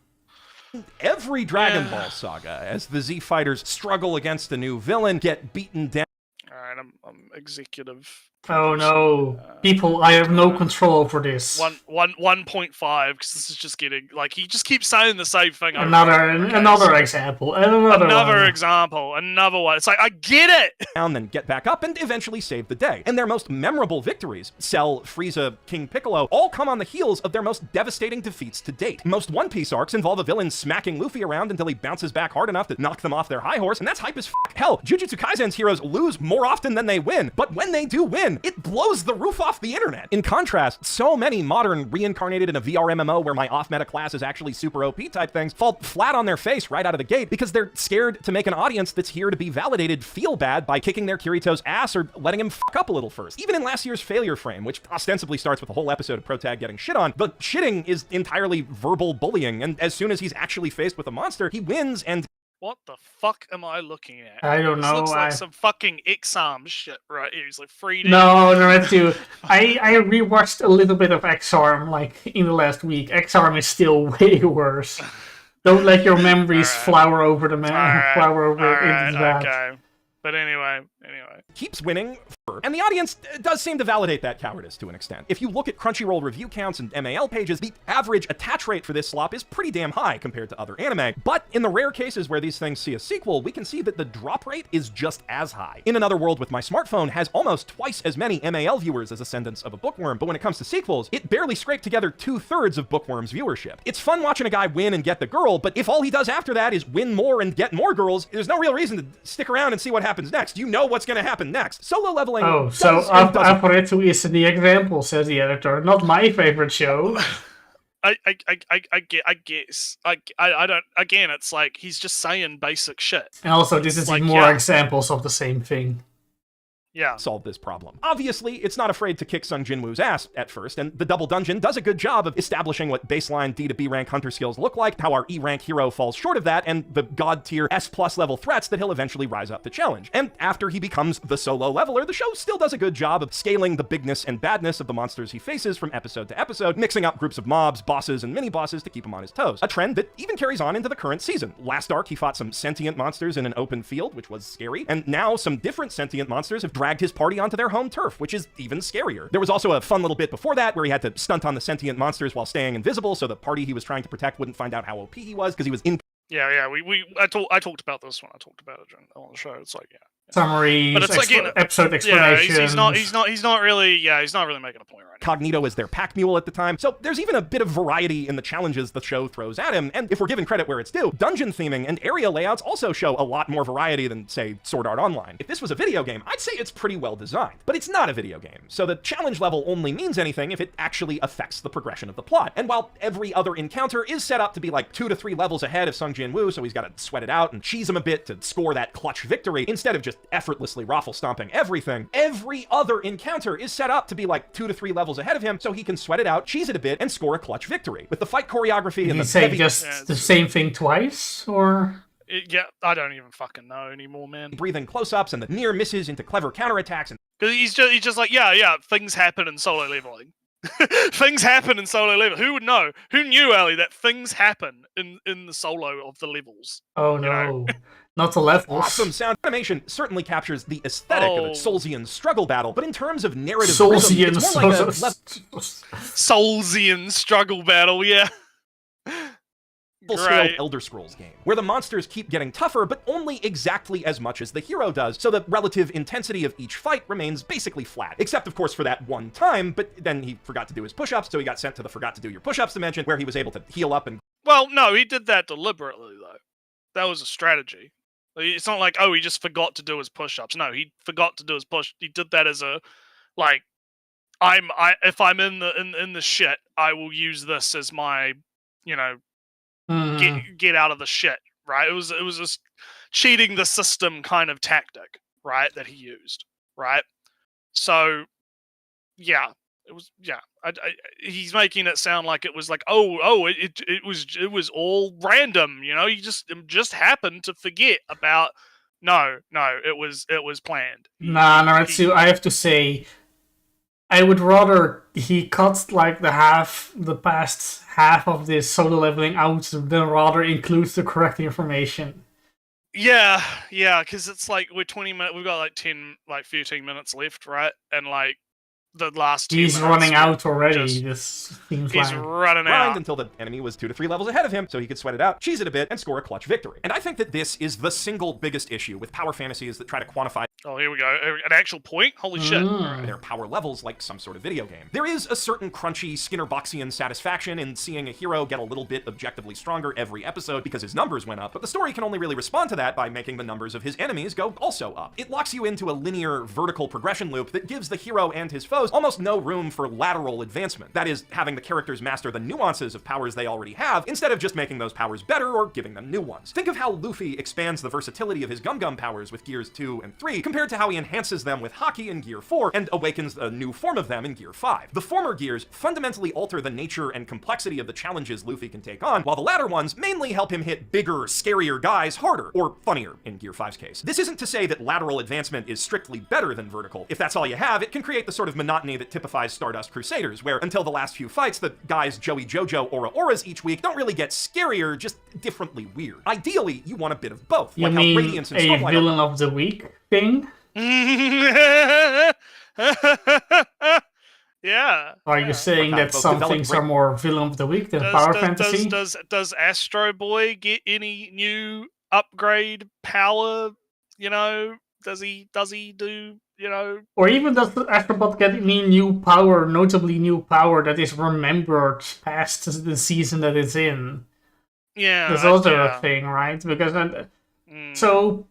Every Dragon Ball saga, as the Z fighters struggle against a new villain, get beaten down. Alright, I'm executive. Oh no, people! I have no control over this. 1.5, because this is just getting like he just keeps saying the same thing. Another example, another example, another one. It's like, I get it. And then get back up and eventually save the day. And their most memorable victories, Cell, Frieza, King Piccolo, all come on the heels of their most devastating defeats to date. Most One Piece arcs involve a villain smacking Luffy around until he bounces back hard enough to knock them off their high horse, and that's hype as f***. Hell, Jujutsu Kaisen's heroes lose more often than they win, but when they do win, it blows the roof off the internet. In contrast, so many modern reincarnated in a VR MMO where my off-meta class is actually super OP type things fall flat on their face right out of the gate because they're scared to make an audience that's here to be validated feel bad by kicking their Kirito's ass or letting him fuck up a little first. Even in last year's Failure Frame, which ostensibly starts with a whole episode of Protag getting shit on, the shitting is entirely verbal bullying, and as soon as he's actually faced with a monster, he wins and... What the fuck am I looking at? I don't know. This looks like some fucking X-Arm shit right here. He's like 3D. No, I rewatched a little bit of X-Arm like in the last week. X-Arm is still way worse. Don't let your memories flower over the flower over into that. Okay. But anyway. Keeps winning, and the audience does seem to validate that cowardice to an extent. If you look at Crunchyroll review counts and MAL pages, the average attach rate for this slop is pretty damn high compared to other anime. But in the rare cases where these things see a sequel, we can see that the drop rate is just as high. In Another World with My Smartphone has almost twice as many MAL viewers as Ascendants of a Bookworm, but when it comes to sequels, it barely scraped together 2/3 of Bookworm's viewership. It's fun watching a guy win and get the girl, but if all he does after that is win more and get more girls, there's no real reason to stick around and see what happens next. You know what's going to happen next. Solo leveling... Oh, so Aporetu is the example, says the editor. Not my favorite show. I guess. I don't... Again, it's like, he's just saying basic shit. And also, this is like more examples of the same thing. solve this problem. Obviously, it's not afraid to kick Sung Jin-woo's ass at first, and the Double Dungeon does a good job of establishing what baseline D to B rank hunter skills look like, how our E rank hero falls short of that, and the god tier S+ level threats that he'll eventually rise up to challenge. And after he becomes the solo leveler, the show still does a good job of scaling the bigness and badness of the monsters he faces from episode to episode, mixing up groups of mobs, bosses, and mini-bosses to keep him on his toes. A trend that even carries on into the current season. Last arc, he fought some sentient monsters in an open field, which was scary, and now some different sentient monsters have dragged his party onto their home turf, which is even scarier. There was also a fun little bit before that where he had to stunt on the sentient monsters while staying invisible so the party he was trying to protect wouldn't find out how OP he was because he was in. Yeah. I talked about this when I talked about it on the show. It's like, yeah. Summary, but it's like, episode explanation. He's not really making a point right now. Cognito is their pack mule at the time, so there's even a bit of variety in the challenges the show throws at him, and if we're given credit where it's due, dungeon theming and area layouts also show a lot more variety than, say, Sword Art Online. If this was a video game, I'd say it's pretty well designed, but it's not a video game, so the challenge level only means anything if it actually affects the progression of the plot. And while every other encounter is set up to be like 2 to 3 levels ahead of Sung Jin-woo, so he's got to sweat it out and cheese him a bit to score that clutch victory, instead of just effortlessly raffle stomping everything, every other encounter is set up to be like 2 to 3 levels ahead of him so he can sweat it out, cheese it a bit, and score a clutch victory. With the fight choreography and the say just the same thing twice, or? I don't even fucking know anymore, man. Breathing close-ups and the near misses into clever counterattacks. Because he's just like, things happen in solo leveling. Things happen in solo level. Who would know? Who knew, Ali, that things happen in the solo of the levels? Oh no. You know? Not the levels. Awesome sound animation certainly captures the aesthetic of a Soulsian struggle battle, but in terms of narrative Soulsian, rhythm, it's more like a Soulsian struggle battle, yeah. Full-scale Elder Scrolls game, where the monsters keep getting tougher, but only exactly as much as the hero does, so the relative intensity of each fight remains basically flat. Except, of course, for that one time, but then he forgot to do his push-ups, so he got sent to the forgot to do your push-ups dimension, where he was able to heal up and... Well, no, he did that deliberately, though. That was a strategy. It's not like, he just forgot to do his push-ups. No, he forgot to do his push. He did that as a, like, if I'm in the shit, I will use this as my, get out of the shit, right? It was just cheating the system kind of tactic, right, that he used, right? So, yeah, it was, yeah. He's making it sound like it was like, it was all random, you just happened to forget about. No, it was planned. Nah, Naratsu, I have to say, I would rather he cut like the past half of this solo leveling out than rather includes the correct information. Yeah, because it's like we're 20 minutes. We've got like 15 minutes left, right? And like the last 2 he's minutes, running out already. This seems he's like running out until the enemy was 2 to 3 levels ahead of him, so he could sweat it out, cheese it a bit, and score a clutch victory. And I think that this is the single biggest issue with power fantasies that try to quantify. Oh, here we go. An actual point? Holy shit. Their power levels like some sort of video game. There is a certain crunchy Skinner-Boxian satisfaction in seeing a hero get a little bit objectively stronger every episode because his numbers went up, but the story can only really respond to that by making the numbers of his enemies go also up. It locks you into a linear, vertical progression loop that gives the hero and his foes almost no room for lateral advancement. That is, having the characters master the nuances of powers they already have, instead of just making those powers better or giving them new ones. Think of how Luffy expands the versatility of his Gum powers with Gears 2 and 3, compared to how he enhances them with Haki in Gear 4 and awakens a new form of them in Gear 5. The former gears fundamentally alter the nature and complexity of the challenges Luffy can take on, while the latter ones mainly help him hit bigger, scarier guys harder, or funnier in Gear 5's case. This isn't to say that lateral advancement is strictly better than vertical. If that's all you have, it can create the sort of monotony that typifies Stardust Crusaders, where until the last few fights, the guys Joey Jojo Auras each week don't really get scarier, just differently weird. Ideally, you want a bit of both. You like mean how Radiance and a Stormlight villain of the week thing? Yeah. Are you saying that some things are more villain of the week than power fantasy? Does Astro Boy get any new upgrade power? Does he do? Or even does the Astrobot get any new power, notably new power that is remembered past the season that it's in? Yeah, there's also a thing, right? Because so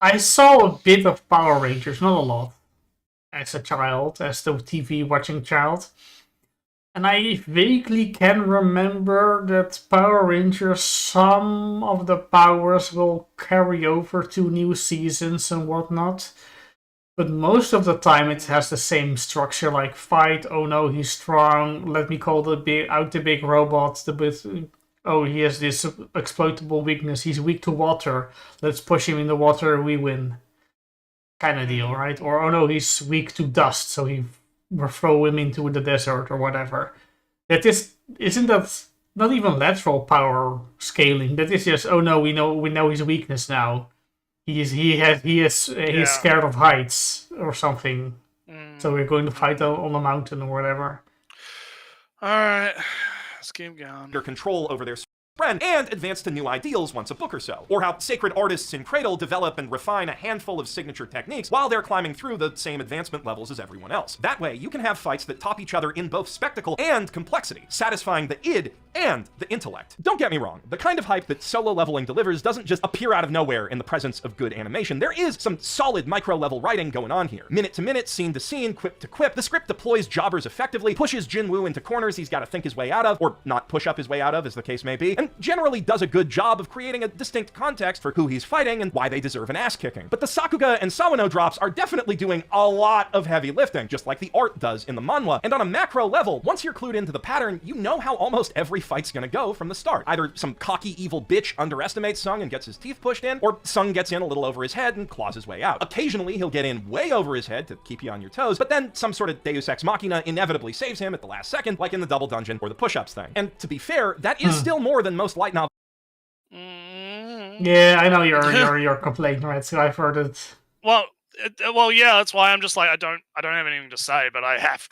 I saw a bit of Power Rangers, not a lot, as a child, as the TV watching child. And I vaguely can remember that Power Rangers, some of the powers will carry over to new seasons and whatnot. But most of the time it has the same structure, like fight, oh no, he's strong, let me call the big robot, oh, he has this exploitable weakness, he's weak to water, let's push him in the water, we win. Kind of deal, right? Or, oh no, he's weak to dust, so we'll throw him into the desert or whatever. Isn't that not even lateral power scaling? That is just, oh no, we know his weakness now. He's scared of heights or something. So we're going to fight on a mountain or whatever. All right, let's keep going. Under control over their friend and advance to new ideals once a book or so. Or how sacred artists in Cradle develop and refine a handful of signature techniques while they're climbing through the same advancement levels as everyone else. That way, you can have fights that top each other in both spectacle and complexity, satisfying the id and the intellect. Don't get me wrong, the kind of hype that solo leveling delivers doesn't just appear out of nowhere in the presence of good animation. There is some solid micro-level writing going on here. Minute to minute, scene to scene, quip to quip, the script deploys jobbers effectively, pushes Jinwoo into corners he's got to think his way out of, or not push up his way out of, as the case may be, and generally does a good job of creating a distinct context for who he's fighting and why they deserve an ass-kicking. But the Sakuga and Sawano drops are definitely doing a lot of heavy lifting, just like the art does in the manhwa, and on a macro level, once you're clued into the pattern, you know how almost every fight's gonna go from the start. Either some cocky evil bitch underestimates Sung and gets his teeth pushed in, or Sung gets in a little over his head and claws his way out. Occasionally, he'll get in way over his head to keep you on your toes, but then some sort of deus ex machina inevitably saves him at the last second, like in the double dungeon or the push-ups thing. And to be fair, that is still more than most light novels. Yeah, I know your complaint, right? So I've heard it. Well, yeah, that's why I'm just like I don't have anything to say, but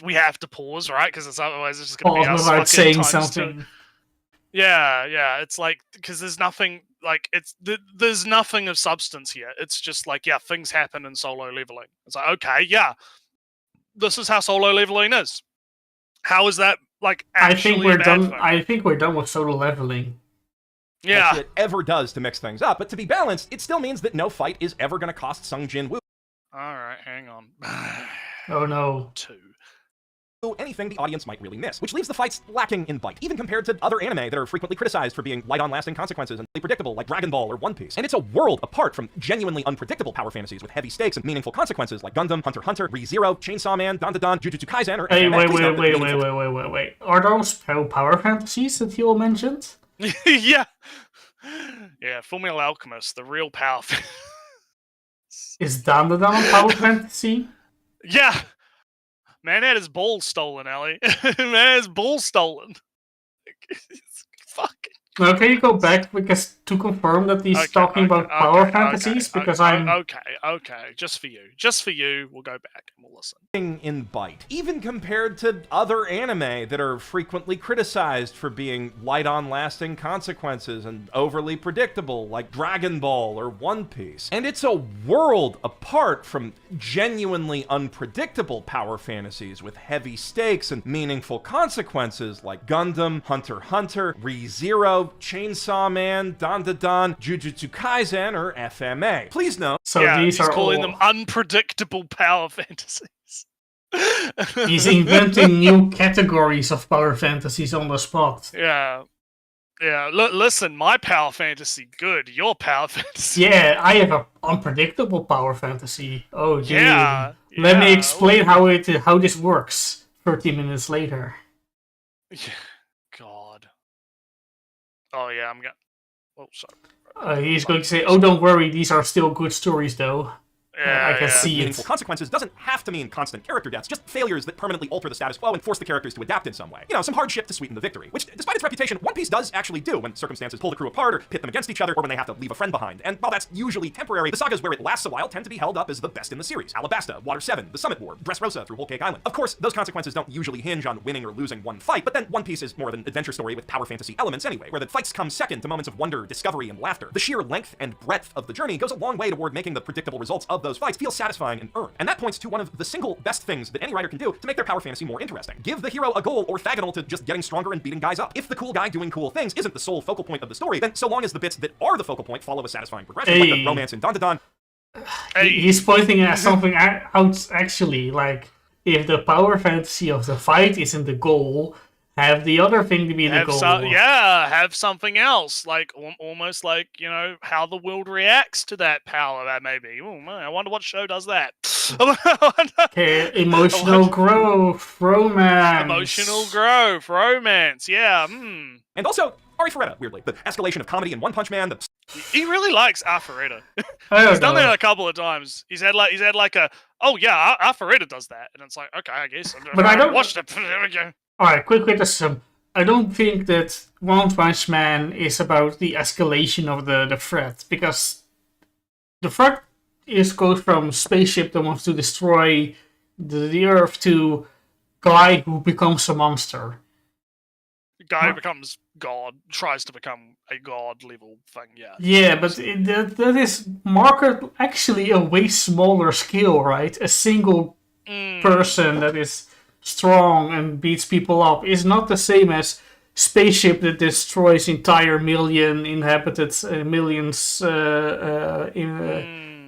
we have to pause, right? Because otherwise it's just going to be us without saying something. Yeah, it's like because there's nothing like there's nothing of substance here. It's just like things happen in solo leveling. It's like okay, this is how solo leveling is. How is that like? I think we're done. I think we're done with solo leveling. Yeah, it ever does to mix things up, but to be balanced, it still means that no fight is ever going to cost Sung Jin Woo. All right, hang on. Oh no. 2. Anything the audience might really miss, which leaves the fights lacking in bite, even compared to other anime that are frequently criticized for being light on lasting consequences and predictable, like Dragon Ball or One Piece. And it's a world apart from genuinely unpredictable power fantasies with heavy stakes and meaningful consequences like Gundam, Hunter x Hunter, Re:Zero, Chainsaw Man, Dan Dan, Jujutsu Kaisen, or Hey, wait. Are those power fantasies that you all mentioned? Yeah, Fullmetal Alchemist, the real power. Is Dan Dan a power fantasy? Yeah. Man had his balls stolen, Ellie. Man had his balls stolen. Fuck. Now, can you go back because to confirm that he's talking about power fantasies? Because I'm okay. Just for you, we'll go back and we'll listen. In bite, even compared to other anime that are frequently criticized for being light on lasting consequences and overly predictable, like Dragon Ball or One Piece. And it's a world apart from genuinely unpredictable power fantasies with heavy stakes and meaningful consequences like Gundam, Hunter x Hunter, Re:Zero, Chainsaw Man, Dan Dan, Jujutsu Kaisen, or FMA. Please note. So he's calling them unpredictable power fantasies. He's inventing new categories of power fantasies on the spot. Yeah. Listen, my power fantasy good. Your power fantasy. Yeah, I have an unpredictable power fantasy. Oh, gee. Yeah. Let me explain how this works. 30 minutes later. God. Oh yeah, I'm gonna. Oh, sorry. He's going to say, "Oh, don't worry. These are still good stories, though." I can see meaningful consequences doesn't have to mean constant character deaths, just failures that permanently alter the status quo and force the characters to adapt in some way. You know, some hardship to sweeten the victory, which, despite its reputation, One Piece does actually do when circumstances pull the crew apart or pit them against each other or when they have to leave a friend behind. And while that's usually temporary, the sagas where it lasts a while tend to be held up as the best in the series. Alabasta, Water 7, The Summit War, Dressrosa through Whole Cake Island. Of course, those consequences don't usually hinge on winning or losing one fight, but then One Piece is more of an adventure story with power fantasy elements anyway, where the fights come second to moments of wonder, discovery, and laughter. The sheer length and breadth of the journey goes a long way toward making the predictable results of those fights feel satisfying and earned. And that points to one of the single best things that any writer can do to make their power fantasy more interesting. Give the hero a goal orthogonal to just getting stronger and beating guys up. If the cool guy doing cool things isn't the sole focal point of the story, then so long as the bits that are the focal point follow a satisfying progression, like the romance in Dan Dan. He's pointing at something out actually, like, if the power fantasy of the fight isn't the goal, Have the other thing to be the goal. Have something else, like almost like how the world reacts to that power. That maybe. Oh man, I wonder what show does that. Okay, emotional growth, romance. Emotional growth, romance. Yeah. And also Ari Ferretta, weirdly, the escalation of comedy in One Punch Man. He really likes Alpharetta. He's done that a couple of times. He's had like a Alpharetta does that, and it's like, okay, I guess. But I don't watched it. There we go. All right, quick criticism. I don't think that One Punch Man is about the escalation of the threat, because the threat goes from spaceship that wants to destroy the Earth to guy who becomes a monster. Guy who becomes God, tries to become a God level thing, yeah. Yeah, but that is marketed actually a way smaller scale, right? A single person that is strong and beats people up is not the same as spaceship that destroys entire millions in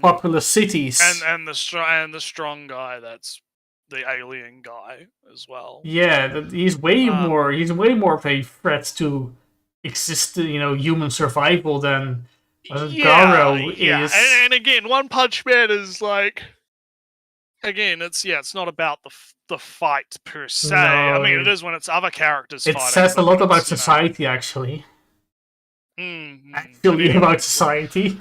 populous cities. And the strong guy that's the alien guy as well. Yeah, he's way more of a threat to human survival than Garo is. And again, One Punch Man is like, again, it's not about the fight per se. No, I mean, it is when it's other characters fighting. It says a lot about society, actually. Actually, about society.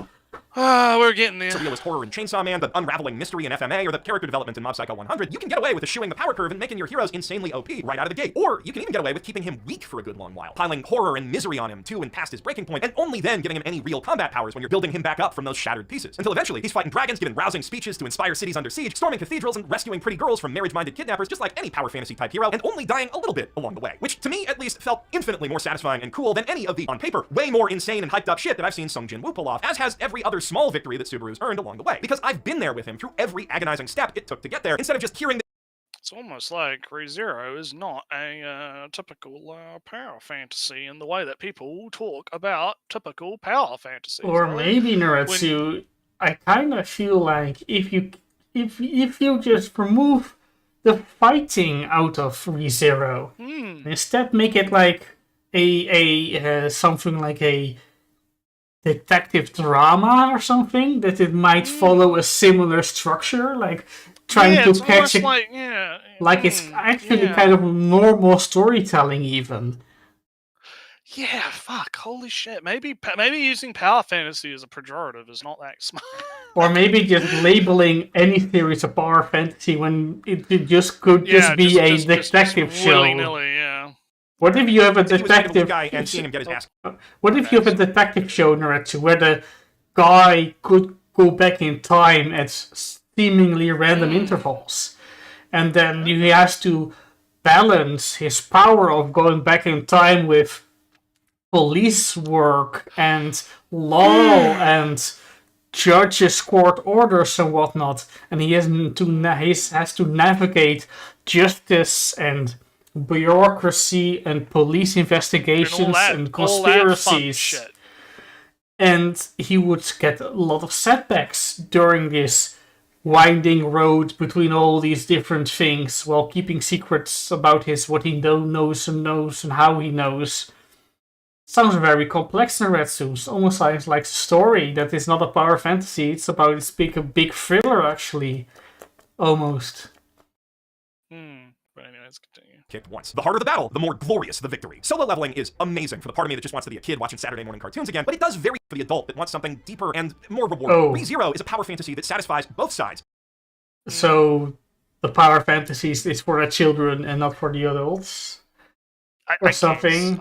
We're getting there. Surrealist horror in Chainsaw Man, the unraveling mystery in FMA, or the character development in Mob Psycho 100, you can get away with eschewing the power curve and making your heroes insanely OP right out of the gate. Or you can even get away with keeping him weak for a good long while, piling horror and misery on him too and past his breaking point, and only then giving him any real combat powers when you're building him back up from those shattered pieces. Until eventually, he's fighting dragons, giving rousing speeches to inspire cities under siege, storming cathedrals, and rescuing pretty girls from marriage-minded kidnappers just like any power fantasy type hero, and only dying a little bit along the way. Which, to me at least, felt infinitely more satisfying and cool than any of the, on paper, way more insane and hyped up shit that I've seen Sung Jin Woo pull off, as has every other small victory that Subaru's earned along the way. Because I've been there with him through every agonizing step it took to get there, instead of just hearing It's almost like ReZero is not a typical power fantasy in the way that people talk about typical power fantasies. Or maybe, Naretsu, I kind of feel like if you just remove the fighting out of ReZero, instead make it like a something like a detective drama or something, that it might follow a similar structure, like trying to catch it, like it's actually kind of normal storytelling even. Yeah, fuck, holy shit. Maybe using power fantasy as a pejorative is not that smart. Or maybe just labeling any series a power fantasy when it could just be a detective show. Willy-nilly, yeah. What if you have a detective guy and seeing him get his ass? What if you have a detective show, Naretsu, where the guy could go back in time at seemingly random intervals, and then he has to balance his power of going back in time with police work and law and judges' court orders and whatnot, and he has to navigate justice and bureaucracy and police investigations and conspiracies. And he would get a lot of setbacks during this winding road between all these different things, while keeping secrets about what he knows and how he knows. Sounds very complex, Naretsu. It almost sounds like a story that is not a power fantasy. It's about a big thriller, actually. Almost. But anyway, let's continue. Kicked once. The harder the battle, the more glorious the victory. Solo leveling is amazing for the part of me that just wants to be a kid watching Saturday morning cartoons again, but it does very for the adult that wants something deeper and more rewarding. ReZero is a power fantasy that satisfies both sides. So the power fantasies is for the children and not for the adults? Or something?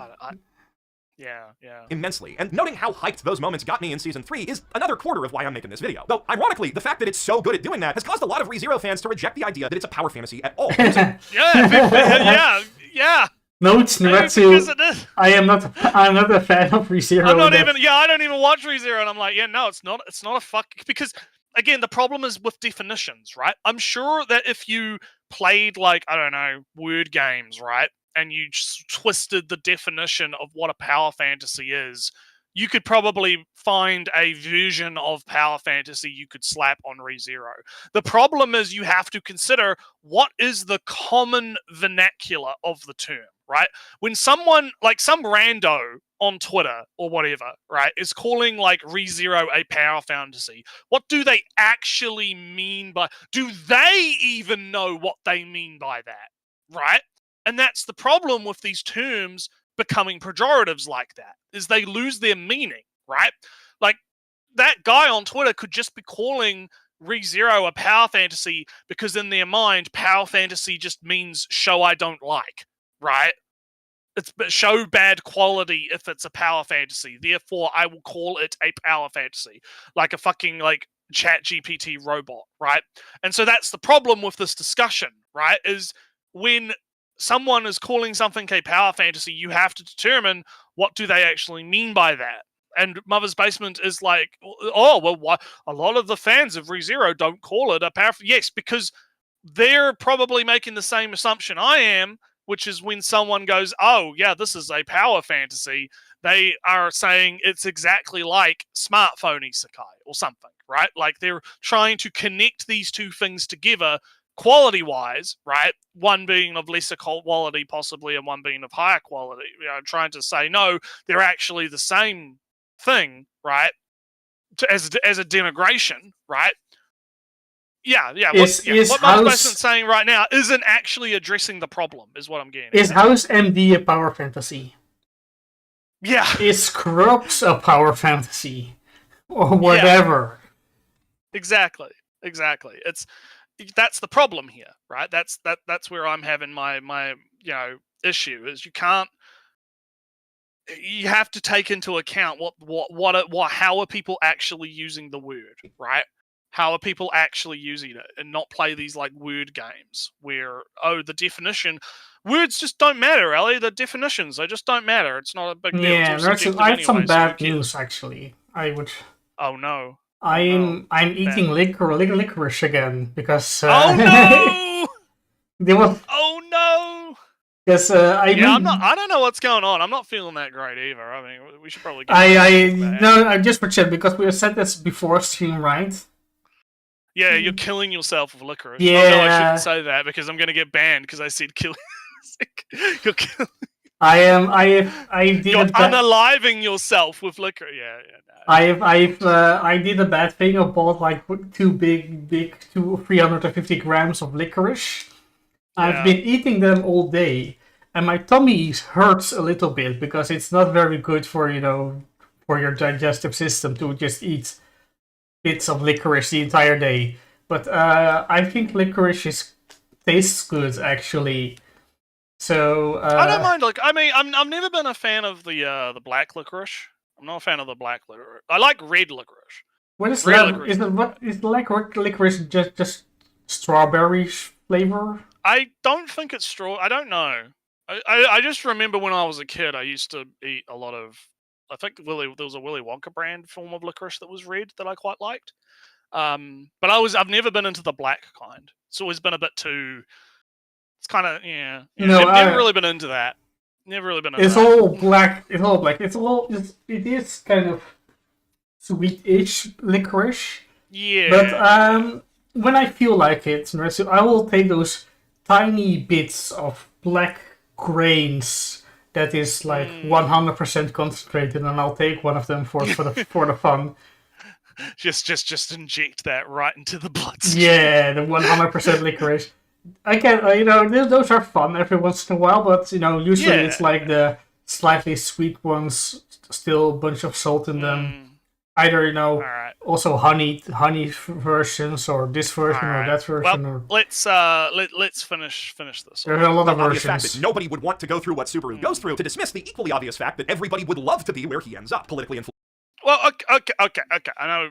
Yeah. Immensely. And noting how hyped those moments got me in Season 3 is another quarter of why I'm making this video. Though, ironically, the fact that it's so good at doing that has caused a lot of ReZero fans to reject the idea that it's a power fantasy at all. Yeah. Notes, Naretsu. I'm not a fan of ReZero. I don't even watch ReZero, and I'm like, no, it's not a fuck, because again, the problem is with definitions, right? I'm sure that if you played, like, I don't know, word games, right, and you just twisted the definition of what a power fantasy is, you could probably find a version of power fantasy you could slap on ReZero. The problem is you have to consider what is the common vernacular of the term, right? When someone, like some rando on Twitter or whatever, right, is calling like ReZero a power fantasy, what do they actually mean by... Do they even know what they mean by that, right? And that's the problem with these terms becoming pejoratives like that, is they lose their meaning, right? Like, that guy on Twitter could just be calling ReZero a power fantasy because in their mind, power fantasy just means show I don't like, right? It's show bad quality if it's a power fantasy. Therefore, I will call it a power fantasy. Like a fucking, like, chat GPT robot, right? And so that's the problem with this discussion, right? Is when someone is calling something a power fantasy, you have to determine what do they actually mean by that. And Mother's Basement is like, oh, well, what? A lot of the fans of ReZero don't call it a power... Yes, because they're probably making the same assumption I am, which is when someone goes, oh, yeah, this is a power fantasy, they are saying it's exactly like smartphone isekai or something, right? Like they're trying to connect these two things together quality-wise, right? One being of lesser quality possibly and one being of higher quality. You know, trying to say, no, they're actually the same thing, right? As a denigration, right? Yeah. What Mother's Basement's saying right now isn't actually addressing the problem, is what I'm getting at. Is House MD a power fantasy? Yeah. Is Scrubs a power fantasy? Or whatever. Yeah. Exactly. That's the problem here, right? That's where I'm having my issue, is you have to take into account how are people actually using the word, right? How are people actually using it, and not play these like word games where, oh, the definition, words just don't matter, Ellie. The definitions, they just don't matter. It's not a big deal. Yeah, I have some bad news actually. Oh no. I'm eating licorice again because. Oh no! Oh no! Because I don't know what's going on. I'm not feeling that great either. I mean, we should probably. I just for chat because we said this before stream, right? Yeah, you're killing yourself with licorice. Yeah. Oh, no, I shouldn't say that because I'm going to get banned because I said killing. You're killing. I did. You're unaliving yourself with licorice. Yeah. No. I did a bad thing. I bought like two big 350 grams of licorice. Yeah. I've been eating them all day, and my tummy hurts a little bit because it's not very good for your digestive system to just eat bits of licorice the entire day. But I think licorice tastes good actually. So I don't mind. Like, I mean, I've never been a fan of the black licorice. I'm not a fan of the black licorice. I like red licorice. What is red? Is black licorice just strawberry flavor? I don't think it's straw. I don't know. I just remember when I was a kid, I used to eat a lot of. I think there was a Willy Wonka brand form of licorice that was red that I quite liked. But I've never been into the black kind. It's always been a bit too. It's kind of never really been into that. Never really been into that. All black. It's all black. It is kind of sweet-ish licorice. Yeah. But when I feel like it, I will take those tiny bits of black grains that is like 100% concentrated, and I'll take one of them for the fun. Just inject that right into the bloodstream. Yeah, the 100% licorice. I can, those are fun every once in a while, but usually it's like the slightly sweet ones, still a bunch of salt in them. Either right. Also honey versions, or this version or that version. Well, let's finish this. There's a lot of versions. The fact that nobody would want to go through what Subaru goes through, to dismiss the equally obvious fact that everybody would love to be where he ends up, politically influenced. Well, okay. I know.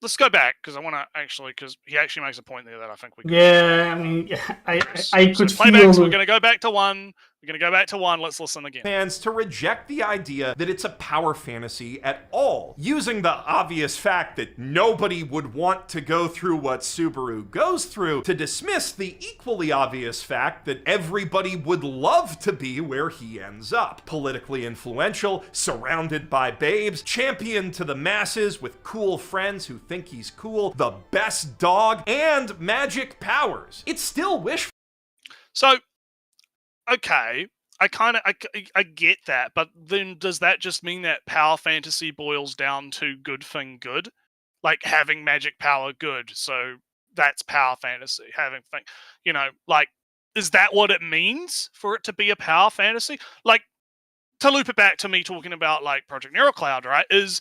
Let's go back because I want to because he actually makes a point there that I think we. Yeah, I mean, I could playbacks. feel. We're going to go back to one. We're going to go back to one. Let's listen again. Fans to reject the idea that it's a power fantasy at all, using the obvious fact that nobody would want to go through what Subaru goes through, to dismiss the equally obvious fact that everybody would love to be where he ends up. Politically influential, surrounded by babes, championed to the masses with cool friends who think he's cool, the best dog, and magic powers. It's still wishful. So, okay, I get that, but then does that just mean that power fantasy boils down to good thing good? Like having magic power good, so that's power fantasy. Having thing, like, is that what it means for it to be a power fantasy? Like, to loop it back to me talking about like Project Neurocloud, right? Is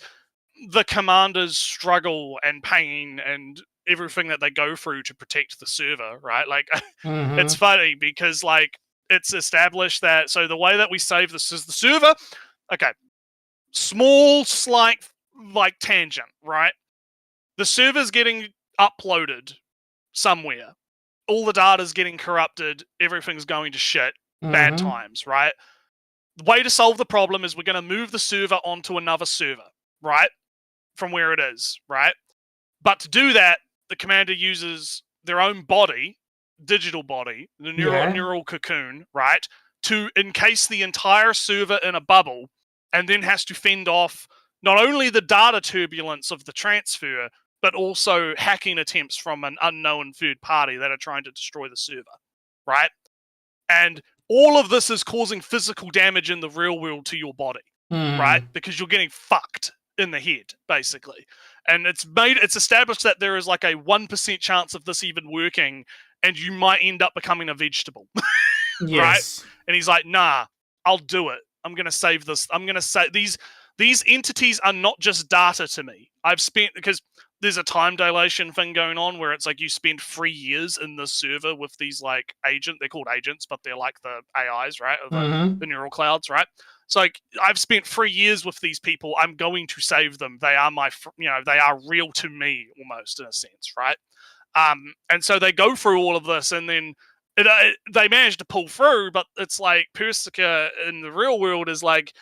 the commanders' struggle and pain and everything that they go through to protect the server, right? Like, it's funny because like it's established that so the way that we save this is the server. Okay, small slight like tangent, right? The server's getting uploaded somewhere. All the data's getting corrupted. Everything's going to shit. Bad times, right? The way to solve the problem is we're going to move the server onto another server, right? From where it is, right? But to do that, the commander uses their own body, digital body, the neural cocoon, right? To encase the entire server in a bubble and then has to fend off not only the data turbulence of the transfer, but also hacking attempts from an unknown third party that are trying to destroy the server, right? And all of this is causing physical damage in the real world to your body, right? Because you're getting fucked in the head, basically. And it's established that there is like a 1% chance of this even working, and you might end up becoming a vegetable, right? And he's like, nah, I'll do it. I'm going to save this. I'm going to say these entities are not just data to me. Because there's a time dilation thing going on where it's like you spend 3 years in the server with these like they're called agents, but they're like the AIs, right? Or the neural clouds, right? So like I've spent 3 years with these people. I'm going to save them. They are they are real to me almost in a sense, right? And so they go through all of this, and then they manage to pull through, but it's like Persica in the real world is like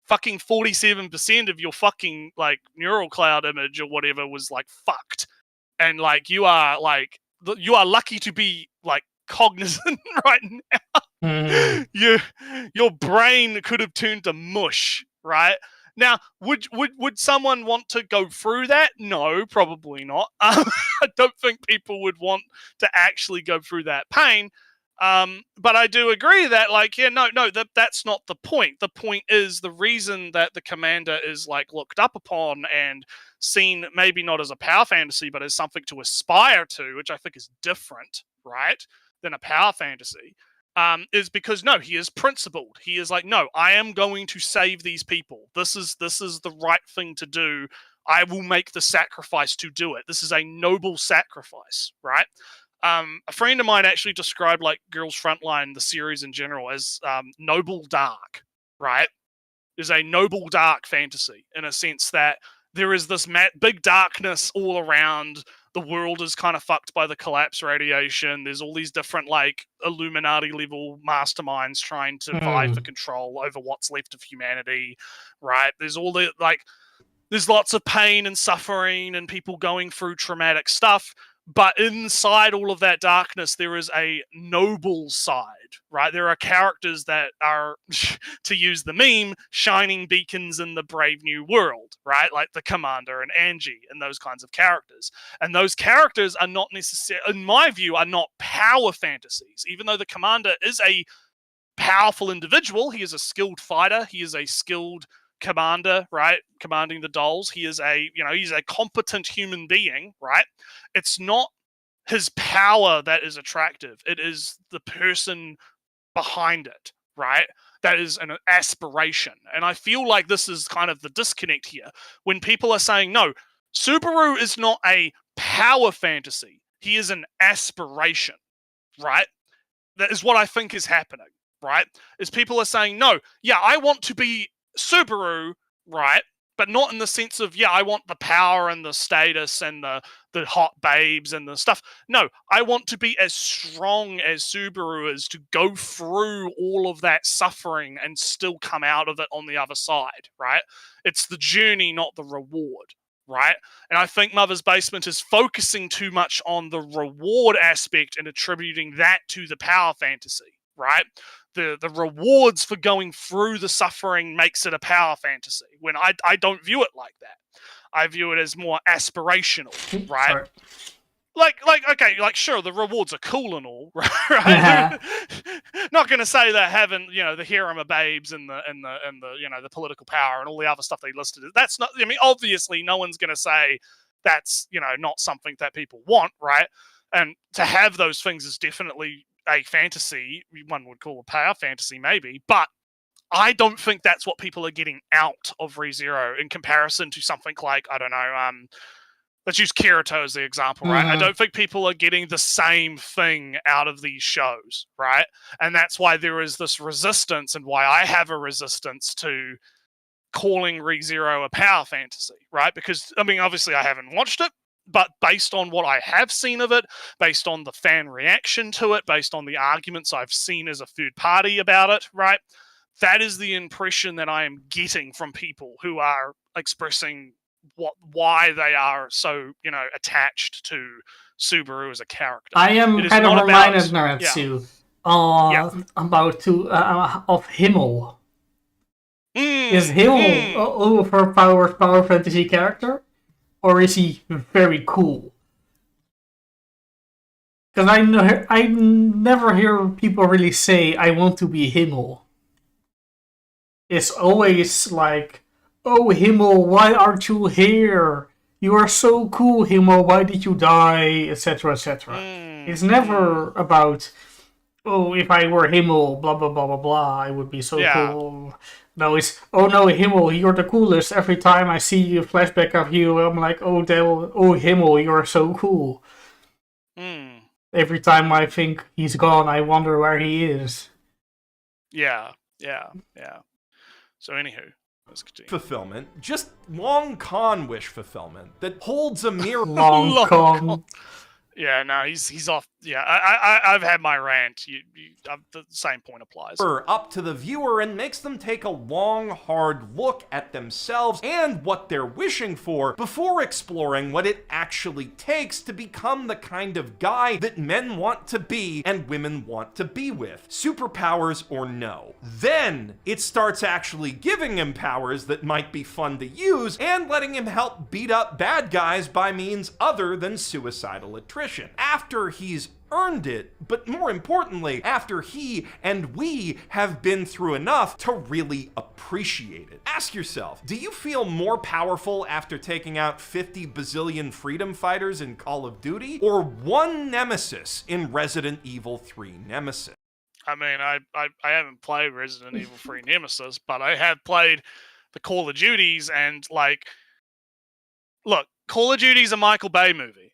fucking 47% of your fucking like neural cloud image or whatever was like fucked, and like you are lucky to be like cognizant right now. Your brain could have turned to mush, right? Now, would someone want to go through that? No, probably not. I don't think people would want to actually go through that pain. But I do agree that, like, that's not the point. The point is the reason that the commander is like looked up upon and seen maybe not as a power fantasy, but as something to aspire to, which I think is different, right, than a power fantasy. Is because he is principled. He is like, no, I am going to save these people. This is the right thing to do. I will make the sacrifice to do it. This is a noble sacrifice, right? A friend of mine actually described like Girls Frontline, the series in general, as noble dark, right? There's a noble dark fantasy in a sense that there is this big darkness all around. The world is kind of fucked by the collapse radiation. There's all these different like Illuminati level masterminds trying to vie for control over what's left of humanity, right? There's all the like, there's lots of pain and suffering and people going through traumatic stuff. But inside all of that darkness, there is a noble side, right? There are characters that are, to use the meme, shining beacons in the brave new world, right? Like the Commander and Angie and those kinds of characters. And those characters are not necessarily, in my view, are not power fantasies. Even though the Commander is a powerful individual, he is a skilled fighter, he is a skilled commander, right? Commanding the dolls. He is he's a competent human being, right? It's not his power that is attractive. It is the person behind it, right? That is an aspiration. And I feel like this is kind of the disconnect here. When people are saying, no, Subaru is not a power fantasy. He is an aspiration, right? That is what I think is happening, right? Is people are saying, no, yeah, I want to be Subaru, right? But not in the sense of, I want the power and the status and the hot babes and the stuff. No, I want to be as strong as Subaru is to go through all of that suffering and still come out of it on the other side, right? It's the journey, not the reward, right? And I think Mother's Basement is focusing too much on the reward aspect and attributing that to the power fantasy, right? The rewards for going through the suffering makes it a power fantasy, when I don't view it like that. I view it as more aspirational, right? Sorry. Like, okay, like, sure, the rewards are cool and all, right? No, not going to say they haven't, the harem of babes and the the political power and all the other stuff they listed. That's not. I mean, obviously, no one's going to say that's not something that people want, right? And to have those things is definitely a fantasy. One would call a power fantasy, maybe, but I don't think that's what people are getting out of ReZero in comparison to something like, I don't know, let's use Kirito as the example, right? I don't think people are getting the same thing out of these shows, right? And that's why there is this resistance, and why I have a resistance to calling ReZero a power fantasy, right? Because, I mean, obviously I haven't watched it, but based on what I have seen of it, based on the fan reaction to it, based on the arguments I've seen as a third party about it, right? That is the impression that I am getting from people who are expressing why they are so attached to Subaru as a character. I am kind of reminded, Naratsu, of Himmel. Is Himmel overpowered power fantasy character, or is he very cool? Because I never hear people really say, "I want to be Himmel." It's always like, "Oh, Himmel, why aren't you here? You are so cool, Himmel, why did you die?" etc., etc. It's never about, "Oh, if I were Himmel, blah, blah, blah, blah, blah, I would be so cool." No, it's, "Oh no, Himmel, you're the coolest. Every time I see a flashback of you, I'm like, oh, Himmel, you're so cool." Every time I think he's gone, I wonder where he is. Yeah. So anywho, let's continue. Fulfillment, just long con wish fulfillment that holds a mirror. long con. Yeah, no, he's off. Yeah, I've had my rant. The same point applies. Up to the viewer and makes them take a long, hard look at themselves and what they're wishing for before exploring what it actually takes to become the kind of guy that men want to be and women want to be with, superpowers or no. Then it starts actually giving him powers that might be fun to use and letting him help beat up bad guys by means other than suicidal attrition. After he's earned it, but more importantly, after he and we have been through enough to really appreciate it. Ask yourself, do you feel more powerful after taking out 50 bazillion freedom fighters in Call of Duty, or one nemesis in Resident Evil 3 Nemesis? I mean, I haven't played Resident Evil 3 Nemesis, but I have played the Call of Duties, and look, Call of Duty's a Michael Bay movie.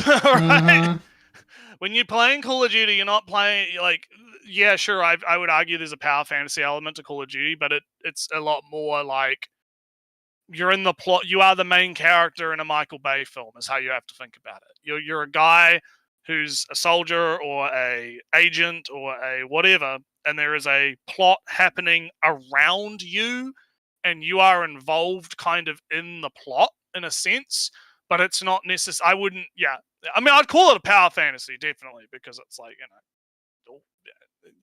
Right? When you're playing Call of Duty, you're not playing yeah, sure. I would argue there's a power fantasy element to Call of Duty, but it's a lot more like you're in the plot. You are the main character in a Michael Bay film. Is how you have to think about it. You're a guy who's a soldier or a agent or a whatever, and there is a plot happening around you, and you are involved kind of in the plot in a sense. But it's not necessary. I wouldn't. Yeah, I mean, I'd call it a power fantasy definitely, because it's like it's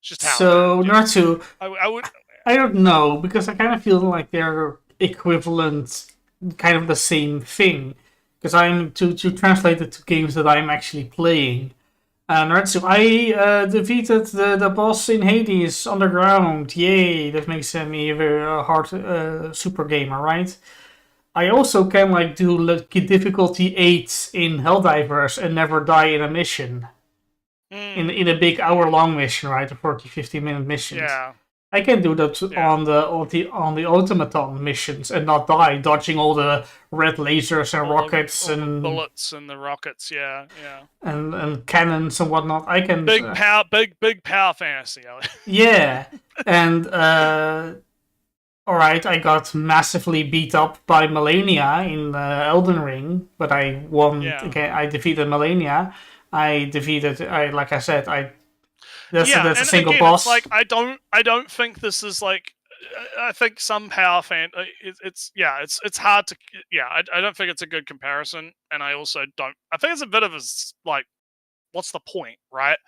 just how. So Natsu, I would. I don't know, because I kind of feel like they're equivalent, kind of the same thing. Because I'm to translate it to games that I'm actually playing. Natsu, I defeated the boss in Hades underground. Yay! That makes me a very hard super gamer, right? I also can do difficulty 8 in Helldivers and never die in a mission. In a big hour-long mission, right? A 40-50 minute mission. Yeah. I can do that on the automaton missions and not die, dodging all the red lasers and rockets and bullets and the rockets. Yeah. And cannons and whatnot. I can big power fantasy. Yeah, and. Alright, I got massively beat up by Melania in Elden Ring, but I won. Yeah. Again, I defeated Melania. That's a single boss. It's I don't think this is I think some power it's hard to. I don't think it's a good comparison, and I also don't. I think it's a bit of what's the point, right?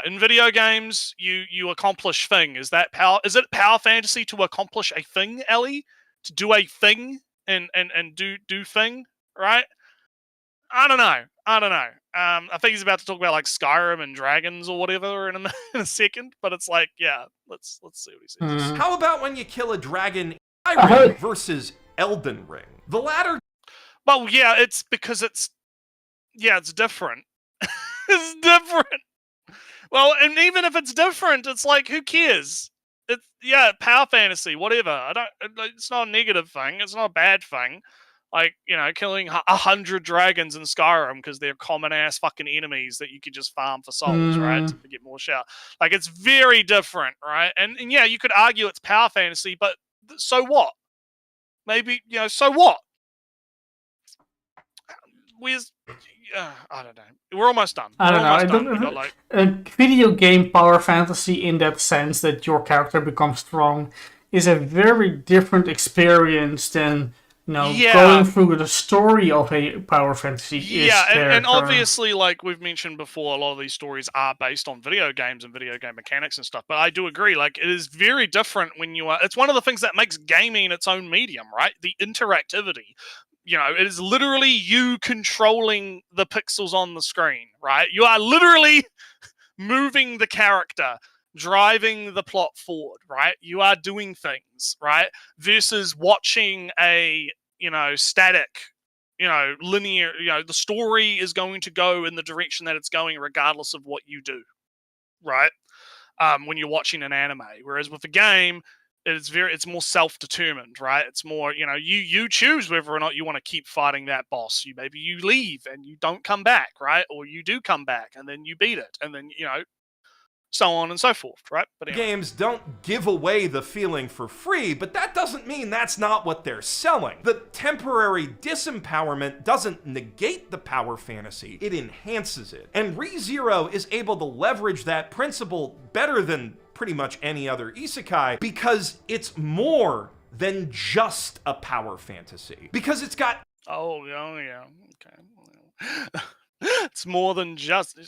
In video games, you accomplish thing. Is that power? Is it power fantasy to accomplish a thing, Ellie? To do a thing and do thing, right? I don't know. I think he's about to talk about like Skyrim and dragons or whatever in a second, but it's like, yeah, let's see what he says. How about when you kill a dragon in Skyrim versus Elden Ring? The latter. Well, yeah, it's because it's different. It's different. Well, and even if it's different, it's like, who cares? It's power fantasy, whatever. It's not a negative thing. It's not a bad thing. Like, killing 100 dragons in Skyrim because they're common ass fucking enemies that you could just farm for souls, right? To get more shit. Like, it's very different, right? And yeah, you could argue it's power fantasy, but so what? Maybe, so what? I don't know. We're almost done. I don't know. A video game power fantasy, in that sense that your character becomes strong, is a very different experience than going through the story of a power fantasy. And obviously, like we've mentioned before, a lot of these stories are based on video games and video game mechanics and stuff. But I do agree, like, it is very different when you are. It's one of the things that makes gaming its own medium, right? The interactivity. It is literally you controlling the pixels on the screen, right? You are literally moving the character, driving the plot forward, right? You are doing things, right? Versus watching a, static, linear, the story is going to go in the direction that it's going regardless of what you do, right? When you're watching an anime. Whereas with a game, it's more self-determined, right? It's more, you choose whether or not you want to keep fighting that boss. Maybe you leave and you don't come back, right? Or you do come back and then you beat it, and then so on and so forth, right? But anyway. Games don't give away the feeling for free, but that doesn't mean that's not what they're selling. The temporary disempowerment doesn't negate the power fantasy, it enhances it. And ReZero is able to leverage that principle better than pretty much any other isekai, because it's more than just a power fantasy. Because it's got... Oh, yeah, okay. It's more than just...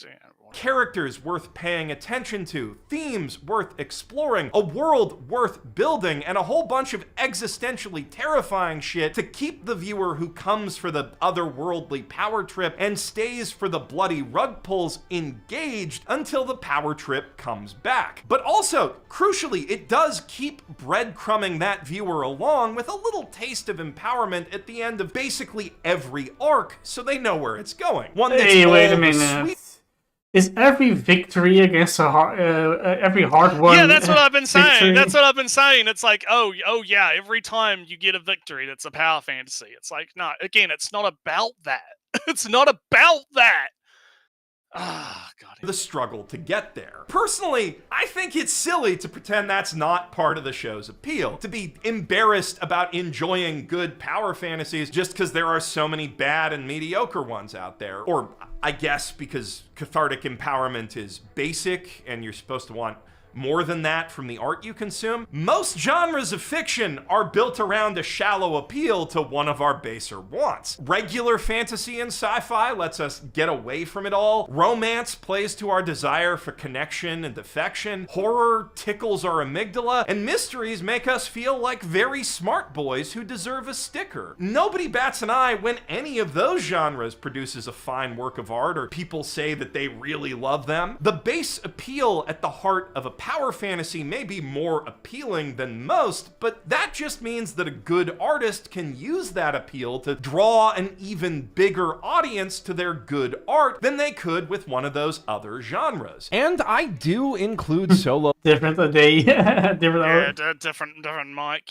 Characters worth paying attention to, themes worth exploring, a world worth building, and a whole bunch of existentially terrifying shit to keep the viewer who comes for the otherworldly power trip and stays for the bloody rug pulls engaged until the power trip comes back. But also, crucially, it does keep breadcrumbing that viewer along with a little taste of empowerment at the end of basically every arc, so they know where it's going. One that's wait a minute. Sweet. Is every victory against every hard one? Yeah, that's what I've been saying. Victory? That's what I've been saying. It's like, oh yeah, every time you get a victory, that's a power fantasy. It's like, no, again, it's not about that. It's not about that. Ah, God. The struggle to get there. Personally, I think it's silly to pretend that's not part of the show's appeal. To be embarrassed about enjoying good power fantasies just because there are so many bad and mediocre ones out there. Or, I guess, because cathartic empowerment is basic and you're supposed to want more than that from the art you consume. Most genres of fiction are built around a shallow appeal to one of our baser wants. Regular fantasy and sci-fi lets us get away from it all. Romance plays to our desire for connection and affection. Horror tickles our amygdala. And mysteries make us feel like very smart boys who deserve a sticker. Nobody bats an eye when any of those genres produces a fine work of art or people say that they really love them. The base appeal at the heart of a power fantasy may be more appealing than most, but that just means that a good artist can use that appeal to draw an even bigger audience to their good art than they could with one of those other genres. And I do include solo different mic,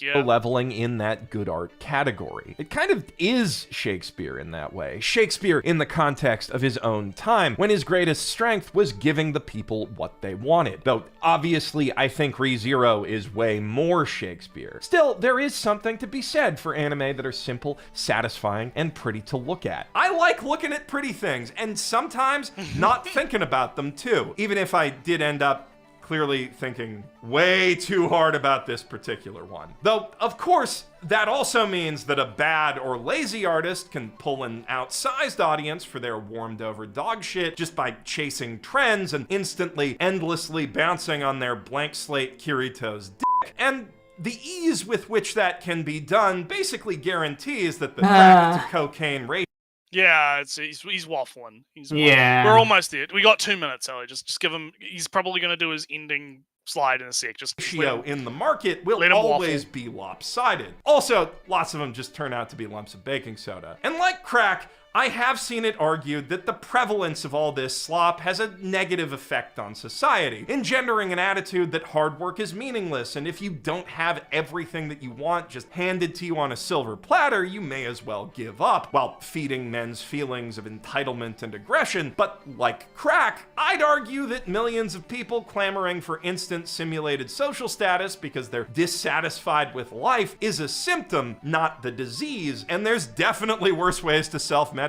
yeah. Leveling in that good art category. It kind of is Shakespeare in that way. Shakespeare in the context of his own time, when his greatest strength was giving the people what they wanted. Though obviously, I think ReZero is way more Shakespeare. Still, there is something to be said for anime that are simple, satisfying, and pretty to look at. I like looking at pretty things, and sometimes not thinking about them too, even if I did end up clearly thinking way too hard about this particular one. Though, of course, that also means that a bad or lazy artist can pull an outsized audience for their warmed over dog shit just by chasing trends and instantly, endlessly bouncing on their blank slate Kirito's dick. And the ease with which that can be done basically guarantees that the crack to cocaine ratio Yeah, he's waffling. Yeah. We're almost there. We got 2 minutes, Ellie. Just give him. He's probably going to do his ending slide in a sec. Just ratio in the market will let him always waffle. be lopsided. Also, lots of them just turn out to be lumps of baking soda. And like crack, I have seen it argued that the prevalence of all this slop has a negative effect on society, engendering an attitude that hard work is meaningless, and if you don't have everything that you want just handed to you on a silver platter, you may as well give up, while feeding men's feelings of entitlement and aggression. But like crack, I'd argue that millions of people clamoring for instant simulated social status because they're dissatisfied with life is a symptom, not the disease, and there's definitely worse ways to self-medicate.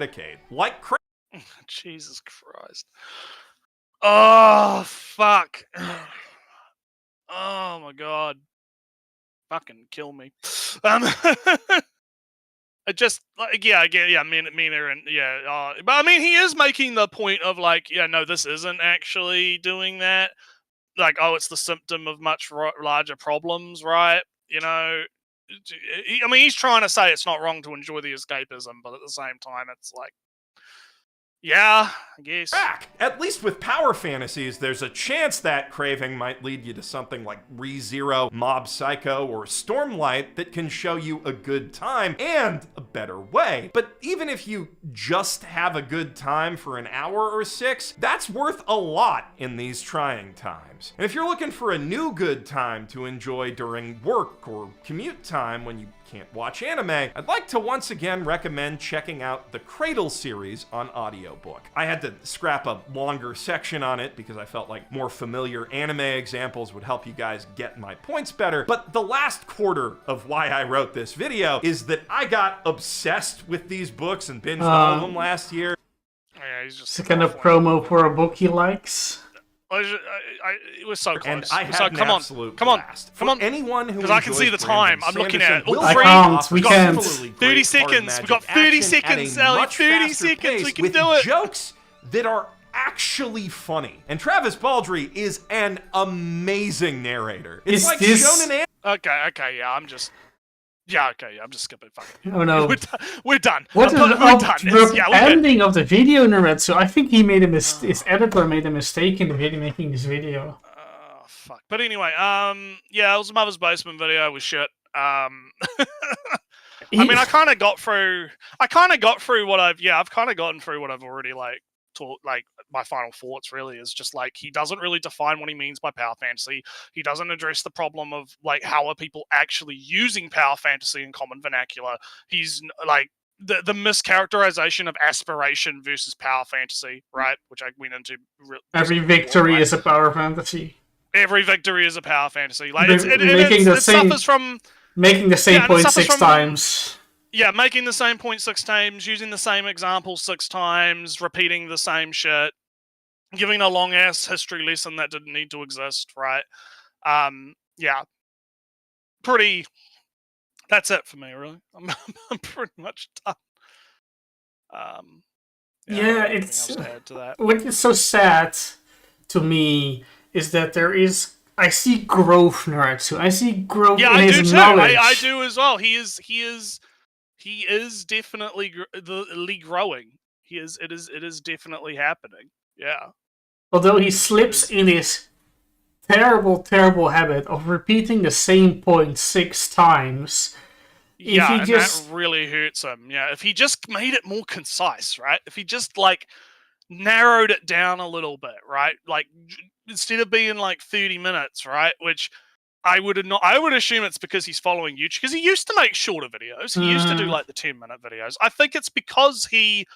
Like crack. Jesus Christ. Oh, fuck. Oh, my God. Fucking kill me. It just, like, yeah, Mina, and, yeah. But, I mean, he is making the point of, like, yeah, no, this isn't actually doing that. Like, oh, it's the symptom of much larger problems, right? You know? I mean, he's trying to say it's not wrong to enjoy the escapism, but at the same time, it's like, yeah, I guess. At least with power fantasies, there's a chance that craving might lead you to something like ReZero, Mob Psycho, or Stormlight that can show you a good time and a better way. But even if you just have a good time for an hour or 6, that's worth a lot in these trying times. And if you're looking for a new good time to enjoy during work or commute time when you can't watch anime, I'd like to once again recommend checking out the Cradle series on audiobook. I had to scrap a longer section on it because I felt like more familiar anime examples would help you guys get my points better, but the last quarter of why I wrote this video is that I got obsessed with these books and binged all of them last year. Yeah, he's just it's a kind of promo for a book he likes. It was so close. And I had an come absolute on, blast. come on. Anyone who Because I can see the time. I'm looking at it. Will I trade can't. off We a can't. similarly 30 great seconds. hard We got magic 30 action seconds, at a Ellie. much 30 faster seconds. pace We can with do it. jokes that are actually funny. And Travis Baldree is an amazing narrator. It's Is like this- shonen Okay, yeah, I'm just skipping. Fuck it. Oh no. We're done. What is We're done. the We're good. ending of the video, Naretsu? I think he made his editor made a mistake in the video making this video. Oh, fuck. But anyway, yeah, it was a Mother's Basement video. It was shit. I mean, I kind of got through what I've kind of gotten through what I've already taught. My final thoughts really is just like he doesn't really define what he means by power fantasy. He doesn't address the problem of like how are people actually using power fantasy in common vernacular. He's like the mischaracterization of aspiration versus power fantasy, right? Which I went into. Every victory is a power fantasy. Every victory is a power fantasy. Like Making it suffers from making the same point 6 from, times. Yeah, making the same point 6 times, using the same example 6 times, repeating the same shit, giving a long ass history lesson that didn't need to exist, right? Yeah. Pretty. That's it for me, really. I'm pretty much done. Yeah, nothing it's else to add to that. what is so sad to me is that I see growth, Naretsu. I see growth Yeah, in I his do too. knowledge. I do as well. He is definitely growing. It is definitely happening. Yeah. Although he slips in his terrible, terrible habit of repeating the same point 6 times. Yeah, that really hurts him. Yeah, if he just made it more concise, right? If he just narrowed it down a little bit, right? Like instead of being 30 minutes, right? Which I would assume it's because he's following YouTube, because he used to make shorter videos. He used to do the 10-minute videos. I think it's because he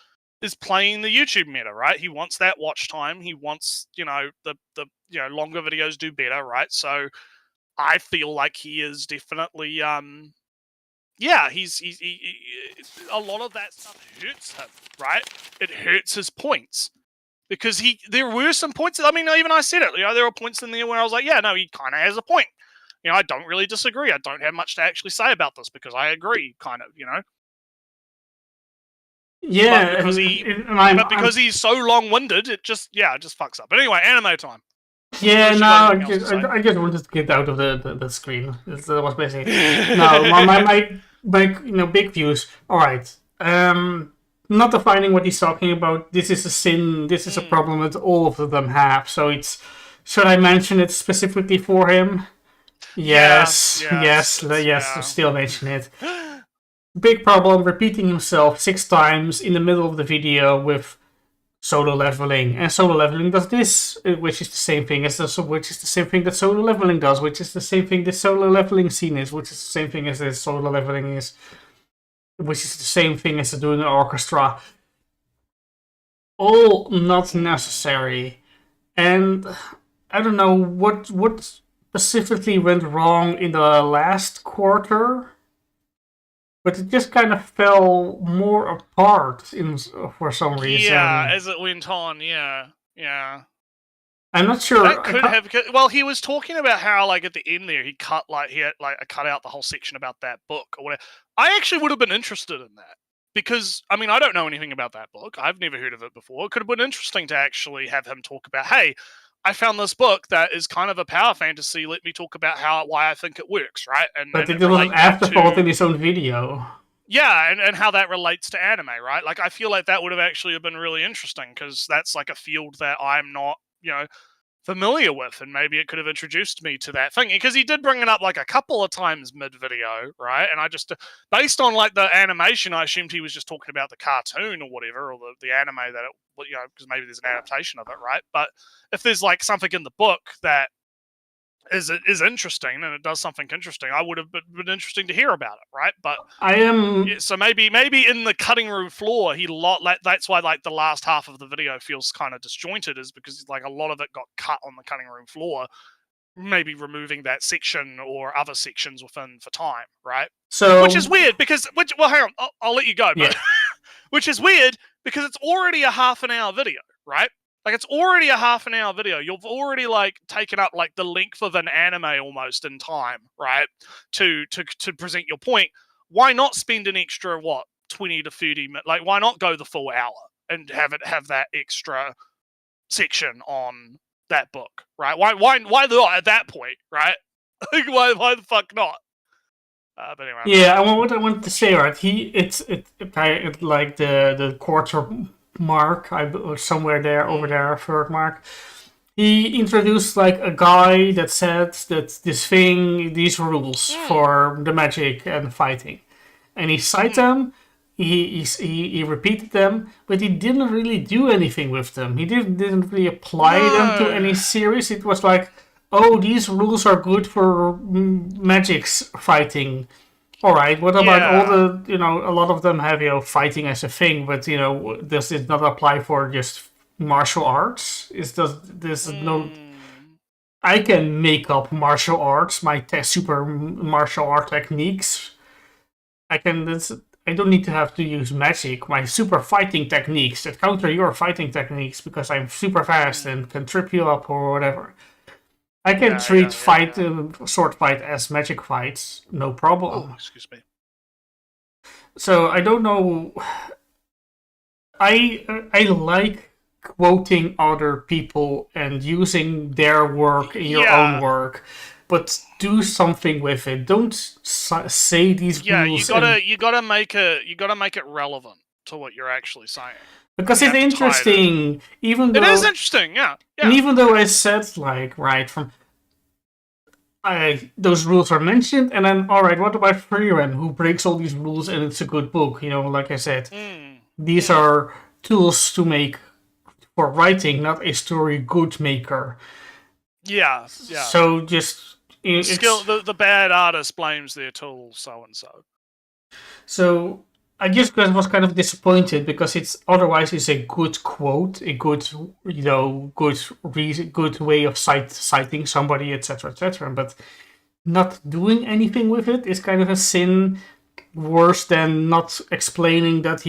is playing the YouTube meta, right? He wants that watch time. He wants, the longer videos do better, right? So I feel like he is definitely he's a lot of that stuff hurts him, right? It hurts his points. Because there were some points, I mean, even I said it, there were points in there where I was like, yeah, no, he kind of has a point. I don't really disagree. I don't have much to actually say about this because I agree, kind of, Yeah, but because he's so long-winded, it just fucks up. But anyway, anime time. Yeah, no, I just wanted to get out of the screen. That was basically no. My big views. All right. not defining what he's talking about. This is a sin. This is a problem that all of them have. So it's. Should I mention it specifically for him? Yes. Still mention it. Big problem. Repeating himself 6 times in the middle of the video with solo leveling, and solo leveling does this, which is the same thing as which is the same thing that solo leveling does, which is the same thing the solo leveling scene is, which is the same thing as the solo leveling is, which is the same thing as doing an orchestra. All not necessary, and I don't know what specifically went wrong in the last quarter. But it just kind of fell more apart for some reason. Yeah, as it went on, yeah. I'm not sure. That could have. Well, he was talking about how, like, at the end there, he cut out the whole section about that book or whatever. I actually would have been interested in that because, I mean, I don't know anything about that book. I've never heard of it before. It could have been interesting to actually have him talk about, hey, I found this book that is kind of a power fantasy. Let me talk about why I think it works, right? But it was an afterthought in his own video. Yeah, and how that relates to anime, right? Like, I feel like that would have actually been really interesting because that's like a field that I'm not, familiar with, and maybe it could have introduced me to that thing. Because he did bring it up like a couple of times mid-video, right? And I just, based on like the animation, I assumed he was just talking about the cartoon or whatever, or the anime that it, because maybe there's an adaptation of it, right? But if there's like something in the book that is interesting and it does something interesting, I would have been interesting to hear about it, right? But so maybe in the cutting room floor, that's why like the last half of the video feels kind of disjointed, is because like a lot of it got cut on the cutting room floor, maybe removing that section or other sections within for time, right? So which is weird because hang on, I'll let you go, but which is weird because it's already a half an hour video, right? Like, it's already a half an hour video. You've already like taken up like the length of an anime almost in time, right? To present your point. Why not spend an extra 20 to 30 minutes? Like, why not go the full hour and have that extra section on that book, right? Why not at that point, right? Like, why the fuck not? But anyway. Yeah, what I wanted to say, right? It's like the quarter mark, or somewhere there, over there, third mark. He introduced like a guy that said that these rules for the magic and fighting, and he cited them. He repeated them, but he didn't really do anything with them. He didn't really apply them to any series. It was like, oh, these rules are good for magic's fighting. All right, what about all the, a lot of them have, fighting as a thing, but, does it not apply for just martial arts? No... I can make up martial arts, my super martial art techniques. I don't need to have to use magic, my super fighting techniques that counter your fighting techniques because I'm super fast and can trip you up or whatever. I can treat sword fight as magic fights, no problem. Oh, excuse me. So I don't know. I like quoting other people and using their work in your own work, but do something with it. Don't say these rules. You gotta make it relevant to what you're actually saying. Because it's interesting, even though... It is interesting, yeah. And even though I said, like, those rules are mentioned, and then, alright, what about Freeran, who breaks all these rules and it's a good book, like I said. These are tools to make for writing, not a story good maker. Yeah. So just... the bad artist blames their tools, so-and-so. So... I just was kind of disappointed because it's a good quote, a good, good way of citing somebody, etc., but not doing anything with it is kind of a sin, worse than not explaining that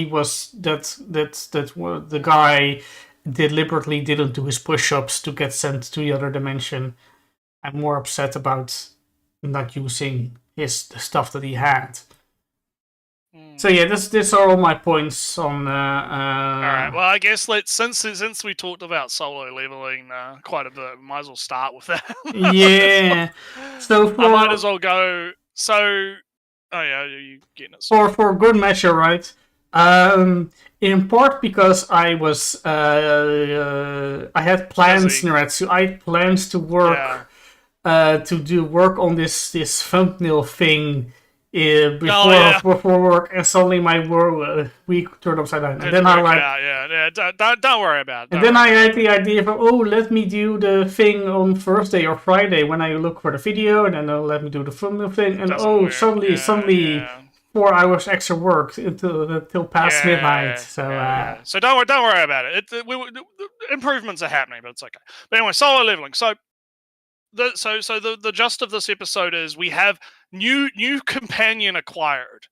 the guy deliberately didn't do his push-ups to get sent to the other dimension. I'm more upset about not using the stuff that he had. So yeah, this are all my points on. All right. Well, I guess since we talked about solo leveling quite a bit, we might as well start with that. Yeah. So I might as well go. So, you getting it? For good measure, right? In part because I was I had plans, Busy. Neretsu. I had plans to work to do work on this thumbnail thing before work, and suddenly my week turned upside down. Didn't And then I work like, out, yeah. Don't worry about it. and then I had the idea of, oh, let me do the thing on Thursday or Friday when I look for the video, and then let me do the thumbnail thing, and suddenly 4 hours extra work until past midnight. So so don't worry about it. Improvements are happening, but it's okay. But anyway, solo leveling. So the gist of this episode is we have new companion acquired.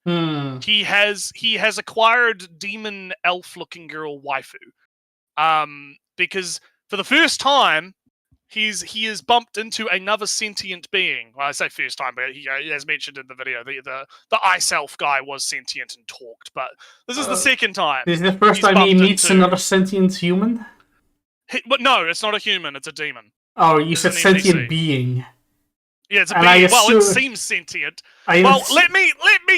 He has acquired demon elf looking girl waifu. Because for the first time he is bumped into another sentient being. Well, I say first time, but he, as mentioned in the video, the ice elf guy was sentient and talked, but this is the second time. This is the first time he meets another sentient human? But no, it's not a human, it's a demon. Oh, you said sentient being. Yeah, it's a being. Well, it seems sentient. Let me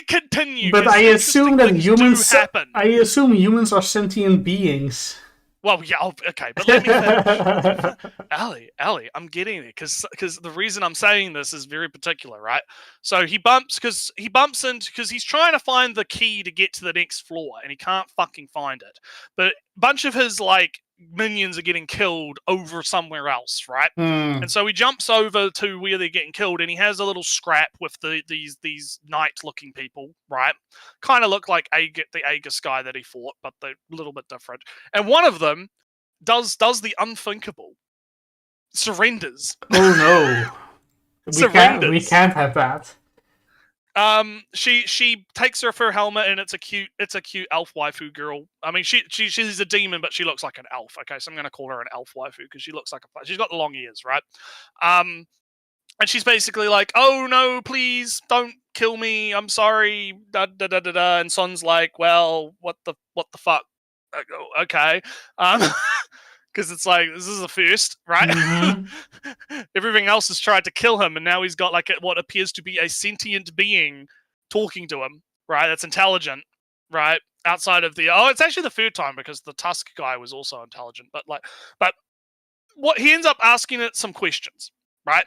continue. But I assume that humans happen. I assume humans are sentient beings. Well, yeah, okay, but let me finish. Ali, I'm getting it because the reason I'm saying this is very particular, right? So he bumps into because he's trying to find the key to get to the next floor and he can't fucking find it. But a bunch of his minions are getting killed over somewhere else, right? And so he jumps over to where they're getting killed, and he has a little scrap with these knight-looking people, right? Kind of look like the Aegis guy that he fought, but they're a little bit different. And one of them does the unthinkable, surrenders. Oh no, we can't have that. She takes her for her helmet, and it's a cute elf waifu girl. I mean, she's a demon, but she looks like an elf. Okay, so I'm gonna call her an elf waifu because she looks like she's got the long ears, right? And she's basically like, "Oh no, please don't kill me. I'm sorry." Da da da da da. And Son's like, "Well, what the fuck?" I go, okay. Because it's like, this is the first, right? Mm-hmm. Everything else has tried to kill him, and now he's got what appears to be a sentient being talking to him, right? That's intelligent, right? Outside of it's actually the third time because the Tusk guy was also intelligent, but what he ends up asking it some questions, right?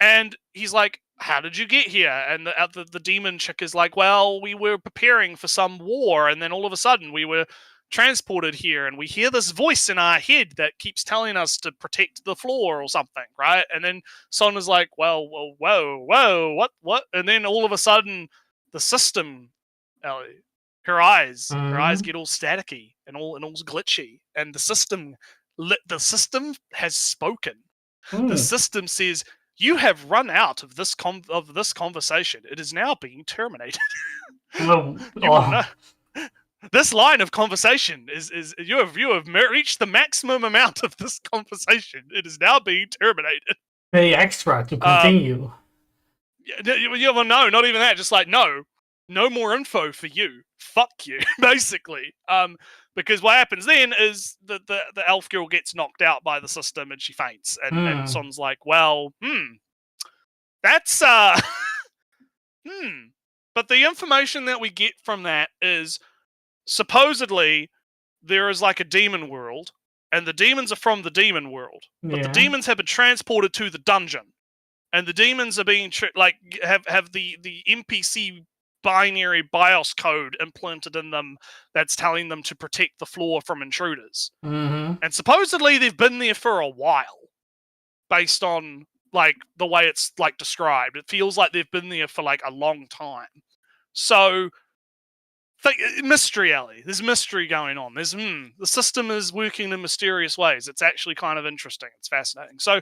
And he's like, "How did you get here?" And the demon chick is like, "Well, we were preparing for some war, and then all of a sudden we were transported here, and we hear this voice in our head that keeps telling us to protect the floor or something," right? And then Son is like, "Well, whoa, what?" And then all of a sudden, the system, Ellie, her eyes get all staticky and all's glitchy, and the system has spoken. The system says, "You have run out of this conversation. It is now being terminated." This line of conversation is you have reached the maximum amount of this conversation. It is now being terminated. Pay extra to continue. Well, no, not even that. Just like, no more info for you. Fuck you, basically. Because what happens then is the elf girl gets knocked out by the system and she faints. And Son's like, "Well, that's But the information that we get from that is, supposedly, there is a demon world, and the demons are from the demon world. But the demons have been transported to the dungeon, and the demons are being have the NPC binary BIOS code implanted in them that's telling them to protect the floor from intruders. And supposedly they've been there for a while, based on the way it's described. It feels like they've been there for a long time. So. Mystery, Ellie. There's mystery going on. There's the system is working in mysterious ways. It's actually kind of interesting. It's fascinating. So,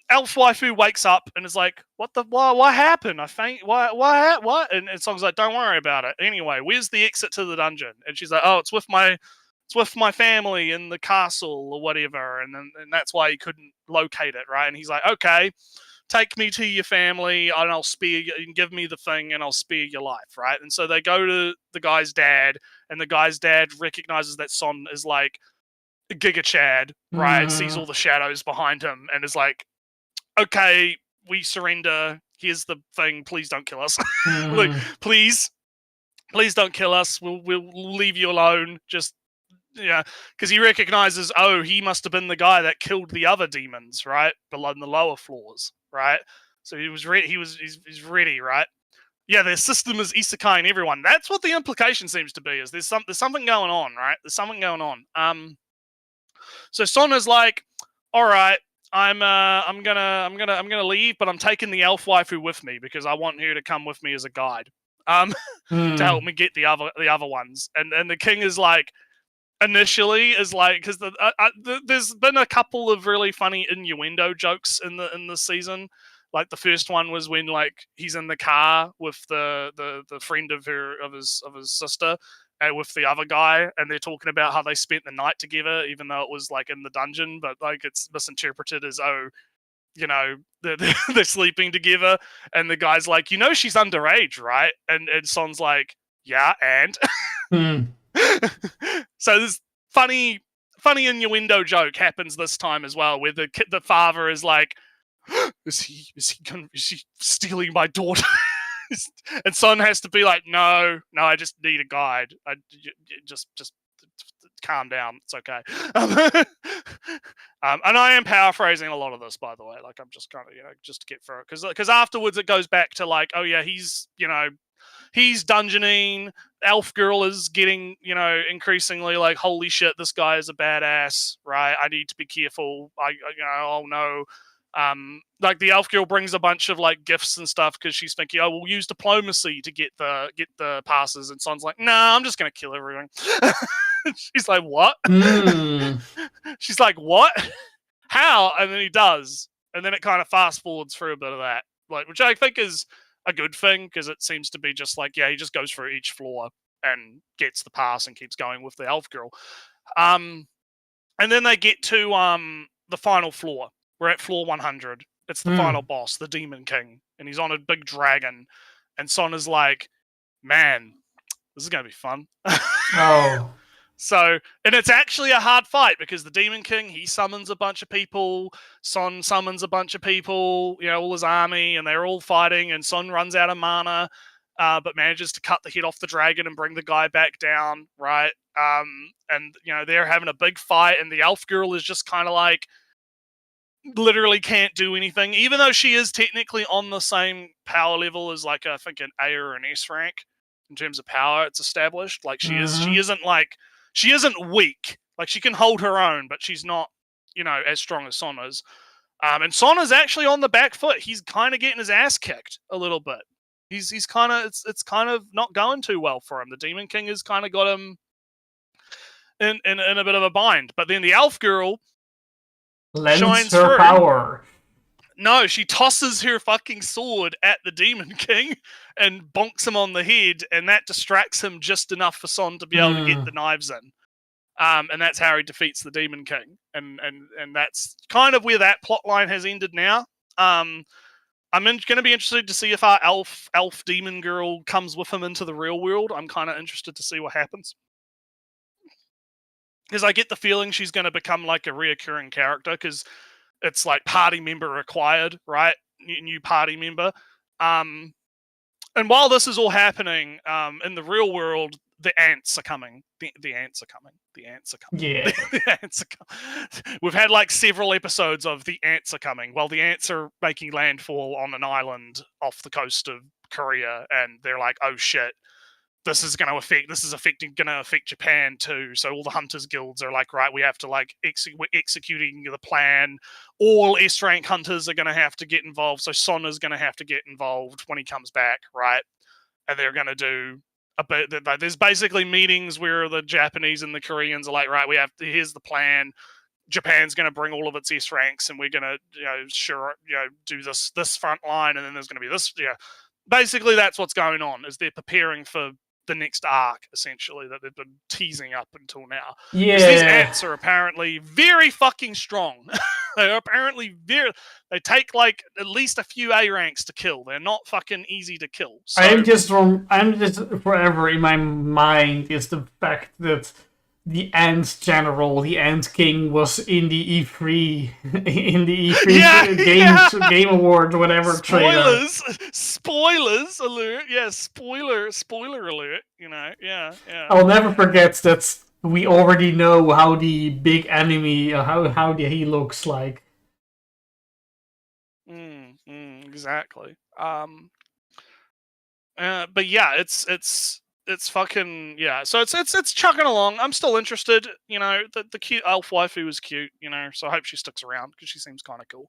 elf waifu wakes up and is like, "What happened? I faint. What?" And Song's like, "Don't worry about it. Anyway, where's the exit to the dungeon?" And she's like, "Oh, it's with my family in the castle or whatever." And that's why he couldn't locate it, right? And he's like, "Okay, take me to your family, and I'll spare you, and give me the thing, and I'll spare your life," right? And so they go to the guy's dad, and the guy's dad recognizes that Son is Giga Chad, right? Sees all the shadows behind him, and is like, "Okay, we surrender. Here's the thing. Please don't kill us. Please." please don't kill us. We'll leave you alone. Just because he recognizes, oh, he must have been the guy that killed the other demons, right, below in the lower floors, right? So he was ready. He's ready, right? Yeah, their system is isekaiing everyone. That's what the implication seems to be. Is there's something going on, right? There's something going on. So Sonna's like, all right, I'm gonna leave, but I'm taking the elf waifu with me because I want her to come with me as a guide, to help me get the other ones. And the king is like, initially is like, because there's been a couple of really funny innuendo jokes in the season. Like the first one was when like he's in the car with the friend of his sister, with the other guy, and they're talking about how they spent the night together, even though it was like in the dungeon, but like it's misinterpreted as, oh, they're sleeping together, and the guy's like, she's underage, right? And Son's like, yeah, and so this funny innuendo joke happens this time as well, where the father is like, is he stealing my daughter? And Son has to be like, no, I just need a guide. I just calm down. It's okay. And I am paraphrasing a lot of this, by the way. Like I'm just kind of just to get through it, because afterwards it goes back to like, oh yeah, he's dungeoning. Elf girl is getting, increasingly like, holy shit, this guy is a badass, right? I need to be careful. Oh no. Like the elf girl brings a bunch of like gifts and stuff because she's thinking, oh, we'll use diplomacy to get the passes. And Son's like, nah, I'm just gonna kill everyone. She's like, what? She's like, what? How? And then he does, and then it kind of fast forwards through a bit of that, like, which I think is a good thing, because it seems to be just like, yeah, he just goes through each floor and gets the pass and keeps going with the elf girl. And then they get to the final floor. We're at floor 100. It's the final boss, the Demon King, and he's on a big dragon. And Son is like, man, this is gonna be fun. Oh. So, and it's actually a hard fight, because the Demon King, he summons a bunch of people, Son summons a bunch of people, all his army, and they're all fighting, and Son runs out of mana, but manages to cut the head off the dragon and bring the guy back down, right? And, they're having a big fight, and the elf girl is just kind of like, literally can't do anything, even though she is technically on the same power level as like, I think, an A or an S rank in terms of power. It's established. Like she isn't weak. Like she can hold her own, but she's not, as strong as Son is. And Son is actually on the back foot. He's kind of getting his ass kicked a little bit. He's kind of, it's kind of not going too well for him. The Demon King has kind of got him in a bit of a bind. But then the elf girl lends her power. No, she tosses her fucking sword at the Demon King and bonks him on the head, and that distracts him just enough for Son to be able to get the knives in. And that's how he defeats the Demon King. And that's kind of where that plot line has ended now. I'm going to be interested to see if our elf demon girl comes with him into the real world. I'm kind of interested to see what happens, because I get the feeling she's going to become like a reoccurring character, because it's like party member required, right? New party member. And while this is all happening, in the real world, the ants are coming. The ants are coming. The ants are coming. Yeah. The ants are coming. We've had like several episodes of the ants are coming. Well, the ants are making landfall on an island off the coast of Korea, and they're like, oh shit, this is going to affect Japan too. So all the hunters guilds are like, right, we have to like we're executing the plan. All S rank hunters are going to have to get involved. So Son is going to have to get involved when he comes back, right? And they're going to do a bit. There's basically meetings where the Japanese and the Koreans are like, right, here's the plan. Japan's going to bring all of its S ranks, and we're going to, do this front line, and then there's going to be this. Yeah, basically that's what's going on. Is they're preparing for the next arc, essentially, that they've been teasing up until now. Yeah, these ants are apparently very fucking strong. They're apparently they take like at least a few A ranks to kill. They're not fucking easy to kill. So... I'm just forever in my mind is the fact that the Ant General, the Ant King, was in the E3 in the E3 game award, whatever trailer. Spoilers alert! Yeah, spoiler alert! Yeah. I'll never forget that we already know how the big enemy, how he looks like. Exactly. But yeah, it's fucking yeah. So it's chugging along. I'm still interested. The cute elf waifu is cute. So I hope she sticks around because she seems kind of cool.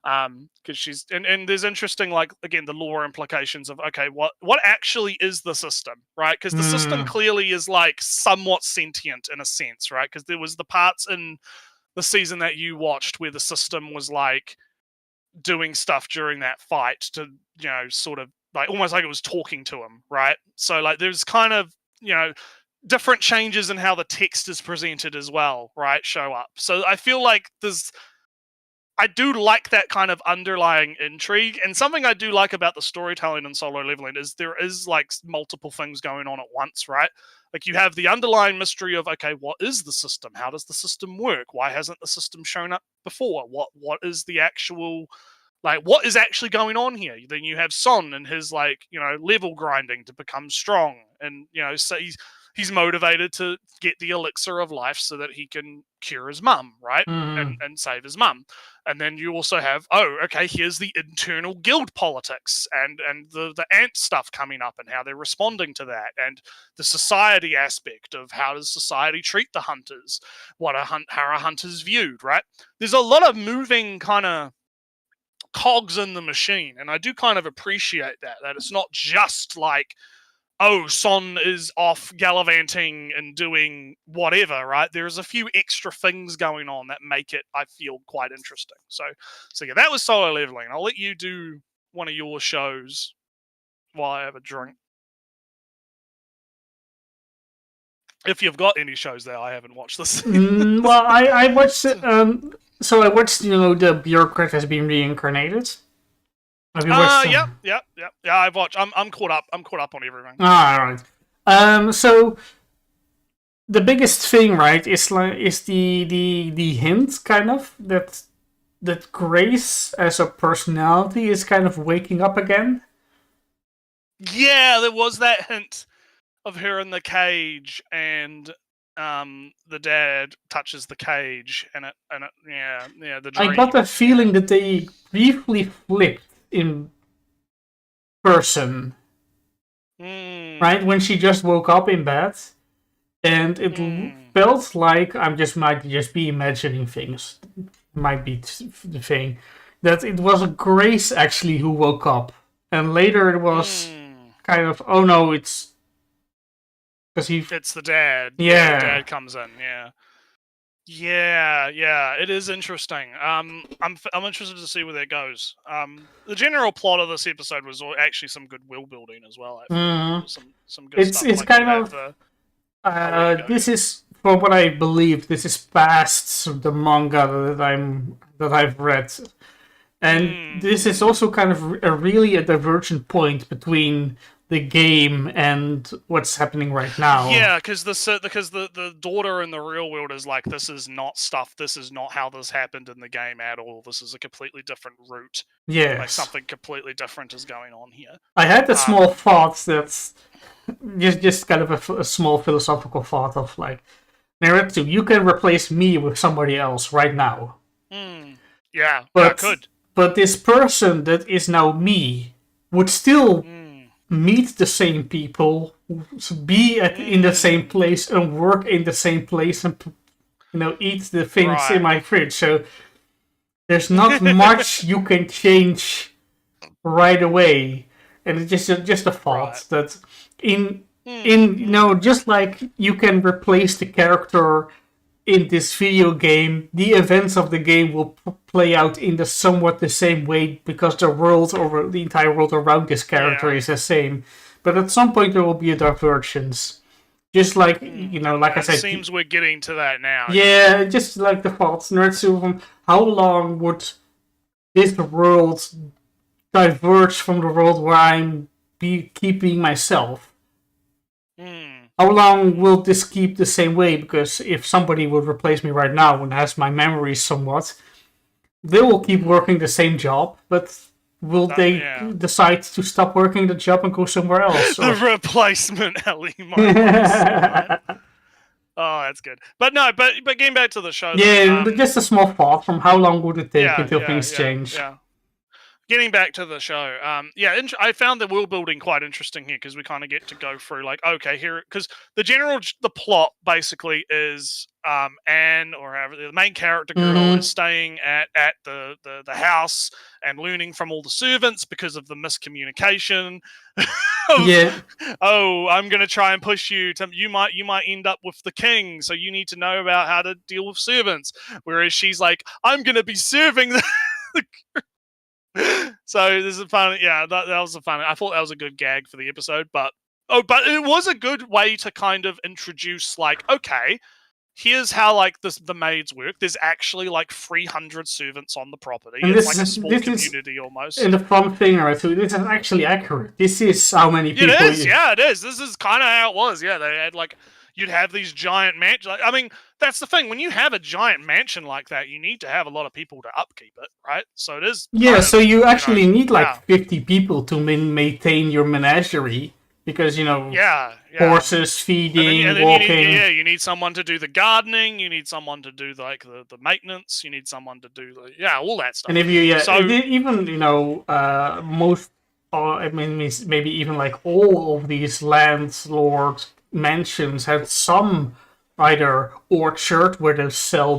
Because she's and there's interesting, like, again, the lore implications of, okay, what actually is the system, right? Because the system clearly is like somewhat sentient in a sense, right? Because there was the parts in the season that you watched where the system was like doing stuff during that fight to, sort of like almost like it was talking to him, right? So like there's kind of, different changes in how the text is presented as well, right? Show up. So I feel like I do like that kind of underlying intrigue, and something I do like about the storytelling in Solo Leveling is there is like multiple things going on at once, right? Like you have the underlying mystery of, okay, what is the system? How does the system work? Why hasn't the system shown up before? What is the actual, like, what is actually going on here? Then you have Son and his, like, level grinding to become strong, and so he's motivated to get the elixir of life so that he can cure his mum, right? And save his mum. And then you also have, here's the internal guild politics and the ant stuff coming up and how they're responding to that, and the society aspect of how does society treat the hunters, how are hunters viewed, right? There's a lot of moving kind of cogs in the machine, and I do kind of appreciate that it's not just like, Son is off gallivanting and doing whatever, right? There's a few extra things going on that make it, I feel, quite interesting. So yeah, that was Solo Leveling. I'll let you do one of your shows while I have a drink. If you've got any shows there, I haven't watched this. Well, I watched it. So I watched, the bureaucrat has been reincarnated. Have you watched? Yeah. I've watched. I'm caught up. I'm caught up on everything. All right. So the biggest thing, right, is the hint, kind of, that Grace as a personality is kind of waking up again. Yeah, there was that hint of her in the cage, and the dad touches the cage, and it the dream. I got the feeling that they briefly flipped in person, right, when she just woke up in bed, and it felt like might just be imagining things. Might be the thing that it was Grace actually who woke up, and later it was kind of, oh no, it's because it's the dad. Yeah, the dad comes in. Yeah, it is interesting. I'm interested to see where that goes. The general plot of this episode was actually some good world building as well. Some good stuff. It's like kind of this is, from what I believe, this is past the manga that I've read, and this is also kind of a divergent point between the game and what's happening right now. Yeah, because the daughter in the real world is like, this is not stuff. This is not how this happened in the game at all. This is a completely different route. Yeah, like something completely different is going on here. I had a small thought that's just kind of a small philosophical thought of like, narrative, you can replace me with somebody else right now. Yeah, but could. But this person that is now me would still meet the same people, be in the same place, and work in the same place, and eat the things in my fridge. So there's not much you can change right away, and it's just a thought that just like you can replace the character in this video game, the events of the game will play out in somewhat the same way because the world, or the entire world around this character, is the same. But at some point there will be a divergence. Just like, like I said... It seems we're getting to that now. Yeah, just like the thoughts. How long would this world diverge from the world where I'm keeping myself? how long will this keep the same way? Because if somebody would replace me right now and has my memories somewhat, they will keep working the same job, but will they decide to stop working the job and go somewhere else? The replacement Ellie Right? Oh, that's good. But no, but getting back to the show. Yeah, just a small thought from how long would it take until things change? Yeah. Getting back to the show, I found the world building quite interesting here because we kind of get to go through like, okay, here, because the plot basically is Anne, or however the main character girl, is staying at the house and learning from all the servants because of the miscommunication. Oh, I'm gonna try and push you to you might end up with the king, so you need to know about how to deal with servants. Whereas she's like, I'm gonna be serving the So this is fun. Yeah, that was a fun. I thought that was a good gag for the episode, but it was a good way to kind of introduce, like, okay, here's how like the maids work. There's actually like 300 servants on the property. And it's like a small community almost. And the fun thing, right? So this is actually accurate. This is how many people. It is. Yeah, it is. This is kind of how it was. Yeah, they had like. You'd have these giant mansions. I mean, that's the thing. When you have a giant mansion like that, you need to have a lot of people to upkeep it, right? So it is. Yeah, so you actually need like 50 people to maintain your menagerie because, horses, feeding, walking. You need someone to do the gardening. You need someone to do like the maintenance. You need someone to do all that stuff. And if you, even most, maybe even like all of these landlords mansions had some either orchard where they sell,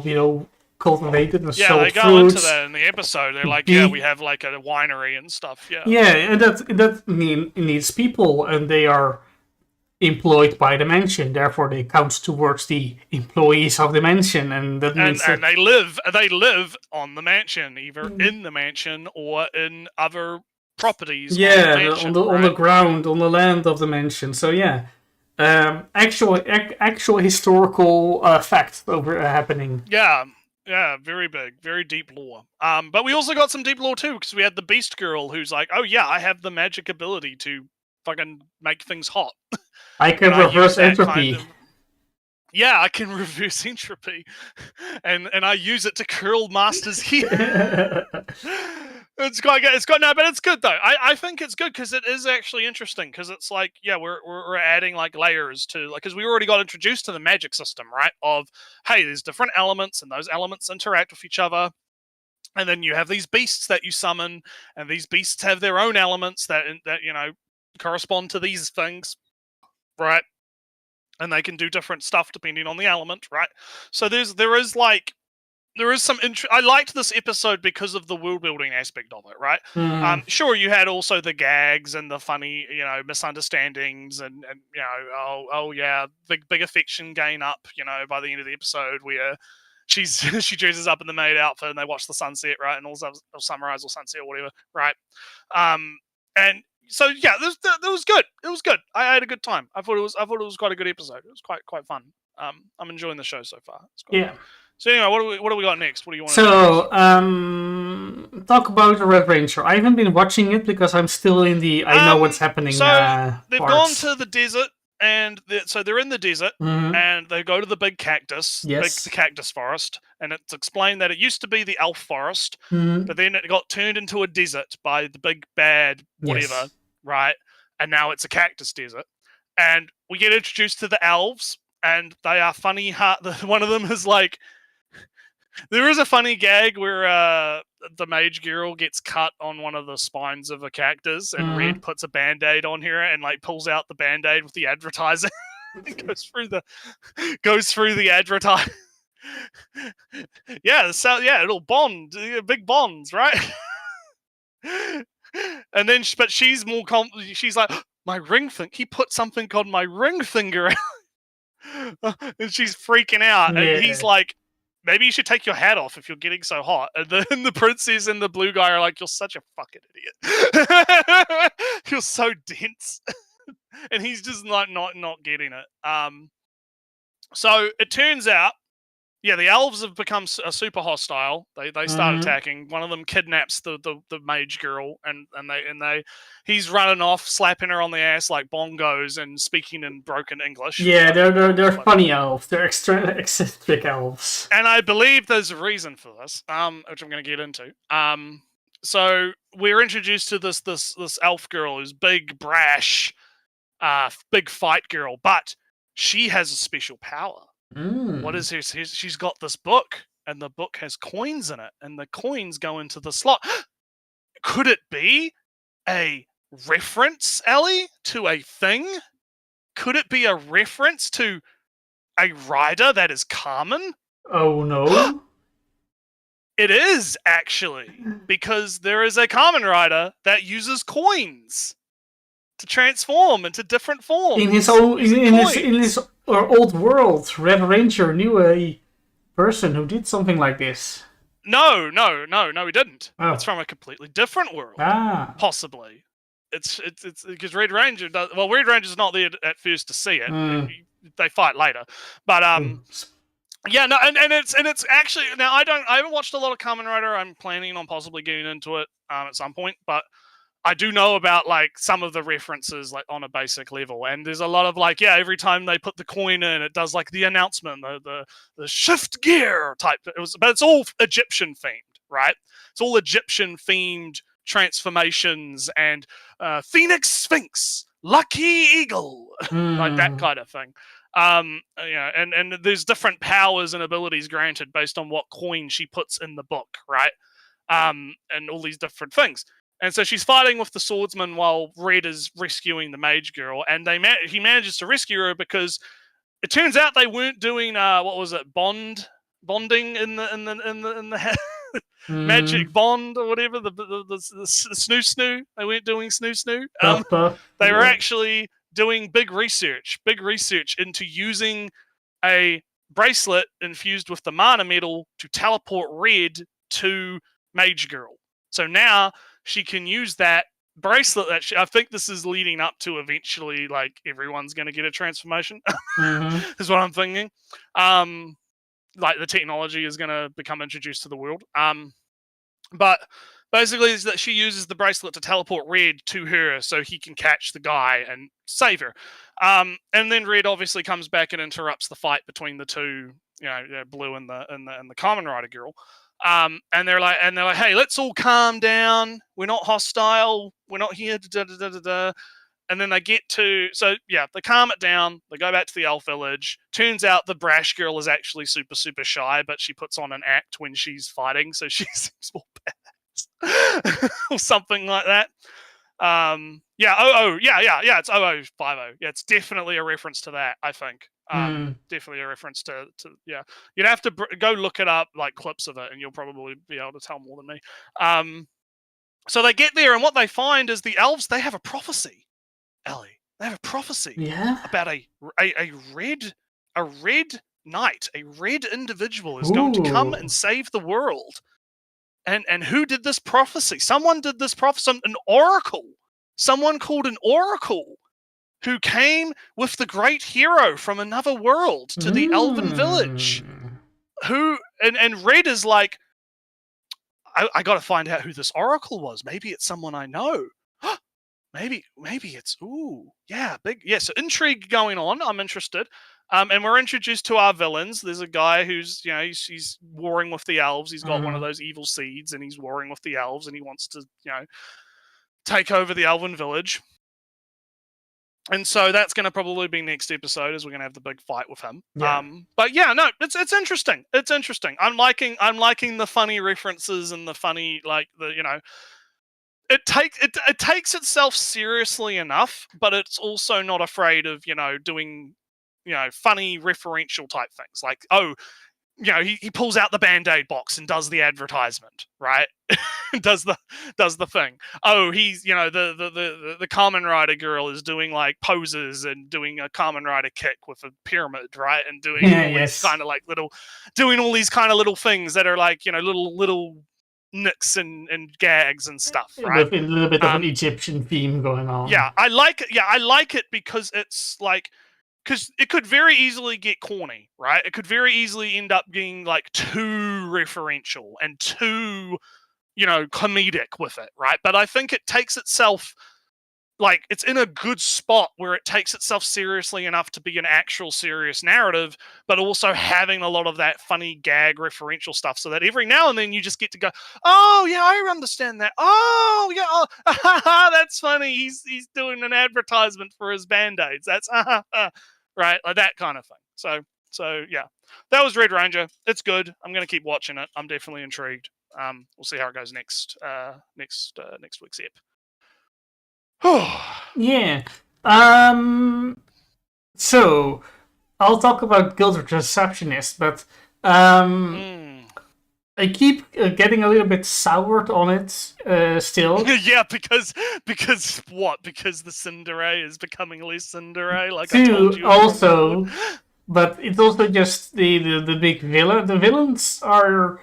cultivated and sold fruits. Yeah, they go into that in the episode. They're like, we have like a winery and stuff. Yeah. Yeah, and that needs people, and they are employed by the mansion. Therefore, they count towards the employees of the mansion, and that means and they live on the mansion, either in the mansion or in other properties. Yeah, on the ground, on the land of the mansion. So yeah. Actual historical fact happening. Yeah, very big, very deep lore. But we also got some deep lore too, because we had the Beast Girl who's like, oh yeah, I have the magic ability to fucking make things hot. I can reverse entropy. Yeah, I can reverse entropy, and I use it to curl Master's hair. It's quite good. But it's good though. I think it's good because it is actually interesting. Because it's like, we're adding like layers to, like, because we already got introduced to the magic system, right? Of, hey, there's different elements, and those elements interact with each other, and then you have these beasts that you summon, and these beasts have their own elements that correspond to these things, right? And they can do different stuff depending on the element, right? So there is some I liked this episode because of the world building aspect of it, right? Sure, you had also the gags and the funny, misunderstandings and big affection gain up, by the end of the episode where she dresses up in the maid outfit and they watch the sunset, right? And also sunrise or sunset or whatever, right? And so yeah, that was good. It was good. I had a good time. I thought it was quite a good episode. It was quite fun. I'm enjoying the show so far. Yeah. So anyway, what do we got next? What do you want? So talk about the Red Ranger. I haven't been watching it because I'm still in the I know what's happening. So they've gone to the desert, and so they're in the desert, and they go to the big cactus, the cactus forest, and it's explained that it used to be the elf forest, but then it got turned into a desert by the big bad whatever, right? And now it's a cactus desert, and we get introduced to the elves, and they are funny. One of them is like. There is a funny gag where the mage girl gets cut on one of the spines of a cactus, and Red puts a band-aid on her and like pulls out the band-aid with the advertising. It goes through the advertising. It'll bond, big bonds, right? And then, but she's more she's like, my ring finger. He put something on my ring finger, and she's freaking out, and he's like. Maybe you should take your hat off if you're getting so hot. And then the princess and the blue guy are like, you're such a fucking idiot. You're so dense. And he's just like not getting it. So it turns out the elves have become super hostile. They start attacking. One of them kidnaps the mage girl, and he's running off, slapping her on the ass like bongos and speaking in broken English. Yeah, they're funny elves. They're eccentric elves. And I believe there's a reason for this, which I'm going to get into. So we're introduced to this elf girl who's big, brash, big fight girl, but she has a special power. What is hers? She's got this book, and the book has coins in it, and the coins go into the slot. Could it be a reference, Ellie, to a thing? Could it be a reference to a rider that is Carmen? Oh no. It is, actually, because there is a Kamen Rider that uses coins to transform into different forms. In his old world, Red Ranger knew a person who did something like this. No, he didn't. Oh. It's from a completely different world. Possibly. It's because Red Ranger does. Well, Red Ranger's not there at first to see it. They fight later, but yeah, no, and it's actually, now I haven't watched a lot of Kamen Rider. I'm planning on possibly getting into it at some point, but I do know about like some of the references like on a basic level, and there's a lot of like, yeah, every time they put the coin in, it does like the announcement, the shift gear type. But it's all Egyptian themed, right? It's all Egyptian themed transformations and Phoenix Sphinx, Lucky Eagle, like that kind of thing. And there's different powers and abilities granted based on what coin she puts in the book, right? And all these different things. And so she's fighting with the swordsman while Red is rescuing the mage girl, and he manages to rescue her because it turns out they weren't doing bonding in the magic bond or whatever, the snoo. They weren't doing snoo. They were actually doing big research into using a bracelet infused with the mana metal to teleport Red to Mage Girl. So now she can use that bracelet I think this is leading up to eventually, like, everyone's going to get a transformation, is what I'm thinking. Like, the technology is going to become introduced to the world. But basically is that she uses the bracelet to teleport Red to her so he can catch the guy and save her. And then Red obviously comes back and interrupts the fight between the two, Blue and the Kamen Rider girl. And they're like, hey, let's all calm down. We're not hostile. We're not here. And then they get to, they calm it down. They go back to the elf village. Turns out the brash girl is actually super, super shy, but she puts on an act when she's fighting, so she seems more badass. Or something like that. It's 0050. Yeah, it's definitely a reference to that, I think. Definitely a reference to you'd have to go look it up, like clips of it, and you'll probably be able to tell more than me. So they get there, and what they find is the elves, they have a prophecy, Ellie. They have a prophecy about a red knight, a red individual is going to come and save the world. And who did this prophecy? Someone did this prophecy, an oracle. Someone called an oracle, who came with the great hero from another world to the elven village. And Red is like, I got to find out who this oracle was. Maybe it's someone I know. maybe it's so intrigue going on. I'm interested. And we're introduced to our villains. There's a guy who's, he's warring with the elves. He's got one of those evil seeds, and he's warring with the elves, and he wants to, take over the elven village. And so that's going to probably be next episode, as we're going to have the big fight with him. Yeah. But yeah, no, it's interesting. It's interesting. I'm liking the funny references and the funny, like, it takes itself seriously enough, but it's also not afraid of, doing, funny referential type things. Like, he pulls out the Band-Aid box and does the advertisement, right? does the thing. He's, the Kamen Rider girl is doing like poses and doing a Kamen Rider kick with a pyramid, right? And doing these kind of like doing all these kind of little things that are like, little nicks and gags and stuff, right? With a little bit of an Egyptian theme going on. Yeah, I like it. Yeah, I like it because it's like, because it could very easily get corny, right? It could very easily end up being like too referential and too, comedic with it, right? But I think it takes itself, like, it's in a good spot where it takes itself seriously enough to be an actual serious narrative, but also having a lot of that funny gag referential stuff, so that every now and then you just get to go, oh yeah, I understand that. Oh yeah, oh, that's funny. He's doing an advertisement for his Band-Aids. That's right, like that kind of thing. So yeah, that was Red Ranger. It's good. I'm gonna keep watching it. I'm definitely intrigued. We'll see how it goes next week's ep. Yeah. So I'll talk about Guild of Receptionist, but I keep getting a little bit soured on it still. Yeah, because what? Because the Tsundere is becoming less Tsundere. Like I told you. Also, but it's also just the big villain. The villains are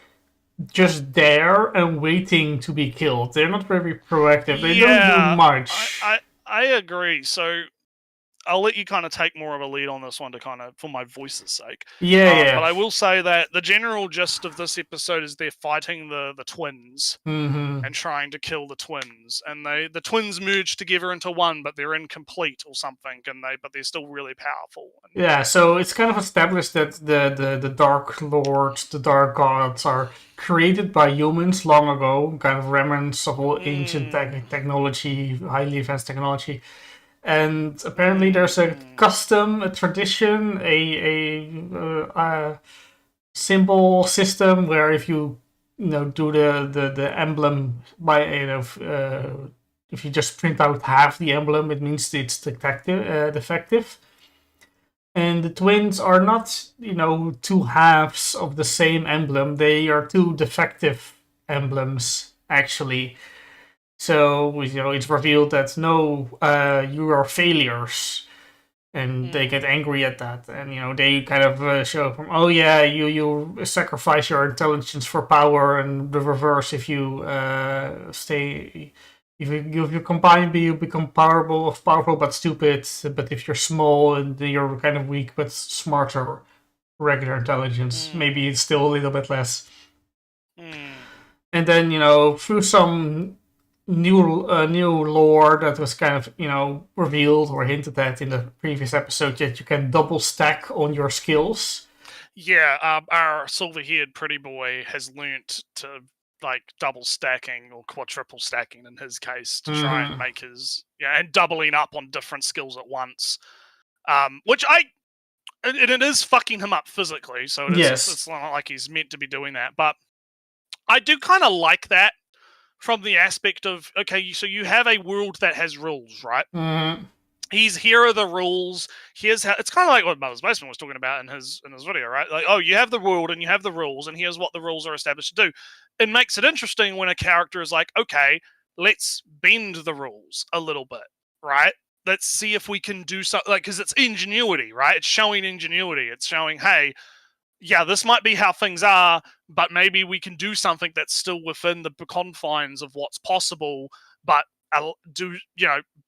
just there and waiting to be killed. They're not very proactive. They don't do much. I agree. So I'll let you kind of take more of a lead on this one to kind of, for my voice's sake. Yeah. But I will say that the general gist of this episode is they're fighting the twins and trying to kill the twins, and the twins merge together into one, but they're incomplete or something, but they're still really powerful. Yeah, so it's kind of established that the Dark Lords, the Dark Gods, are created by humans long ago, kind of remnants of all ancient technology, highly advanced technology. And apparently there's a custom, a tradition, a symbol system where if you do the emblem by if you just print out half the emblem, it means it's defective. And the twins are not two halves of the same emblem. They are two defective emblems actually. So, it's revealed that no, you are failures. And they get angry at that. And, they kind of show from, oh yeah, you sacrifice your intelligence for power, and the reverse if you if you combine, you become powerful but stupid. But if you're small and you're kind of weak but smarter, regular intelligence, maybe it's still a little bit less. And then, through some new lore that was kind of revealed or hinted at in the previous episode, that you can double stack on your skills. Yeah, our silver-haired pretty boy has learnt to like double stacking or quadruple stacking in his case to try and make his and doubling up on different skills at once. Which it is fucking him up physically, so it's not like he's meant to be doing that. But I do kind of like that. From the aspect of, okay, so you have a world that has rules, right? Here are the rules. Here's how. It's kind of like what Mother's Basement was talking about in his video, right? Like, oh, you have the world and you have the rules, and here's what the rules are established to do. It makes it interesting when a character is like, okay, let's bend the rules a little bit, right? Let's see if we can do something, like, because it's ingenuity, right? It's showing ingenuity. It's showing, hey, yeah, this might be how things are, but maybe we can do something that's still within the confines of what's possible, but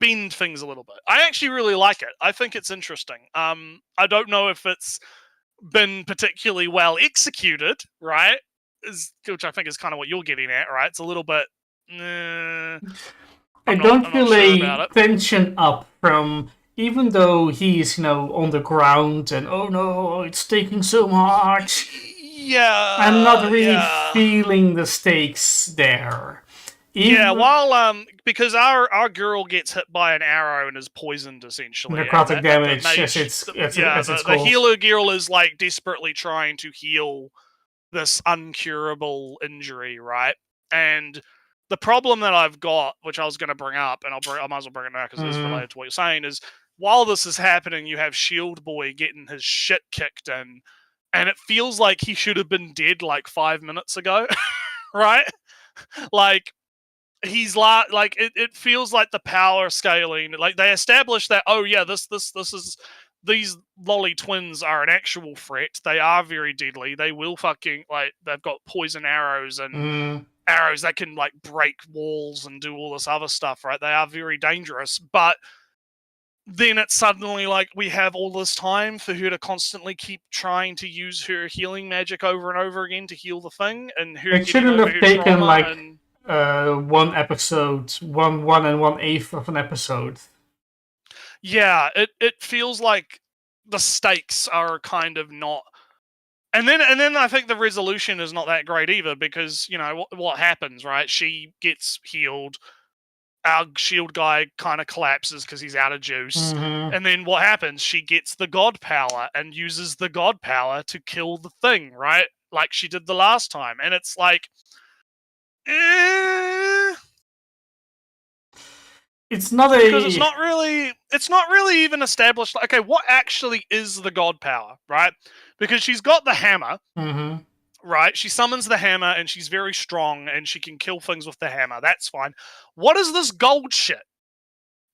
bend things a little bit. I actually really like it. I think it's interesting. I don't know if it's been particularly well executed, right? Which I think is kind of what you're getting at, right? It's a little bit. I don't feel a tension up from. Even though he's, on the ground and, oh no, it's taking so much. Yeah. I'm not really feeling the stakes there. Because our girl gets hit by an arrow and is poisoned, essentially. Necrotic damage, the healer girl is, like, desperately trying to heal this uncurable injury, right? And the problem that I've got, which I was going to bring up, and I might as well bring it now because it's related to what you're saying, is while this is happening, you have Shield Boy getting his shit kicked in, and it feels like he should have been dead like 5 minutes ago, right? Like, he's like it feels like the power scaling. Like, they established that, oh yeah, this is, these lolly twins are an actual threat. They are very deadly. They will fucking, like, they've got poison arrows and arrows that can, like, break walls and do all this other stuff, right? They are very dangerous, but then it's suddenly like we have all this time for her to constantly keep trying to use her healing magic over and over again to heal the thing, and her It getting shouldn't over have her taken trauma. like And one episode, one and 1/8 of an episode. yeah, it feels like the stakes are kind of not. And then I think the resolution is not that great either, because you know what happens, right? She gets healed. Our shield guy kind of collapses because he's out of juice. Mm-hmm. And then what happens? She gets the god power and uses the god power to kill the thing, right? Like she did the last time. And it's like, it's not because it's not really even established. Okay, what actually is the god power, right? Because she's got the hammer. Mm-hmm. Right? She summons the hammer and she's very strong and she can kill things with the hammer. That's fine. What is this gold shit?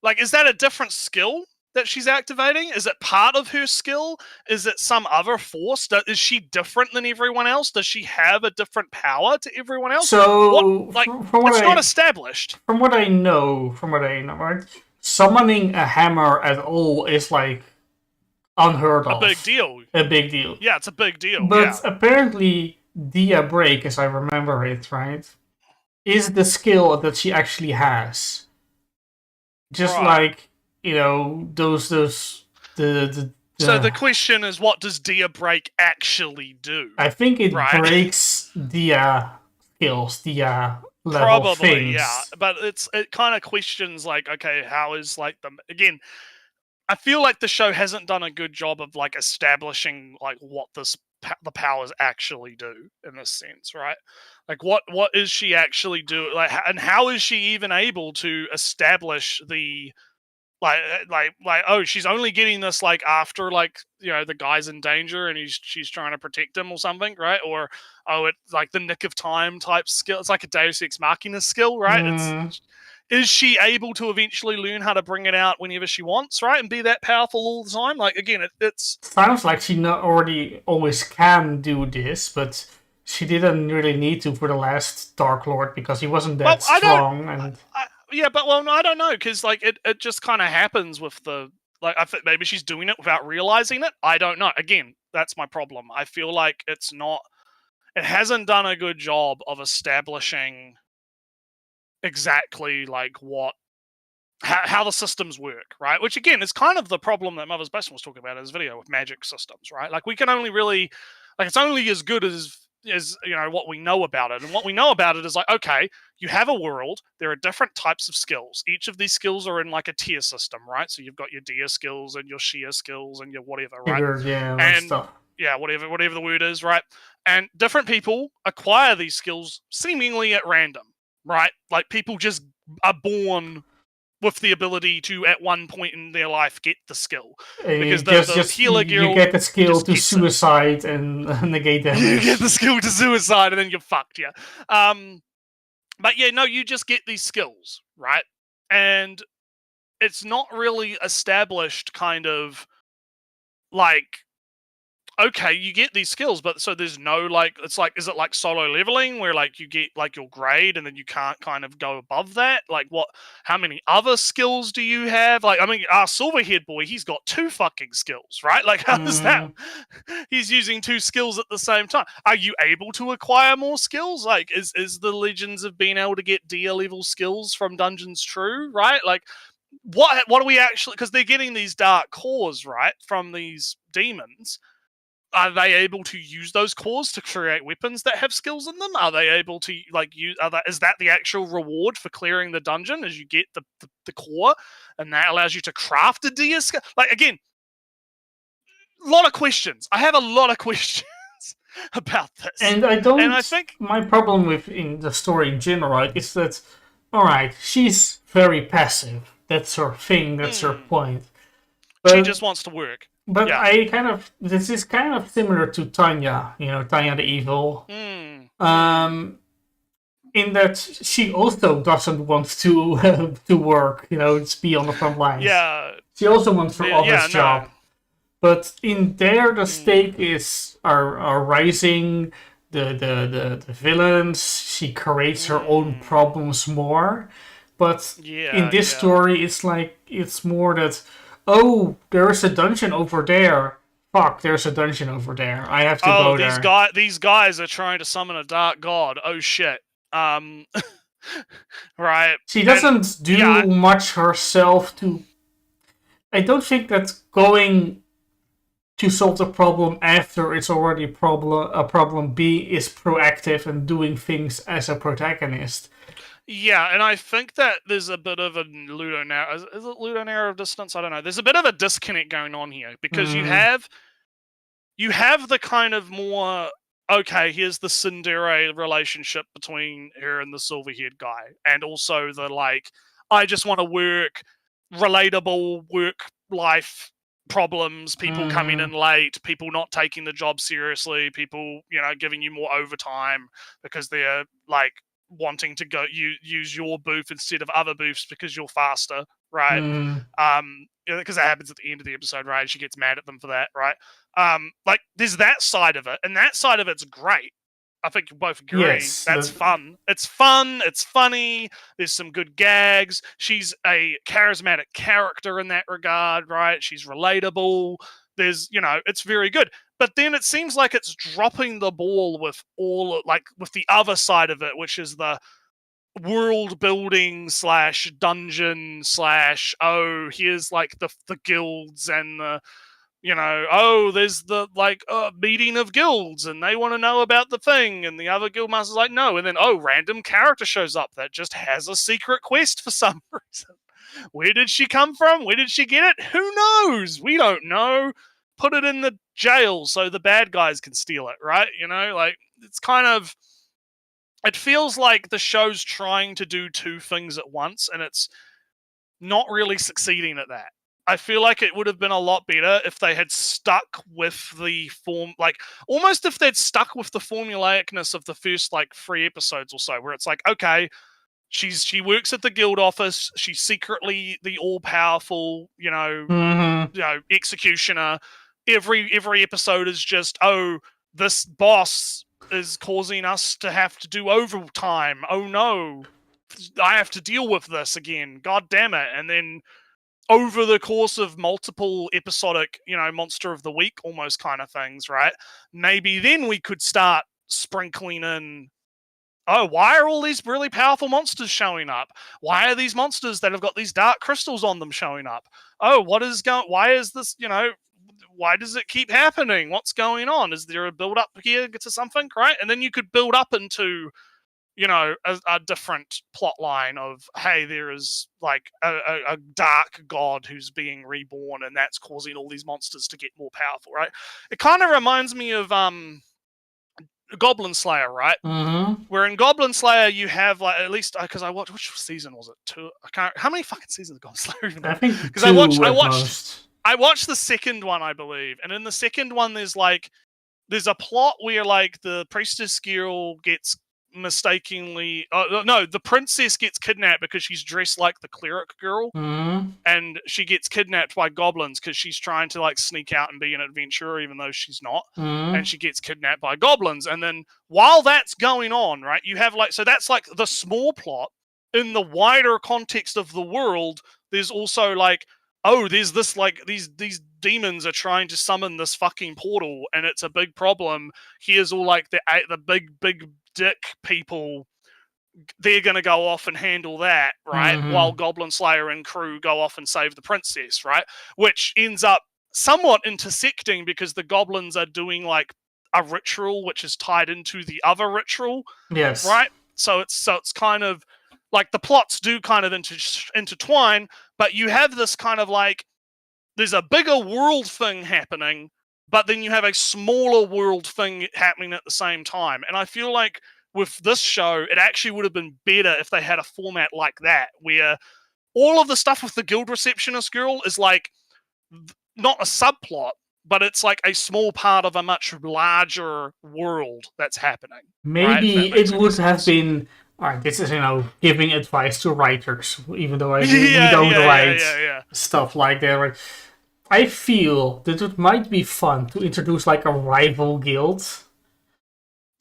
Like, is that a different skill that she's activating? Is it part of her skill? Is it some other force? Is she different than everyone else? Does she have a different power to everyone else? So, it's not established. From what I know, right? Summoning a hammer at all is like unheard of. A big deal. Yeah, it's a big deal. But apparently, Dia Break, as I remember it, right, is the skill that she actually has. Just like, you know, those the So the question is, what does Dia Break actually do? I think it breaks Dia skills, Dia level things. Yeah. But it kind of questions like, okay, how is like again, I feel like the show hasn't done a good job of like establishing like what the powers actually do in this sense, right? Like what is she actually doing? Like, and how is she even able to establish the like oh, she's only getting this like after like, you know, the guy's in danger and she's trying to protect him or something, right? Or oh, it's like the nick of time type skill. It's like a Deus Ex Machina skill, right? Is she able to eventually learn how to bring it out whenever she wants, right? And be that powerful all the time? Like, again, it's... Sounds like she not already always can do this, but she didn't really need to for the last Dark Lord because he wasn't that strong. Yeah, but I don't know, because like it just kind of happens with the... Like, I think maybe she's doing it without realizing it. I don't know. Again, that's my problem. I feel like it's not... It hasn't done a good job of establishing exactly like how the systems work, right? Which again is kind of the problem that Mother's Bastion was talking about in his video with magic systems, right? Like we can only really, like it's only as good as you know what we know about it, and what we know about it is like, okay, you have a world, there are different types of skills. Each of these skills are in like a tier system, right? So you've got your Dia skills and your Shia skills and your whatever, right? And stuff. Yeah, whatever the word is, right? And different people acquire these skills seemingly at random. Right? Like people just are born with the ability to, at one point in their life, get the skill. Because the healer guild, you get the skill to suicide and negate damage. You get the skill to suicide and then you're fucked, yeah. But yeah, no, you just get these skills, right? And it's not really established kind of like, okay, you get these skills, but so there's no like, it's like, is it like solo leveling where like you get like your grade and then you can't kind of go above that? Like how many other skills do you have? Like, I mean, our Silverhead boy, he's got 2 fucking skills, right? Like, how does that? He's using 2 skills at the same time. Are you able to acquire more skills? Like, is the legends of being able to get Dia level skills from dungeons true, right? Like, what are we actually, because they're getting these dark cores, right, from these demons. Are they able to use those cores to create weapons that have skills in them? Are they able to like use? Is that the actual reward for clearing the dungeon? As you get the core, and that allows you to craft a Dia skill? Like again, a lot of questions. I have a lot of questions about this, and I think my problem with in the story in general, right, is that all right, she's very passive. That's her thing. That's her point. But she just wants to work. But this is kind of similar to Tanya, you know, Tanya the Evil. In that she also doesn't want to work, you know, to be on the front lines. Yeah. She also wants her office job. No. But in there, the stake are rising. The villains, she creates her own problems more. But in this story, it's like it's more that, oh, there's a dungeon over there. Fuck, there's a dungeon over there. I have to go there. These guys are trying to summon a dark god. Oh shit. Right. She doesn't do much herself to... I don't think that going to solve the problem after it's already a problem B is proactive and doing things as a protagonist. Yeah, and I think that there's a bit of a ludonarrative... Is it ludonarrative distance? I don't know. There's a bit of a disconnect going on here, because you have the kind of more... Okay, here's the tsundere relationship between her and the silver-haired guy. And also the, like, I just want to work, relatable work-life problems, people coming in late, people not taking the job seriously, people, giving you more overtime because they're, like, wanting to go use your booth instead of other booths because you're faster, right? Because that happens at the end of the episode, right? And she gets mad at them for that, right? Like, there's that side of it, and that side of it's great. I think you both agree. Yes, that's fun. It's fun. It's funny. There's some good gags. She's a charismatic character in that regard, right? She's relatable. There's, it's very good. But then it seems like it's dropping the ball with with the other side of it, which is the world building / dungeon / oh, here's like the guilds and the there's the meeting of guilds and they want to know about the thing, and the other guild master's like, no, and then random character shows up that just has a secret quest for some reason. Where did she come from? Where did she get it? Who knows? We don't know. Put it in the jail so the bad guys can steal it, right? It's kind of... It feels like the show's trying to do two things at once, and it's not really succeeding at that. I feel like it would have been a lot better if they had stuck with the form, almost if they'd stuck with the formulaicness of the first 3 episodes or so, where it's like, okay, she works at the guild office, she's secretly the all-powerful, executioner. Every episode is just, oh, this boss is causing us to have to do overtime. Oh no, I have to deal with this again. God damn it. And then over the course of multiple episodic, monster of the week almost kind of things, right? Maybe then we could start sprinkling in, oh, why are all these really powerful monsters showing up? Why are these monsters that have got these dark crystals on them showing up? Oh, why is this, why does it keep happening? What's going on? Is there a build up here to something, right? And then you could build up into, a different plot line of, hey, there is a dark god who's being reborn, and that's causing all these monsters to get more powerful, right? It kind of reminds me of Goblin Slayer, right? Where in Goblin Slayer you have at least, because I watched, which season was it? 2? I can't. How many fucking seasons of Goblin Slayer? Even I think because I watched the second one, I believe, and in the second one there's a plot where the priestess girl gets mistakenly the princess gets kidnapped because she's dressed like the cleric girl, and she gets kidnapped by goblins because she's trying to sneak out and be an adventurer even though she's not, and she gets kidnapped by goblins. And then while that's going on, right, you have so that's the small plot. In the wider context of the world, there's also oh, there's this these demons are trying to summon this fucking portal, and it's a big problem. Here's all the big dick people. They're gonna go off and handle that, right? While Goblin Slayer and crew go off and save the princess, right? Which ends up somewhat intersecting because the goblins are doing a ritual which is tied into the other ritual. Yes. Right? So it's kind of the plots do kind of intertwine, but you have this kind of there's a bigger world thing happening, but then you have a smaller world thing happening at the same time. And I feel like with this show, it actually would have been better if they had a format like that, where all of the stuff with the guild receptionist girl is not a subplot, but it's a small part of a much larger world that's happening. Maybe it would have been... Alright, this is, giving advice to writers, even though we don't write stuff like that. Right? I feel that it might be fun to introduce a rival guild.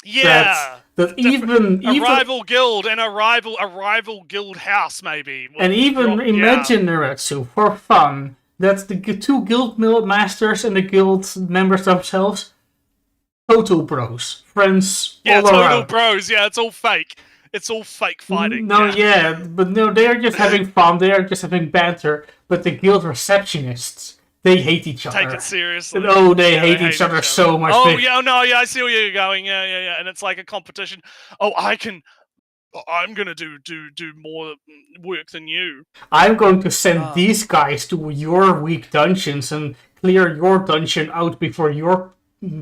Yeah. That even rival guild and a rival guild house, maybe. And even imagine Naretsu for fun that the two guild masters and the guild members themselves, total bros, friends all total around. bros. Yeah, it's all fake. It's all fake fighting. No, but no, they are just having fun. They are just having banter. But the guild receptionists, they hate each other. Take it seriously. They hate each other so much. I see where you're going. Yeah. And it's like a competition. Oh, I'm gonna do more work than you. I'm going to send these guys to your weak dungeons and clear your dungeon out before your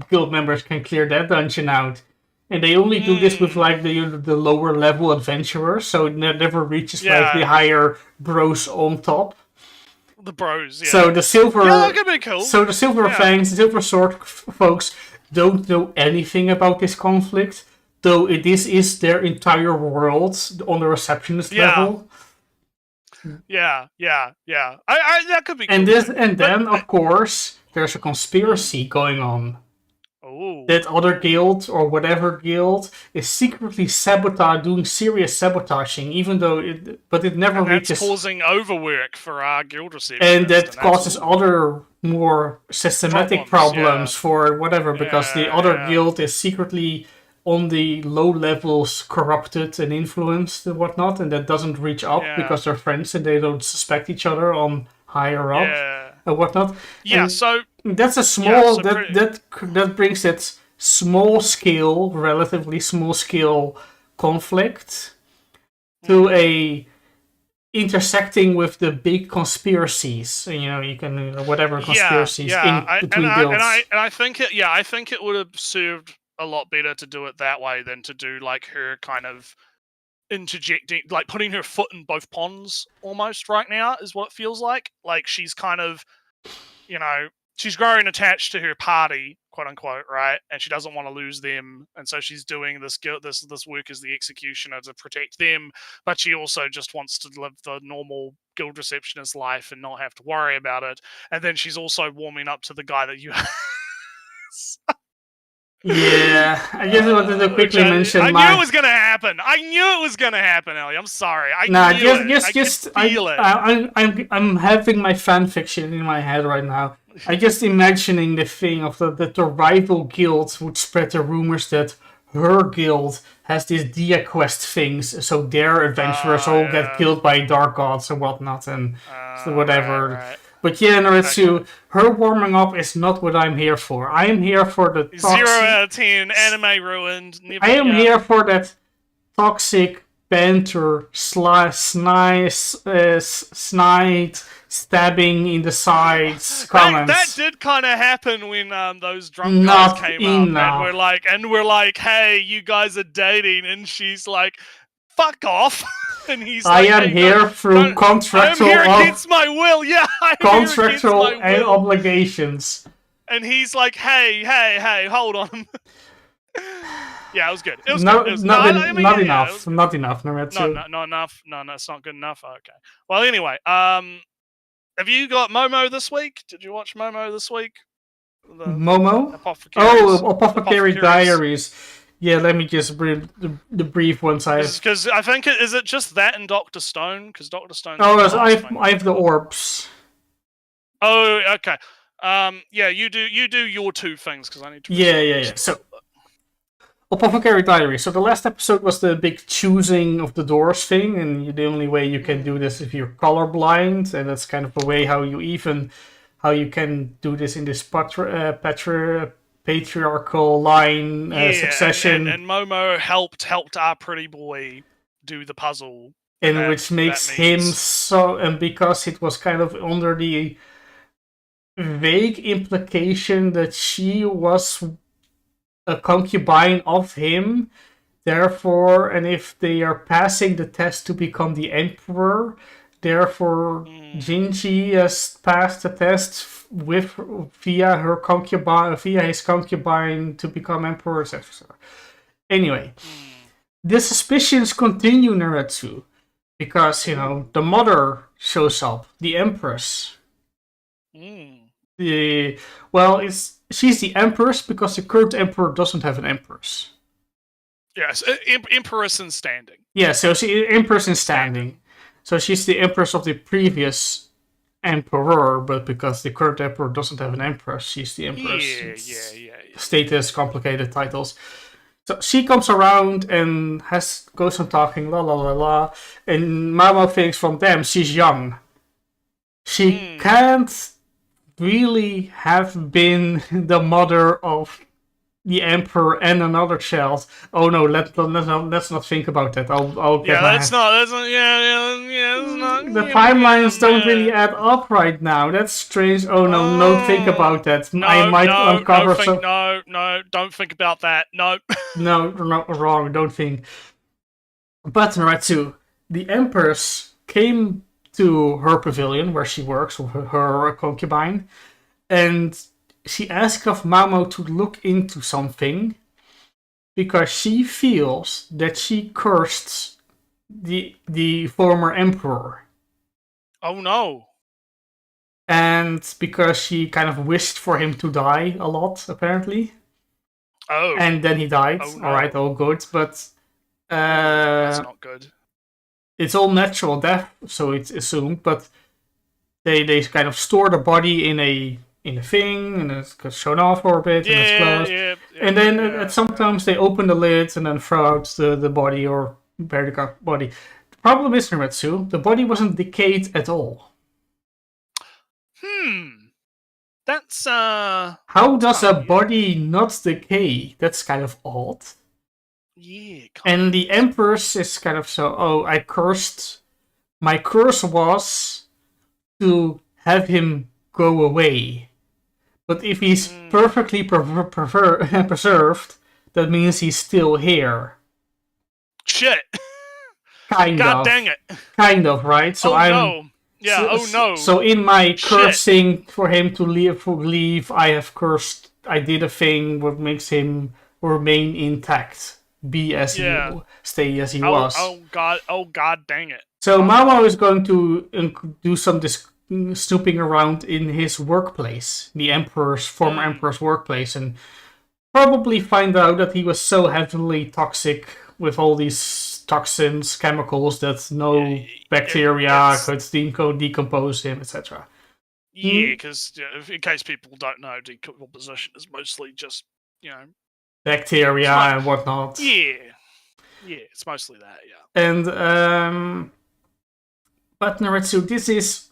guild members can clear that dungeon out. And they only do this with like the lower level adventurers, so it never reaches like the higher bros on top. The bros, yeah. So the silver, that could be cool. So the silver fangs, the silver sword folks don't know anything about this conflict, though this is their entire world on the receptionist level. Yeah. I that could be cool. And then of course there's a conspiracy going on. Oh. That other guild or whatever guild is secretly doing serious sabotaging, even though it never reaches. That's causing overwork for our guild receptionist. And that causes other more systematic problems for whatever, because the other guild is secretly on the low levels corrupted and influenced and whatnot, and that doesn't reach up because they're friends and they don't suspect each other on higher up and whatnot. Yeah, and so that's a small that brings that relatively small scale conflict to a intersecting with the big conspiracies. You can whatever conspiracies between guilds. And I think it would have served a lot better to do it that way than to do like her kind of interjecting, like putting her foot in both ponds almost right now is what it feels like. Like she's kind of, she's growing attached to her party, quote unquote, right? And she doesn't want to lose them, and so she's doing this work as the executioner to protect them. But she also just wants to live the normal guild receptionist life and not have to worry about it. And then she's also warming up to the guy that you. Yeah, I just wanted to quickly mention. I knew it was gonna happen. Ellie. I'm sorry. I could feel it. I'm having my fan fiction in my head right now. I just imagining the thing of that the rival guild would spread the rumors that her guild has these Dia quest things, so their adventurers all get killed by dark gods and whatnot and whatever. Right. But Naretsu, her warming up is not what I'm here for. I am here for the toxic... 0 out of 10, anime ruined. I am here for that toxic banter, snide, stabbing in the sides comments. That did kind of happen when those drunk guys came up, and we're like, hey, you guys are dating, and she's like, fuck off. And he's I am here through contractual... I'm here against my will, contractual obligations. And he's like, hey, hold on. Yeah, it was good. It was not good. Not enough. Not enough, Naretsu. Not enough. No, it's not good enough. Okay. Well, anyway, have you got Momo this week? Did you watch Momo this week? Momo? Apothecary Diaries. Yeah, let me just read the brief ones I have. Because I think is it just that and Dr. Stone? Because Dr. Stone. I have the orbs. Oh, okay. Yeah, you do your two things because I need to. Yeah. So, Apothecary Diary. So the last episode was the big choosing of the doors thing, and the only way you can do this if you're colorblind, and that's kind of a way how you can do this in this patriarchal line succession. And Momo helped our pretty boy do the puzzle. And which makes him so, and because it was kind of under the vague implication that she was a concubine of him, therefore, and if they are passing the test to become the emperor, therefore Jinji has passed the test via his concubine to become emperor, etc. Anyway, the suspicions continue, Naretsu, because the mother shows up, the empress. She's the empress because the current emperor doesn't have an empress. Yes, empress in standing. Yeah, so she empress in standing. So she's the empress of the previous emperor, but because the current emperor doesn't have an empress, she's the empress. Yeah. Status, complicated titles. So she comes around and goes on talking, la la la la, and Mamo thinks from them she's young. She can't really have been the mother of the emperor and another child. Oh no, let's not think about that. I'll get my that's not. That's not. The timelines don't really add up right now. That's strange. Oh no, don't think about that. I might uncover some. No, don't think about that. No. No, wrong. Don't think. But Naratsu, the empress, came to her pavilion where she works, or her concubine, and she asked of Mamo to look into something because she feels that she cursed the former emperor. Oh no. And because she kind of wished for him to die a lot, apparently. Oh. And then he died. Oh, no. Alright, all good, but that's not good. It's all natural death, so it's assumed, but they kind of store the body in a thing, and it's shown off for a bit, and it's closed. And then at sometimes they open the lid and then throw out the body or bury the body. The problem is, Naratsu, the body wasn't decayed at all. That's How does a body not decay? That's kind of odd. Yeah. And the Empress is kind of I cursed. My curse was to have him go away. But if he's perfectly preserved, that means he's still here. Shit. Kind of. God dang it. Kind of, right? So no. Yeah, no. So in my cursing for him to leave, I have cursed. I did a thing that makes him remain intact. Be as he stay as he was. Oh god dang it. So Mamo is going to do some snooping around in his workplace, the former emperor's workplace, and probably find out that he was so heavily toxic with all these toxins, chemicals that no bacteria could decompose him, etc. Yeah, because in case people don't know, decomposition is mostly just bacteria and whatnot. Yeah, it's mostly that. Yeah. And but Naratsu, this is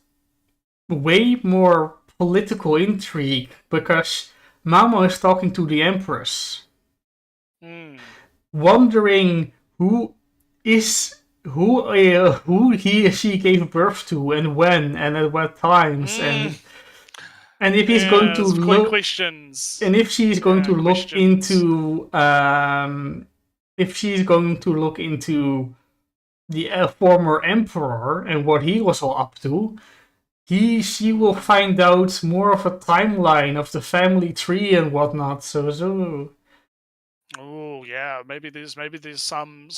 way more political intrigue because Mamo is talking to the Empress, wondering who he or she gave birth to and when and at what times and if he's going to look questions, and if she's going to look into if she's going to look into the former emperor and what he was all up to, she will find out more of a timeline of the family tree and whatnot. So. Oh yeah, maybe there's some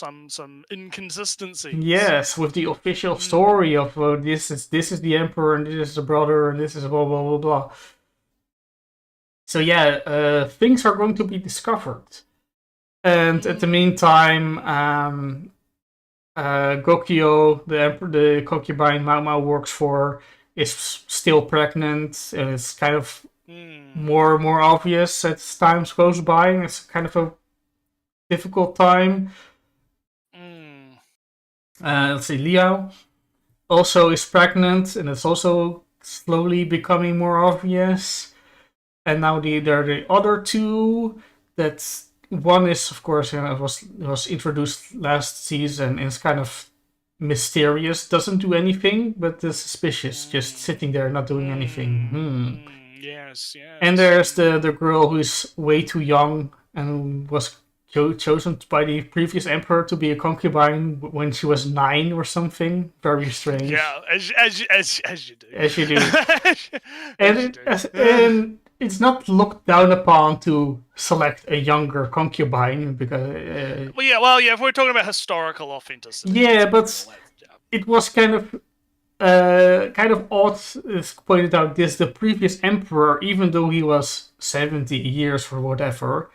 inconsistencies. Yes, with the official story of this is the emperor and this is the brother and this is blah blah blah blah. So yeah, things are going to be discovered, and at the meantime, Gokyo, the concubine Mao works for, is still pregnant, and it's kind of more and more obvious as time goes by. And it's kind of a difficult time. Let's see, Liao also is pregnant, and it's also slowly becoming more obvious. And now there are the other two. That one is, of course, was introduced last season, and it's kind of mysterious. Doesn't do anything, but is suspicious, just sitting there not doing anything. Yes. And there's the girl who's way too young and was chosen by the previous emperor to be a concubine when she was 9 or something. Very strange. Yeah, as you do. As you do. And it's not looked down upon to select a younger concubine because. If we're talking about historical authenticity. Yeah, but it was kind of odd. As pointed out, the previous emperor, even though he was 70 years or whatever.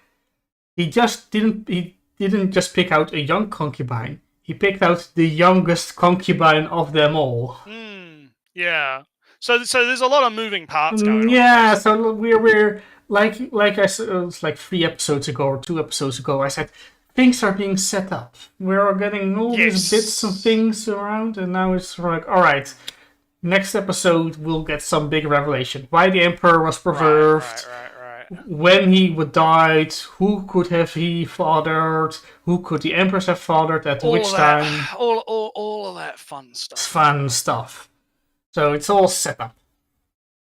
He didn't just pick out a young concubine. He picked out the youngest concubine of them all. Yeah. So there's a lot of moving parts going on. Yeah, so we're like I said, it was like 3 episodes ago or 2 episodes ago. I said things are being set up. We're getting all these bits of things around, and now it's like, all right, next episode we'll get some big revelation. Why the Emperor was preserved. Right. When he would died, who could have he fathered? Who could the Empress have fathered at which time? All of that fun stuff. Fun stuff. So it's all set up.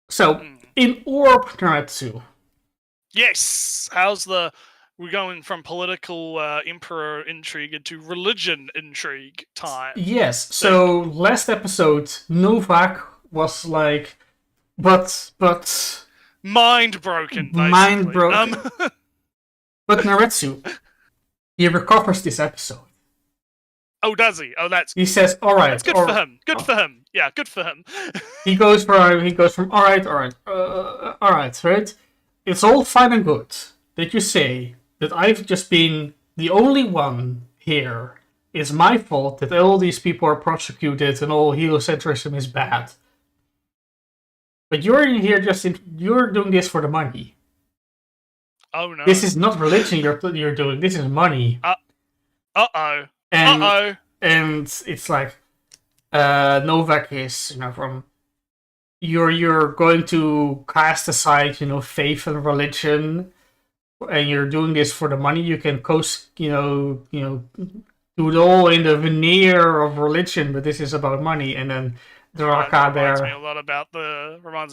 So in Orb Naretsu. Yes. We're going from political emperor intrigue to religion intrigue time. Yes. So last episode, Novak was like, but. Mind broken, basically. Mind broken. But Naretsu, he recovers this episode. Oh, does he? Oh, He says, "All right." That's good for him. Good for him. Yeah, good for him. He goes from all right, right. It's all fine and good that you say that I've just been the only one here. It's my fault that all these people are prosecuted and all heliocentrism is bad. But you're in here you're doing this for the money. Oh no! This is not religion you're doing. This is money. Uh-oh. And it's like Novak is from you're going to cast aside faith and religion, and you're doing this for the money. You can do it all in the veneer of religion, but this is about money. And then Draka there reminds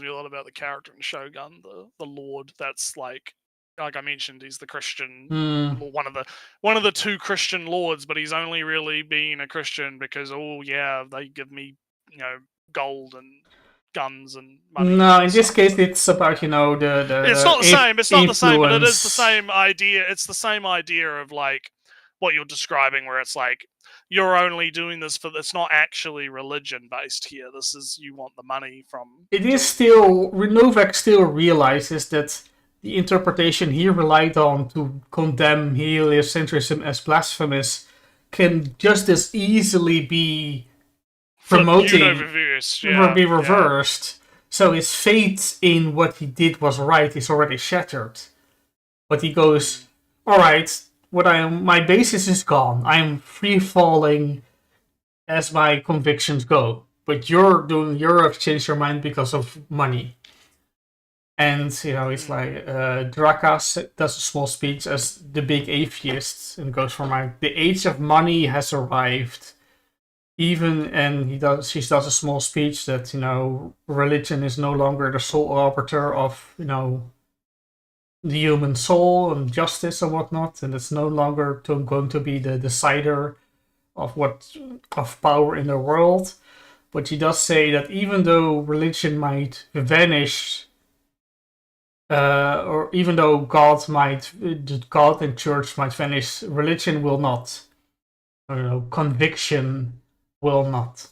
me a lot about the character in Shogun, the Lord. That's like I mentioned, he's the Christian, one of the 2 Christian lords, but he's only really being a Christian because they give me gold and guns and money. No, in this case, it's about the. It's not the same. It's not the same, but it is the same idea. It's the same idea of like what you're describing, where it's like you're only doing this it's not actually religion based here. This is you want the money from. It is still Novak still realizes that the interpretation he relied on to condemn heliocentrism as blasphemous can just as easily be promoting be reversed. So his faith in what he did was right is already shattered. But he goes, all right, my basis is gone. I am free falling as my convictions go. But you've changed your mind because of money. And it's like Draka does a small speech as the big atheist and goes from like the age of money has arrived. She does a small speech that religion is no longer the sole arbiter of the human soul and justice and whatnot, and it's no longer going to be the decider of power in the world. But she does say that even though religion might vanish, or even though God and church might vanish, religion will not. Conviction will not.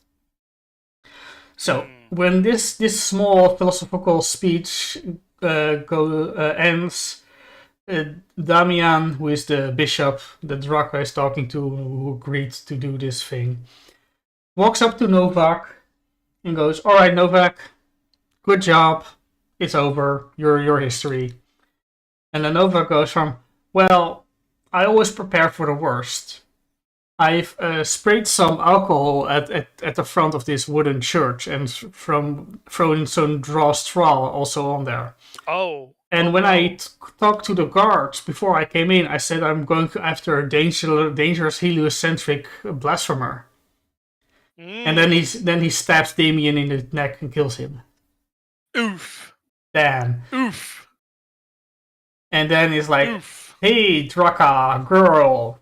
So when this small philosophical speech ends, Damian, who is the bishop that Draka is talking to, who agreed to do this thing, walks up to Novak and goes, "All right, Novak, good job. It's over. Your history." And then Novak goes from, "Well, I always prepare for the worst. I've sprayed some alcohol at the front of this wooden church and thrown some draw straw also on there. And when I talked to the guards before I came in, I said I'm going after a dangerous heliocentric blasphemer." And then he stabs Damien in the neck and kills him. Oof. Damn. Oof. And then he's like, "Hey, Draka, girl,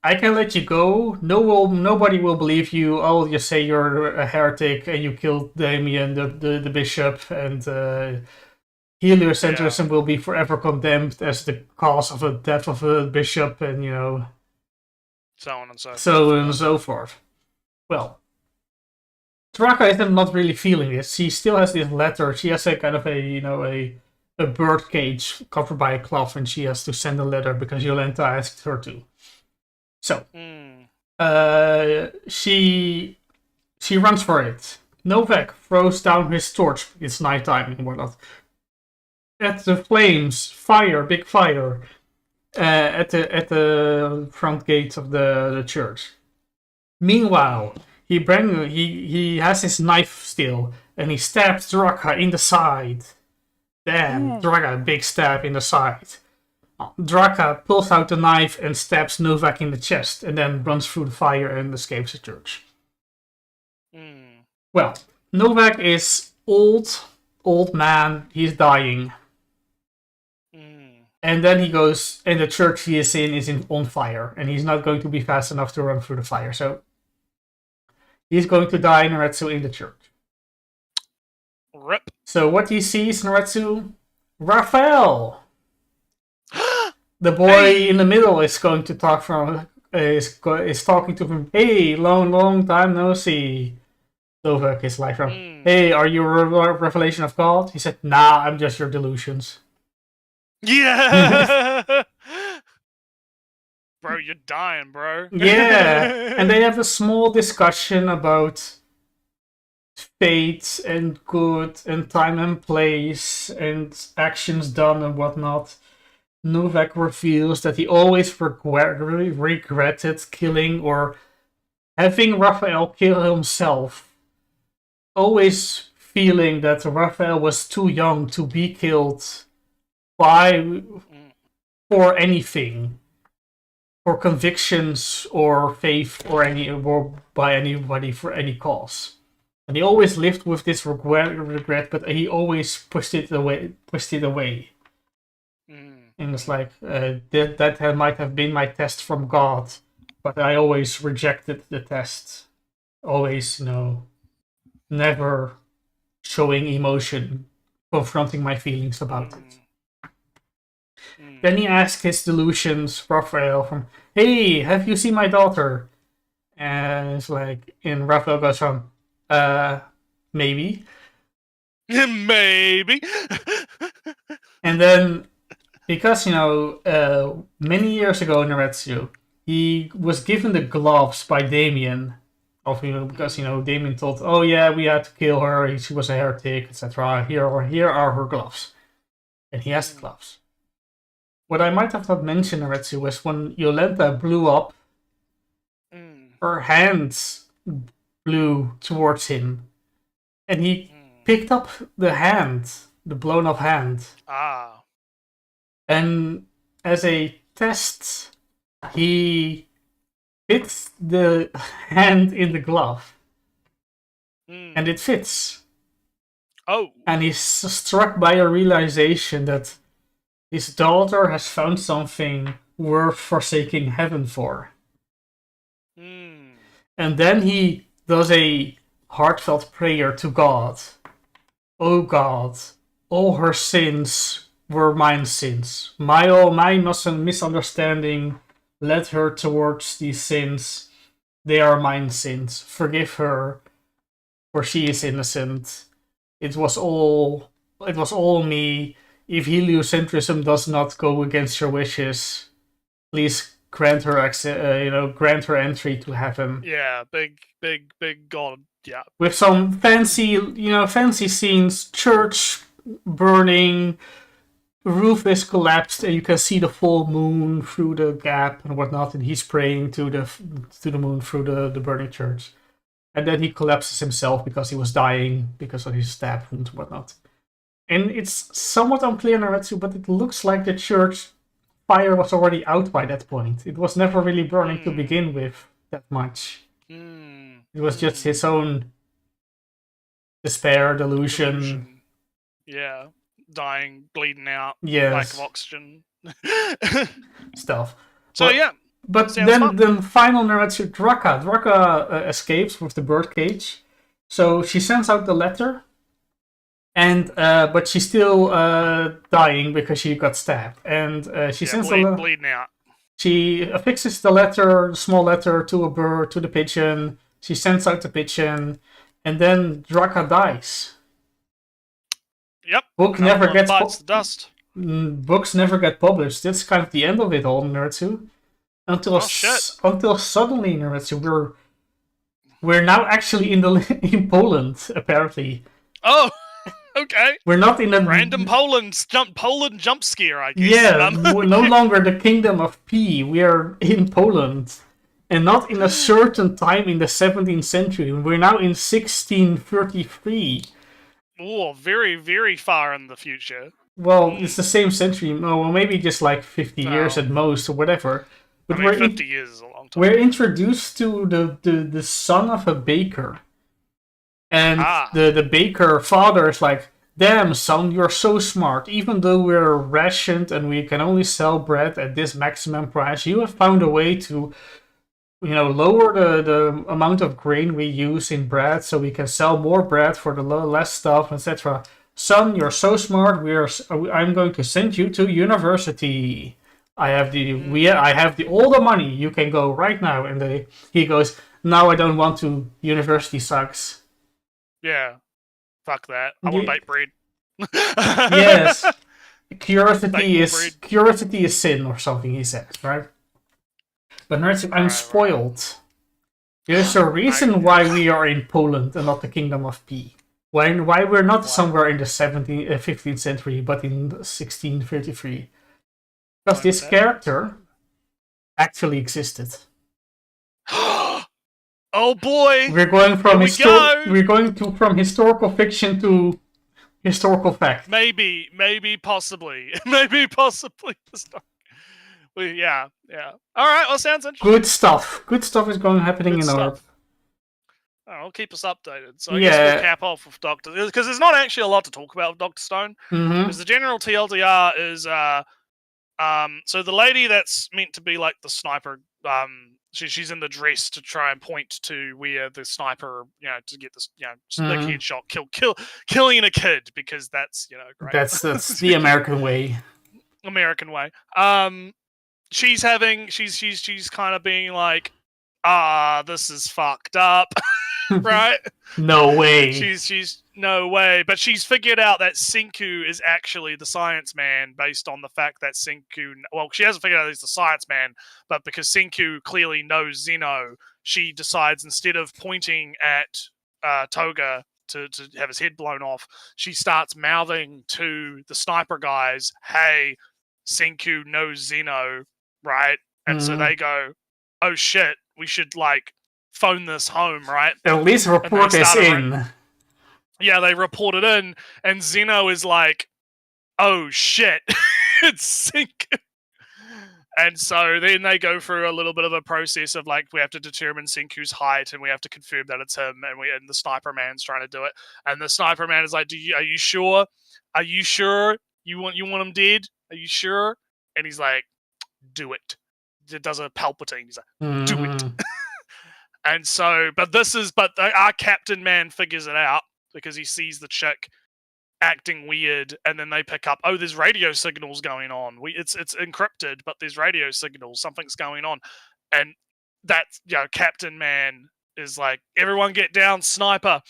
I can let you go. Nobody will believe you. I'll just say you're a heretic and you killed Damien, the bishop, and heliocentrism will be forever condemned as the cause of the death of a bishop, and so on and so forth. Well, Draka is not really feeling this. She still has this letter. She has a kind of a bird cage covered by a cloth, and she has to send a letter because Yolenta asked her to. So, she runs for it. Novak throws down his torch. It's nighttime and whatnot. At the flames, big fire, at the front gate of the church. Meanwhile, he has his knife still, and he stabs Draka in the side. Damn, Draka, big stab in the side. Draka pulls out the knife and stabs Novak in the chest, and then runs through the fire and escapes the church. Well, Novak is old man, he's dying. And then he goes, and the church he is on fire, and he's not going to be fast enough to run through the fire, so he's going to die, Naretsu, in the church. Rip. So what he sees, Naretsu, Raphael! The boy in the middle is going to talk is talking to him. Hey, long time no see. Novak is like, hey, are you a revelation of God? He said, nah, I'm just your delusions. Yeah! Bro, you're dying, bro. Yeah, and they have a small discussion about fate and good and time and place and actions done and whatnot. Novak reveals that he always regretted killing or having Raphael kill himself. Always feeling that Raphael was too young to be killed for anything. For convictions or faith or by anybody for any cause. And he always lived with this regret, but he always pushed it away. And it's like, that might have been my test from God, but I always rejected the test. Always, never showing emotion, confronting my feelings about it. Then he asks his delusions, Raphael, hey, have you seen my daughter? And it's like, and Raphael goes maybe. Maybe. And then, because, many years ago, Naretsu, he was given the gloves by Damien. Because, Damien told, oh yeah, we had to kill her, she was a heretic, etc. Here are her gloves. And he has the gloves. What I might have not mentioned, Naretsu, was when Yolenta blew up, her hands blew towards him. And he picked up the hand, the blown up hand. And as a test, he fits the hand in the glove. And it fits. Oh. And he's struck by a realization that his daughter has found something worth forsaking heaven for. And then he does a heartfelt prayer to God. Oh God, all her sins were mine sins. My misunderstanding led her towards these sins. They are mine sins. Forgive her, for she is innocent. It was all me. If heliocentrism does not go against your wishes, please grant her grant her entry to heaven. Yeah, big God. Yeah. With some fancy scenes, church burning, roof is collapsed, and you can see the full moon through the gap and whatnot, and he's praying to the moon through the burning church. And then he collapses himself because he was dying because of his stab wound and whatnot. And it's somewhat unclear, Naretsu, but it looks like the church fire was already out by that point. It was never really burning to begin with that much. It was just his own despair, delusion. Yeah, dying, bleeding out, yes. lack of oxygen. Stuff. But then the final Naretsu, Draka escapes with the birdcage. So she sends out the letter. And but she's still dying because she got stabbed, and she sends bleeding out. She affixes the small letter to a bird, to the pigeon. She sends out the pigeon, and then Draka dies. Yep. Book never gets bites the dust. Books never get published. That's kind of the end of it all, Naretsu. Until suddenly, Naretsu, we're now actually in Poland, apparently. Oh, okay. We're not in a random Poland jump scare, I guess. Yeah, we're no longer the Kingdom of P. We are in Poland, and not in a certain time in the 17th century. We're now in 1633. Oh, very, very far in the future. Well, it's the same century. No, well, maybe just like 50 years at most, or whatever. But I mean, 50 years is a long time. We're introduced to the son of a baker. And the baker father is like, damn, son, you're so smart. Even though we're rationed and we can only sell bread at this maximum price, you have found a way to, lower the amount of grain we use in bread so we can sell more bread for the less stuff, etc. Son, you're so smart. I'm going to send you to university. I have all the money. You can go right now. And he goes, no, I don't want to. University sucks. Yeah. Fuck that. I want to bake bread. Yes. Curiosity is sin or something, he says, right? But I'm spoiled. Right. There's a reason why we are in Poland and not the Kingdom of P. Why we're not somewhere in the 15th century, but in 1633. Because this character actually existed. Oh boy! We're going from from historical fiction to historical fact. Maybe, possibly. Yeah. All right. Well, sounds interesting. Good stuff. Good stuff is happening in our. I'll keep us updated. So I guess we'll cap off with Doctor, because there's not actually a lot to talk about with Dr. Stone. Because the general TLDR is so the lady that's meant to be like the sniper, she's in the dress to try and point to where the sniper, to get this, big headshot, killing a kid, because that's, great. That's the American way. She's kind of being like, this is fucked up. Right? No way. She's no way. But she's figured out that Senku is actually the science man based on the fact that Senku... Well, she hasn't figured out he's the science man, but because Senku clearly knows Zeno, she decides, instead of pointing at Toga to have his head blown off, she starts mouthing to the sniper guys, hey, Senku knows Zeno, right? And so they go, oh shit, we should, phone this home, right? At least report this in. Yeah, they report it in, and Zeno is like, oh shit, it's Senku. And so then they go through a little bit of a process of we have to determine Senku's height, and we have to confirm that it's him, and the sniper man's trying to do it. And the sniper man is like, are you sure? Are you sure you want him dead? Are you sure? And he's like, do it. It does a Palpatine. He's like, do it. And so, but our captain man figures it out because he sees the chick acting weird, and then they pick up, oh, there's radio signals going on. It's encrypted, but there's radio signals. Something's going on. And that's, Captain Man is like, everyone get down, sniper.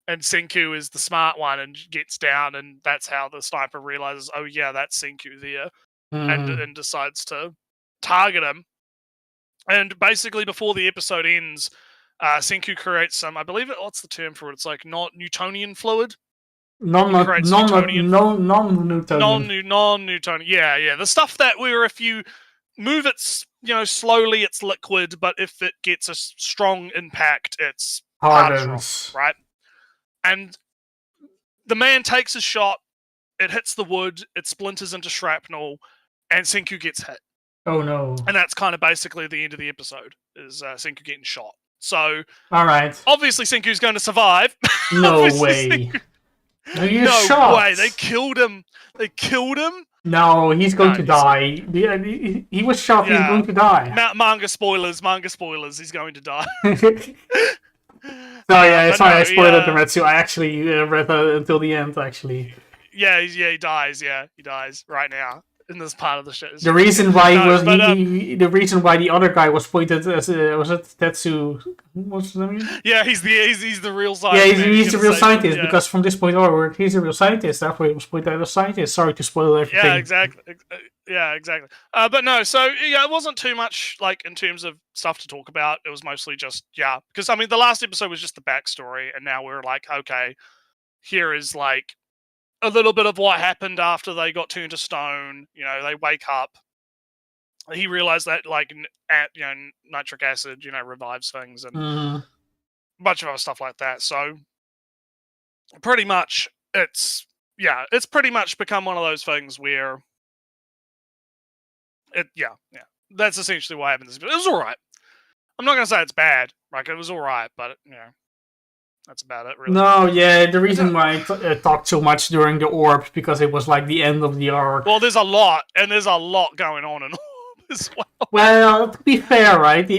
And Senku is the smart one and gets down, and that's how the sniper realizes, oh yeah, that's Senku there, and decides to target him. And basically, before the episode ends, Senku creates some, I believe what's the term for it? It's like not Newtonian fluid. Non-Newtonian. Non-Newtonian. Yeah. The stuff that if you move it, slowly, it's liquid, but if it gets a strong impact, it's hardens, right? And the man takes a shot, it hits the wood, it splinters into shrapnel, and Senku gets hit. Oh no. And that's kind of basically the end of the episode, is Senku getting shot. So, alright. Obviously Senku's going to survive. No way. No way. They killed him. No, he's going to die. He was shot, he's going to die. Manga spoilers. He's going to die. Sorry, I spoiled it, Rematsu. I actually read until the end, actually. Yeah, he dies. Yeah, he dies right now. in this part of the show. The reason why the reason why the other guy was pointed as was it Tetsu? What's his name? Yeah, he's the real scientist. Yeah, he's the real scientist because from this point onward, he's a real scientist. Therefore, he was pointed as a scientist. Sorry to spoil everything. Yeah, exactly. Yeah, exactly. But no, so yeah, it wasn't too much like in terms of stuff to talk about. It was mostly just because I mean the last episode was just the backstory, and now we're like, okay, here is like a little bit of what happened after they got turned to stone. You know, they wake up. He realized that like nitric acid, revives things and a bunch of other stuff like that. So pretty much it's pretty much become one of those things where that's essentially what happened. It was all right. I'm not gonna say it's bad. Like it was all right, but that's about it, really. No, yeah, the reason why I talked so much during the Orb because it was like the end of the arc. Well, there's a lot going on in Orb as well. Well, to be fair, right?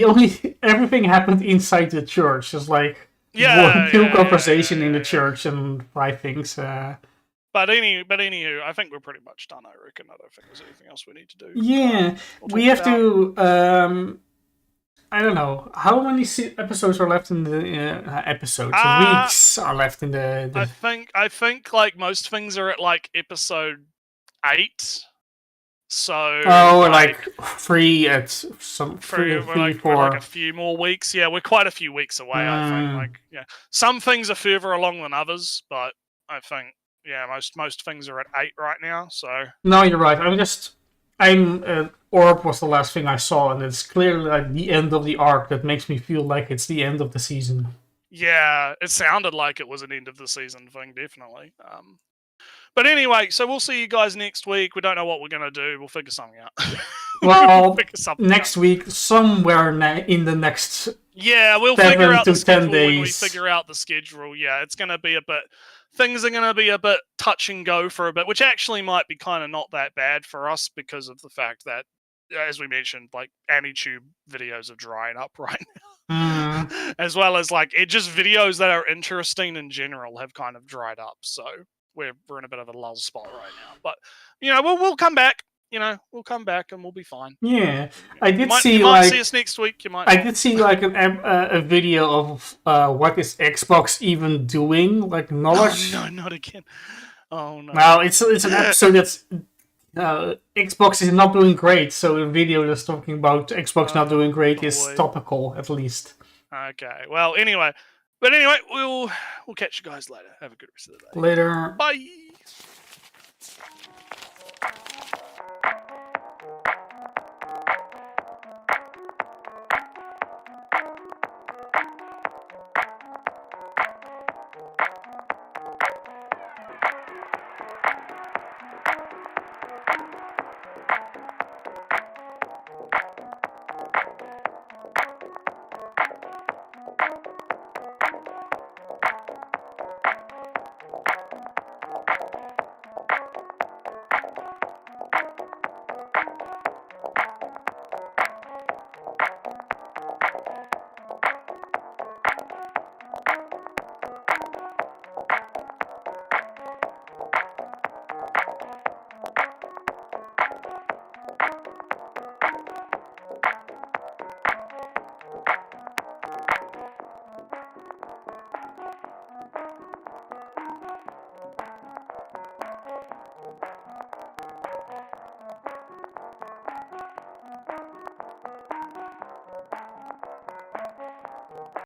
Everything happened inside the church. It's like two conversation in the church and 5 things. But anywho, I think we're pretty much done. I reckon. I don't think there's anything else we need to do. Yeah, we have to. I don't know how many episodes are left in the weeks are left in the. I think like most things are at like episode 8. So like 3 at some 3, 4. We're like a few more weeks. Yeah, we're quite a few weeks away. I think some things are further along than others, but I think most things are at 8 right now. So no, you're right. Orb was the last thing I saw, and it's clearly like the end of the arc that makes me feel like it's the end of the season. Yeah, it sounded like it was an end of the season thing, definitely. But anyway, so we'll see you guys next week. We don't know what we're going to do. We'll figure something out. Well, next week, somewhere in the next we'll figure out the schedule 10 days. When we figure out the schedule. Yeah, it's going to be a bit... Things are going to be a bit touch and go for a bit, which actually might be kind of not that bad for us because of the fact that, as we mentioned, like AniTube videos are drying up right now. As well as like just videos that are interesting in general have kind of dried up. So we're in a bit of a lull spot right now. But, we'll come back. We'll come back and we'll be fine. Yeah, I did see you might see us next week. You might. I did see like a video of what is Xbox even doing, like knowledge. Oh, no, not again. Oh no. Well, it's an episode that's Xbox is not doing great, so a video that's talking about Xbox not doing great is topical at least. Okay. Well, anyway, we'll catch you guys later. Have a good rest of the day. Later. Bye.